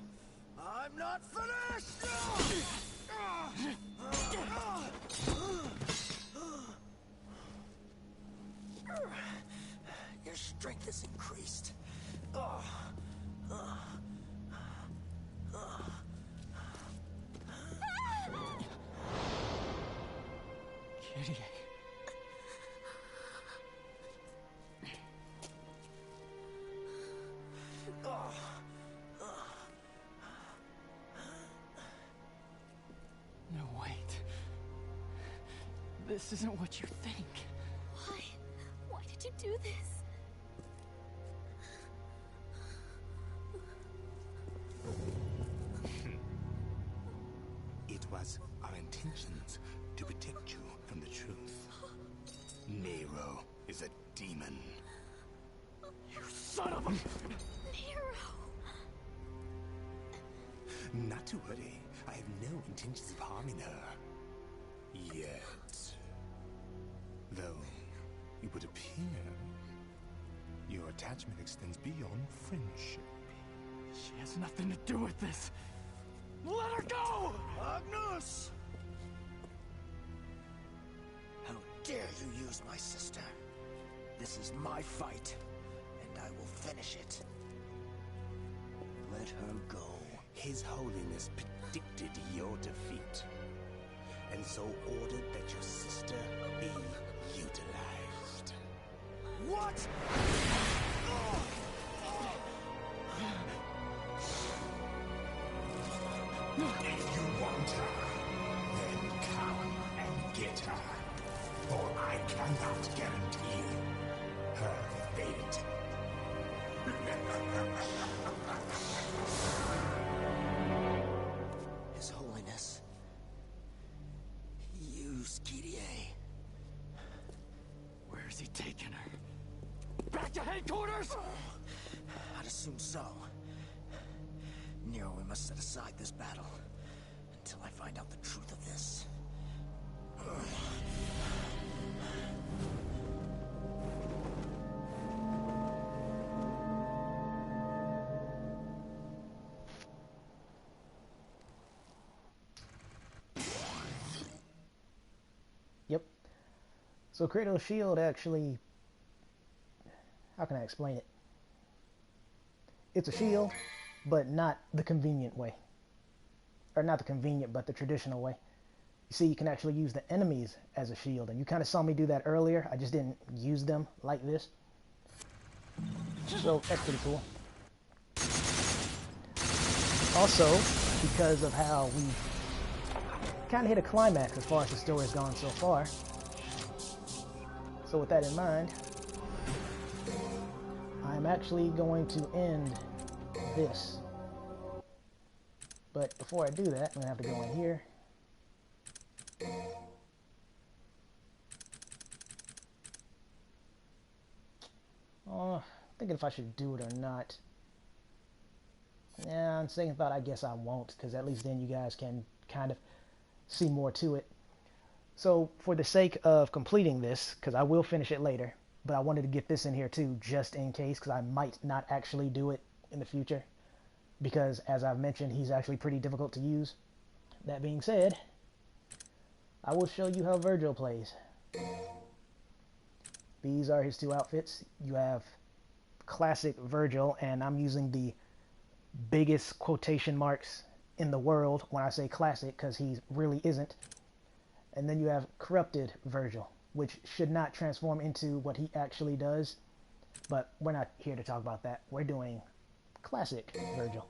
I'm not finished! Your strength is increased. Kitty. No, wait. This isn't what you think. Why? Why did you do this? It was our intentions to protect you from the truth. Nero is a demon. You son of a... Nero! Not to worry. I have no intentions of harming her. Yet. Though, it would appear your attachment extends beyond friendship. She has nothing to do with this. Let her go! Agnus! How dare you use my sister? This is my fight, and I will finish it. Let her go. His Holiness predicted your defeat, and so ordered that your sister be utilized. What? If you want her, then come and get her. For I cannot guarantee her fate. His Holiness. Use Kyrie. Where is he taking her? Back to headquarters? I'd assume so. Nero, we must set aside this battle until I find out the truth of this. Yep. So Kratos' shield actually, how can I explain it? It's a shield, but not the convenient way. Or not the convenient, but the traditional way. You see, you can actually use the enemies as a shield, and you kind of saw me do that earlier. I just didn't use them like this. So that's pretty cool. Also, because of how we kind of hit a climax as far as the story has gone so far. So with that in mind, I'm actually going to end this. But before I do that, I'm going to have to go in here. I'm thinking if I should do it or not. Yeah, on second thought, I guess I won't, because at least then you guys can kind of see more to it. So for the sake of completing this, because I will finish it later, but I wanted to get this in here too, just in case, because I might not actually do it in the future. Because, as I've mentioned, he's actually pretty difficult to use. That being said, I will show you how Virgil plays. These are his two outfits. You have classic Virgil, and I'm using the biggest quotation marks in the world when I say classic, because he really isn't. And then you have corrupted Virgil, which should not transform into what he actually does. But we're not here to talk about that. We're doing classic Virgil.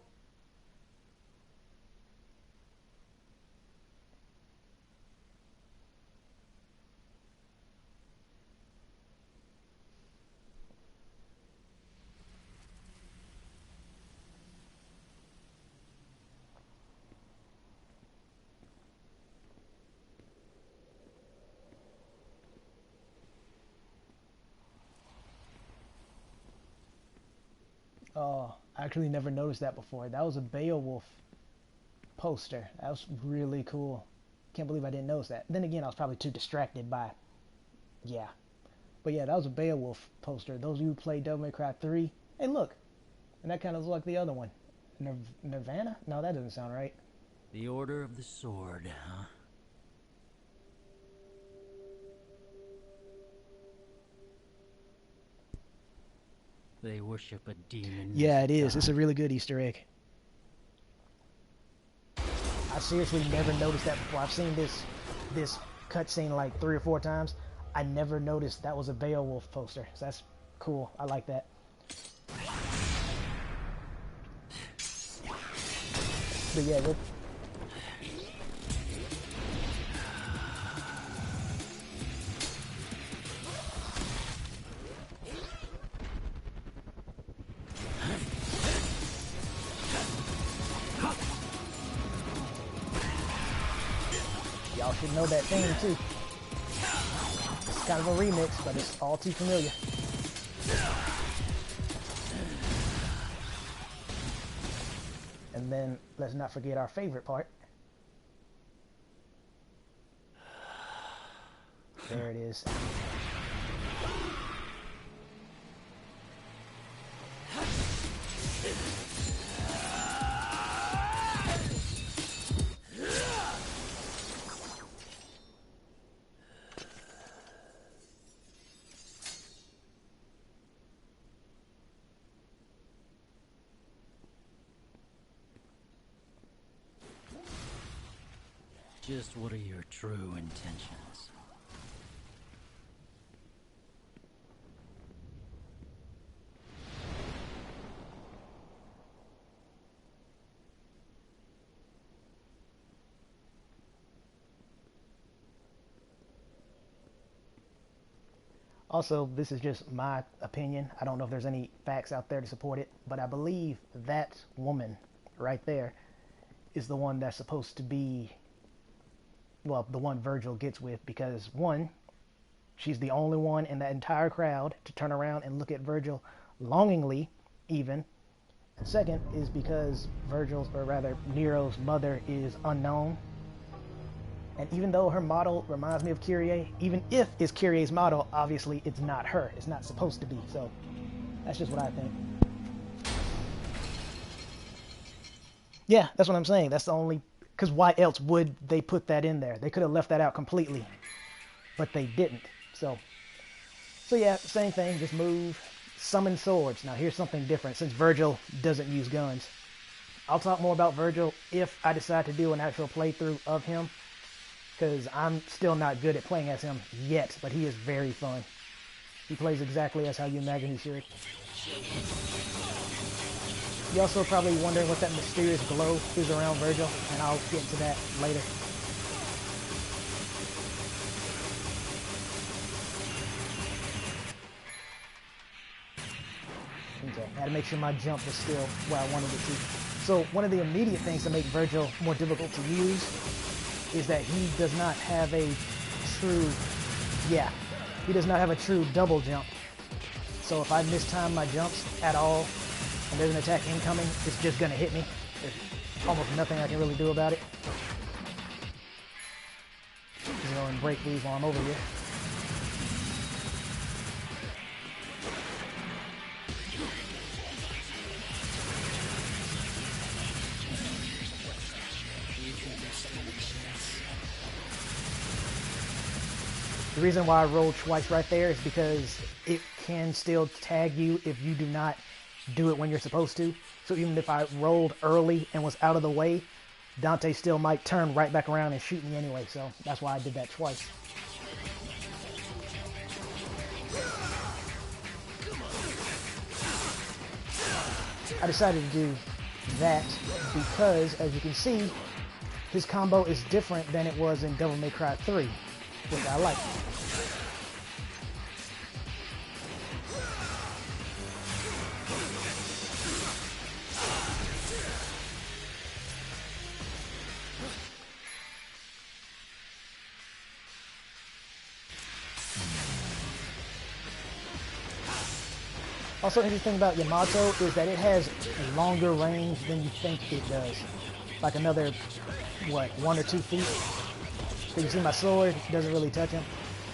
Oh, I actually never noticed that before. That was a Beowulf poster. That was really cool. Can't believe I didn't notice that. Then again, I was probably too distracted by, yeah. But yeah, that was a Beowulf poster. Those of you who played Devil May Cry 3, hey look, and that kind of looks like the other one. Nirvana? No, that doesn't sound right. The Order of the Sword, huh? They worship a demon. Yeah, it is. It's a really good Easter egg. I seriously never noticed that before. I've seen this cutscene like 3 or 4 times. I never noticed that was a Beowulf poster. So that's cool. I like that. But yeah, y'all should know that theme too. It's kind of a remix, but it's all too familiar. And then let's not forget our favorite part. There it is. Just what are your true intentions? Also, this is just my opinion. I don't know if there's any facts out there to support it, but I believe that woman right there is the one that's supposed to be, well, the one Virgil gets with, because one, she's the only one in that entire crowd to turn around and look at Virgil longingly, even. And second is because Virgil's, or rather Nero's mother is unknown. And even though her model reminds me of Kyrie, even if it's Kyrie's model, obviously it's not her. It's not supposed to be. So that's just what I think. Yeah, that's what I'm saying. That's the only... Because why else would they put that in there? They could have left that out completely. But they didn't. So yeah, same thing. Just move. Summon swords. Now here's something different, since Virgil doesn't use guns. I'll talk more about Virgil if I decide to do an actual playthrough of him, because I'm still not good at playing as him yet, but he is very fun. He plays exactly as how you imagine he should. You're also probably wondering what that mysterious glow is around Virgil, and I'll get into that later. Okay, I had to make sure my jump was still where I wanted it to. So one of the immediate things to make Virgil more difficult to use is that he does not have a true, he does not have a true double jump. So if I mistime my jumps at all, and there's an attack incoming, it's just gonna hit me. There's almost nothing I can really do about it. Just go and break these while I'm over here. The reason why I rolled twice right there is because it can still tag you if you do not do it when you're supposed to. So even if I rolled early and was out of the way, Dante still might turn right back around and shoot me anyway. So that's why I did that twice. I decided to do that because, as you can see, his combo is different than it was in Devil May Cry 3, which I like. Also, interesting about Yamato is that it has longer range than you think it does. Like another, what, 1 or 2 feet? So you see my sword doesn't really touch him.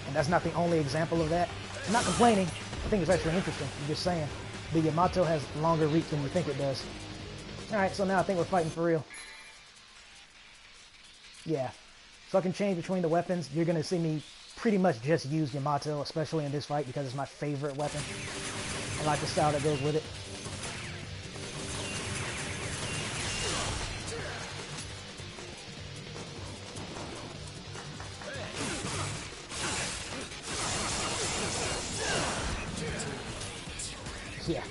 And that's not the only example of that. I'm not complaining. I think it's actually interesting. I'm just saying. The Yamato has longer reach than you think it does. Alright, so now I think we're fighting for real. Yeah. So I can change between the weapons. You're going to see me pretty much just use Yamato, especially in this fight, because it's my favorite weapon. I like the style that goes with it. Yeah.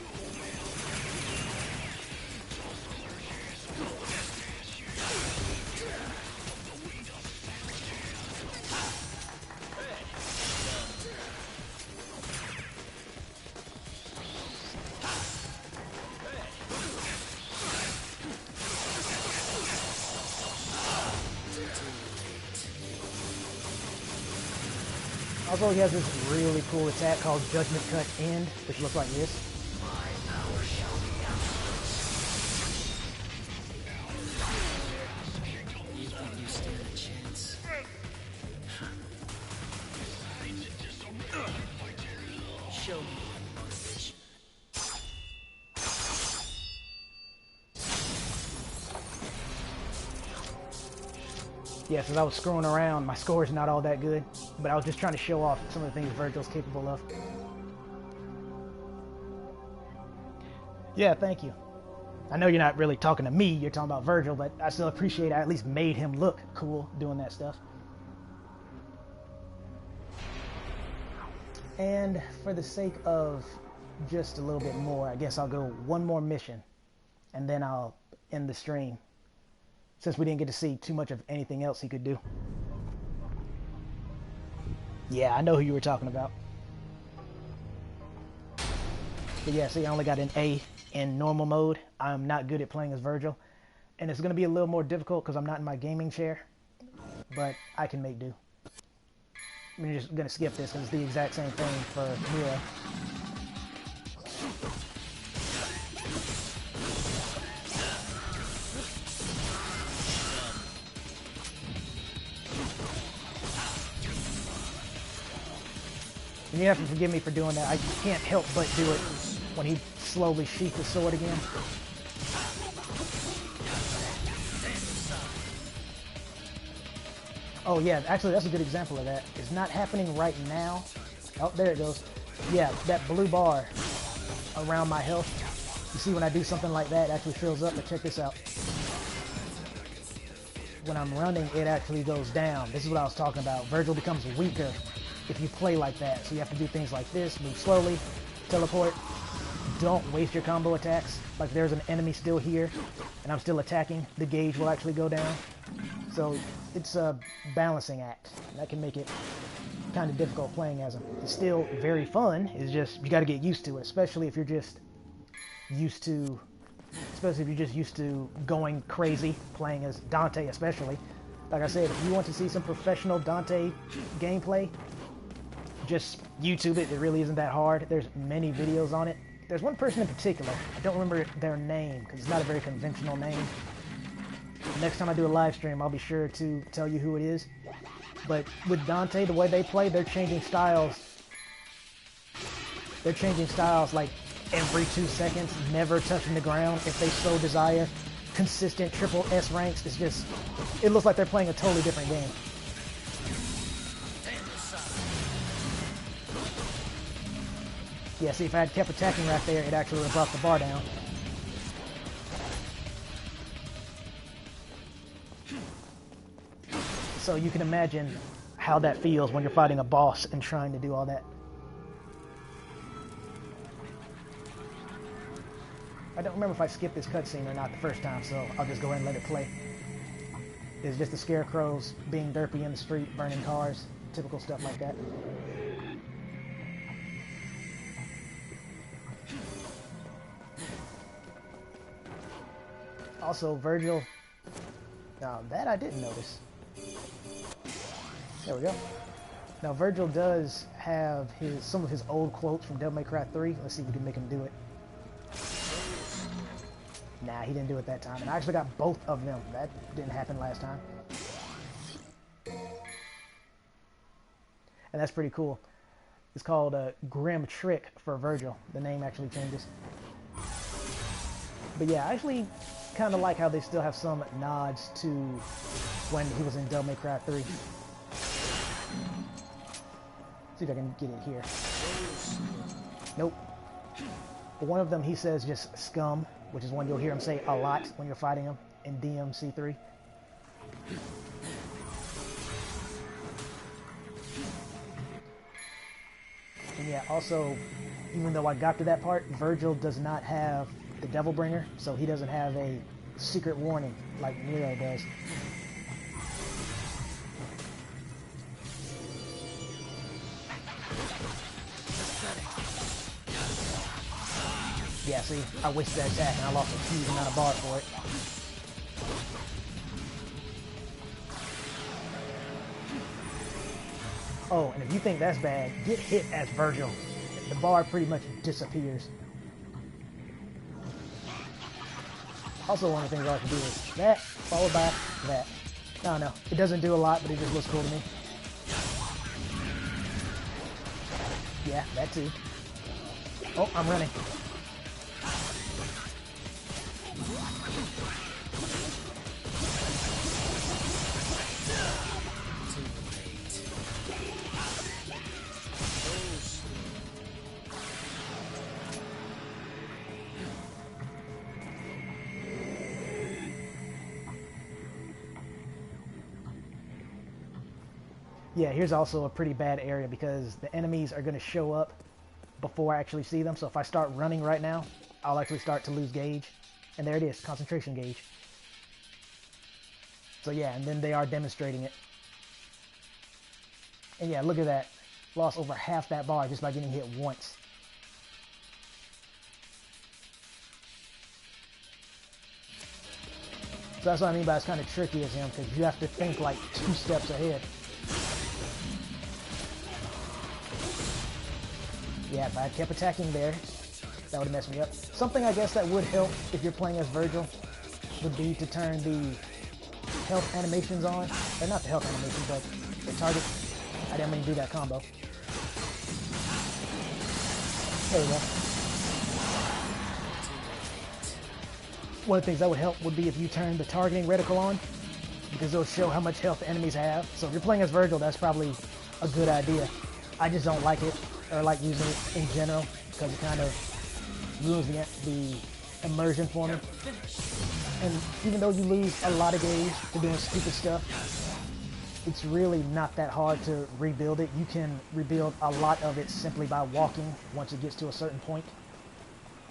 Also, he has this really cool attack called Judgment Cut End, which looks like this. You think you stand a chance? Show me your motivation. Yeah, since I was screwing around, my score is not all that good, but I was just trying to show off some of the things Virgil's capable of. Yeah, thank you. I know you're not really talking to me, you're talking about Virgil, but I still appreciate I at least made him look cool doing that stuff. And for the sake of just a little bit more, I guess I'll go one more mission, and then I'll end the stream, since we didn't get to see too much of anything else he could do. Yeah, I know who you were talking about. But yeah, see, I only got an A in normal mode. I'm not good at playing as Virgil. And it's going to be a little more difficult because I'm not in my gaming chair. But I can make do. I'm just going to skip this because it's the exact same thing for Mira. And you have to forgive me for doing that. I can't help but do it when he slowly sheaths his sword again. Oh yeah, actually that's a good example of that. It's not happening right now. Oh, there it goes. Yeah, that blue bar around my health. You see when I do something like that, it actually fills up, but check this out. When I'm running, it actually goes down. This is what I was talking about. Virgil becomes weaker if you play like that. So you have to do things like this, move slowly, teleport. Don't waste your combo attacks. Like there's an enemy still here and I'm still attacking, the gauge will actually go down. So it's a balancing act. That can make it kind of difficult playing as him. It's still very fun. It's just, you got to get used to it, especially if you're just used to going crazy playing as Dante, especially. Like I said, if you want to see some professional Dante gameplay, just YouTube it. It really isn't that hard. There's many videos on it. There's one person in particular. I don't remember their name because it's not a very conventional name. Next time I do a live stream, I'll be sure to tell you who it is. But with Dante, the way they play, they're changing styles. They're changing styles like every 2 seconds, never touching the ground if they so desire. Consistent triple S ranks. It's just, it looks like they're playing a totally different game. Yeah, see, if I had kept attacking right there, it actually would have brought the bar down. So you can imagine how that feels when you're fighting a boss and trying to do all that. I don't remember if I skipped this cutscene or not the first time, so I'll just go ahead and let it play. It's just the scarecrows being derpy in the street, burning cars, typical stuff like that. Also, Virgil, now that I didn't notice. There we go. Now Virgil does have some of his old quotes from Devil May Cry 3. Let's see if we can make him do it. Nah, he didn't do it that time. And I actually got both of them. That didn't happen last time. And that's pretty cool. It's called a Grim Trick for Virgil. The name actually changes. But yeah, I actually kind of like how they still have some nods to when he was in Devil May Cry 3. See if I can get it here. Nope. But one of them, he says just scum, which is one you'll hear him say a lot when you're fighting him in DMC3. And yeah, also, even though I got to that part, Virgil does not have the Devil Bringer, so he doesn't have a secret warning like Nero does. Yeah, see, I wasted that attack and I lost a huge amount of bar for it. Oh, and if you think that's bad, get hit as Virgil. The bar pretty much disappears. Also, one of the things I like to do is that, followed by that. I don't know, it doesn't do a lot, but it just looks cool to me. Yeah, that too. Oh, I'm running. Yeah, here's also a pretty bad area because the enemies are going to show up before I actually see them. So if I start running right now, I'll actually start to lose gauge. And there it is, concentration gauge. So yeah, and then they are demonstrating it. And yeah, look at that. Lost over half that bar just by getting hit once. So that's what I mean by it's kind of tricky as him, because you have to think like 2 steps ahead. Yeah, if I had kept attacking there, that would have messed me up. Something I guess that would help if you're playing as Virgil would be to turn the health animations on. Or not the health animation, but the target. I didn't mean to do that combo. There we go. One of the things that would help would be if you turn the targeting reticle on, because it'll show how much health the enemies have. So if you're playing as Virgil, that's probably a good idea. I just don't like it, or like using it in general, because it kind of ruins the immersion for me. And even though you lose a lot of gauge for doing stupid stuff, it's really not that hard to rebuild it. You can rebuild a lot of it simply by walking once it gets to a certain point.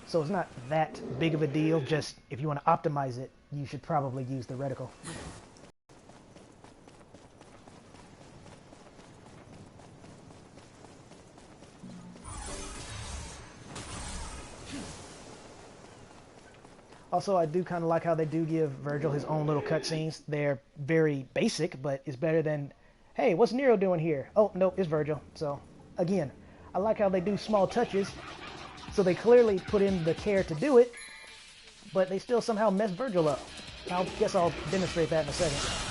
So it's not that big of a deal, just if you want to optimize it, you should probably use the reticle. Also, I do kind of like how they do give Virgil his own little cutscenes. They're very basic, but it's better than, hey, what's Nero doing here? Oh, nope, it's Virgil. So, again, I like how they do small touches. So they clearly put in the care to do it, but they still somehow mess Virgil up. I guess I'll demonstrate that in a second.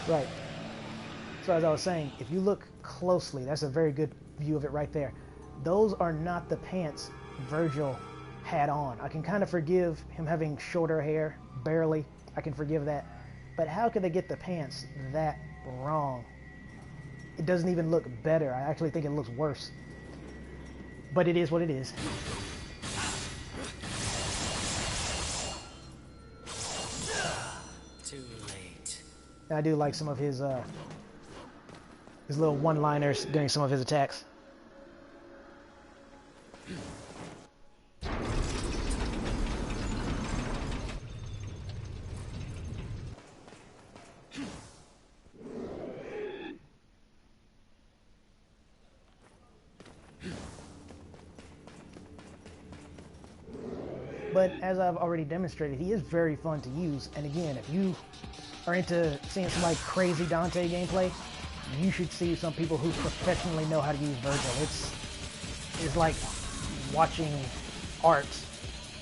Right. So as I was saying, if you look closely, that's a very good view of it right there. Those are not the pants Virgil had on. I can kind of forgive him having shorter hair, barely. I can forgive that. But how could they get the pants that wrong? It doesn't even look better. I actually think it looks worse. But it is what it is. Too late. I do like some of his little one-liners during some of his attacks. But as I've already demonstrated, he is very fun to use. And again, if you are into seeing some like crazy Dante gameplay, you should see some people who professionally know how to use Virgil. It's like watching art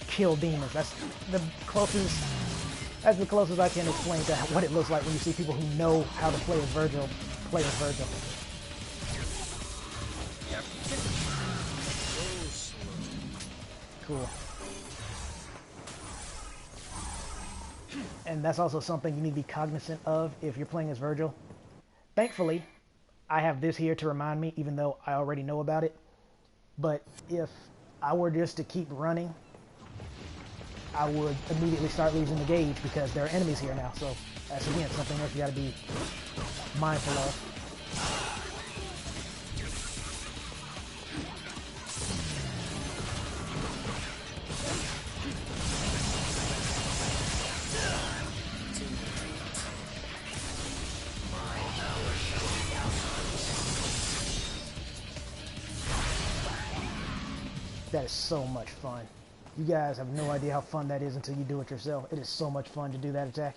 kill demons. That's the closest I can explain to what it looks like when you see people who know how to play as Virgil play as Virgil. Cool. And that's also something you need to be cognizant of if you're playing as Virgil. Thankfully, I have this here to remind me, even though I already know about it. But if I were just to keep running, I would immediately start losing the gauge because there are enemies here now. So that's, again, something else you got to be mindful of. That is so much fun. You guys have no idea how fun that is until you do it yourself. It is so much fun to do that attack.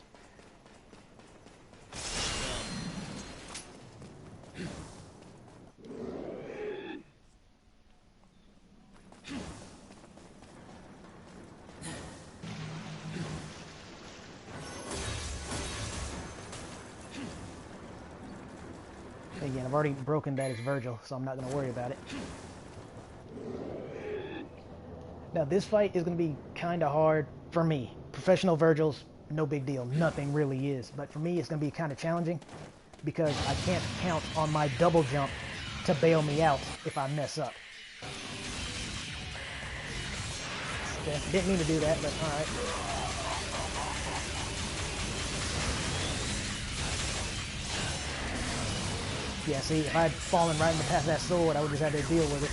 Again, I've already broken that as Virgil, so I'm not going to worry about it. Now this fight is going to be kind of hard for me. Professional Virgils, no big deal. Nothing really is. But for me, it's going to be kind of challenging because I can't count on my double jump to bail me out if I mess up. Okay. Didn't mean to do that, but alright. Yeah, see, if I had fallen right in the path of that sword, I would just have to deal with it.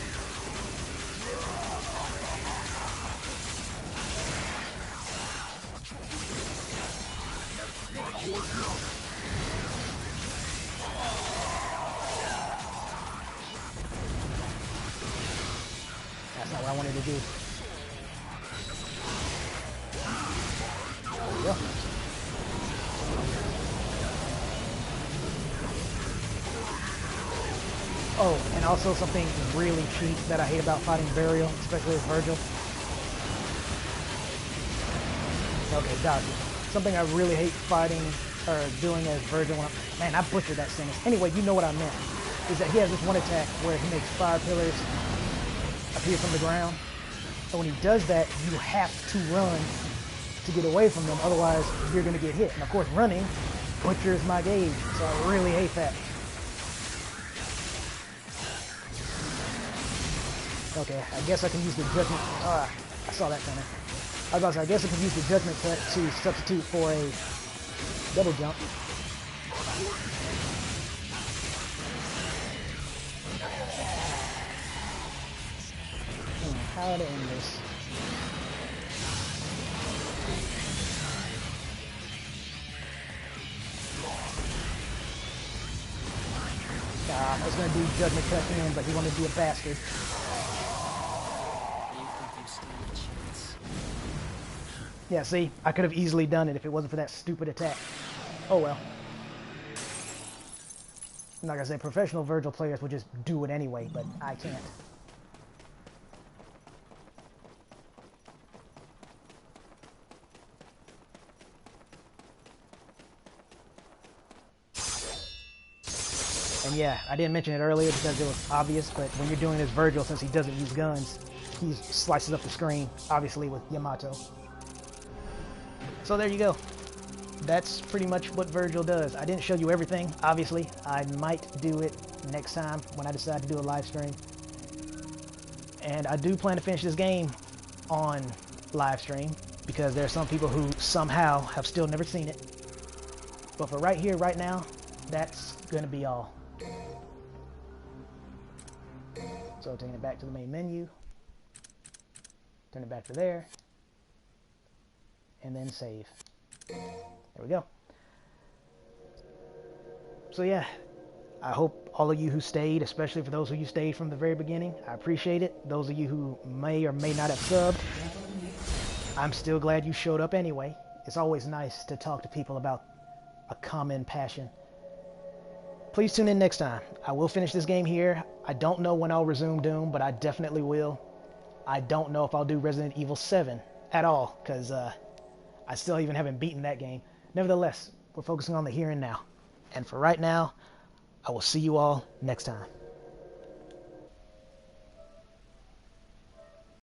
That's not what I wanted to do. There we go. Oh, and also something really cheap that I hate about fighting Burial, especially with Virgil. Okay, dodge it. Something I really hate fighting or doing as Virgil. Man, I butchered that sentence. Anyway, you know what I meant. Is that he has this one attack where he makes fire pillars appear from the ground. So when he does that, you have to run to get away from them. Otherwise, you're going to get hit. And of course, running butchers my gauge. So I really hate that. Okay, I guess I can use the judgment. I saw that coming. I was about to say, I guess I can use the judgment cut to substitute for a double jump. How to end this? I was going to do judgment cut to him, but he wanted to be a bastard. Yeah, see, I could have easily done it if it wasn't for that stupid attack. Oh well. Like I said, professional Virgil players would just do it anyway, but I can't. And yeah, I didn't mention it earlier because it was obvious, but when you're doing this Virgil, since he doesn't use guns, he slices up the screen, obviously with Yamato. So there you go. That's pretty much what Virgil does. I didn't show you everything, obviously. I might do it next time when I decide to do a live stream. And I do plan to finish this game on live stream because there are some people who somehow have still never seen it. But for right here, right now, that's going to be all. So taking it back to the main menu. Turn it back to there. And then save. There we go. So yeah, I hope all of you who stayed, especially for those of you who stayed from the very beginning, I appreciate it. Those of you who may or may not have subbed, I'm still glad you showed up anyway. It's always nice to talk to people about a common passion. Please tune in next time. I will finish this game here. I don't know when I'll resume Doom, but I definitely will. I don't know if I'll do Resident Evil 7 at all, because I still even haven't beaten that game. Nevertheless, we're focusing on the here and now. And for right now, I will see you all next time.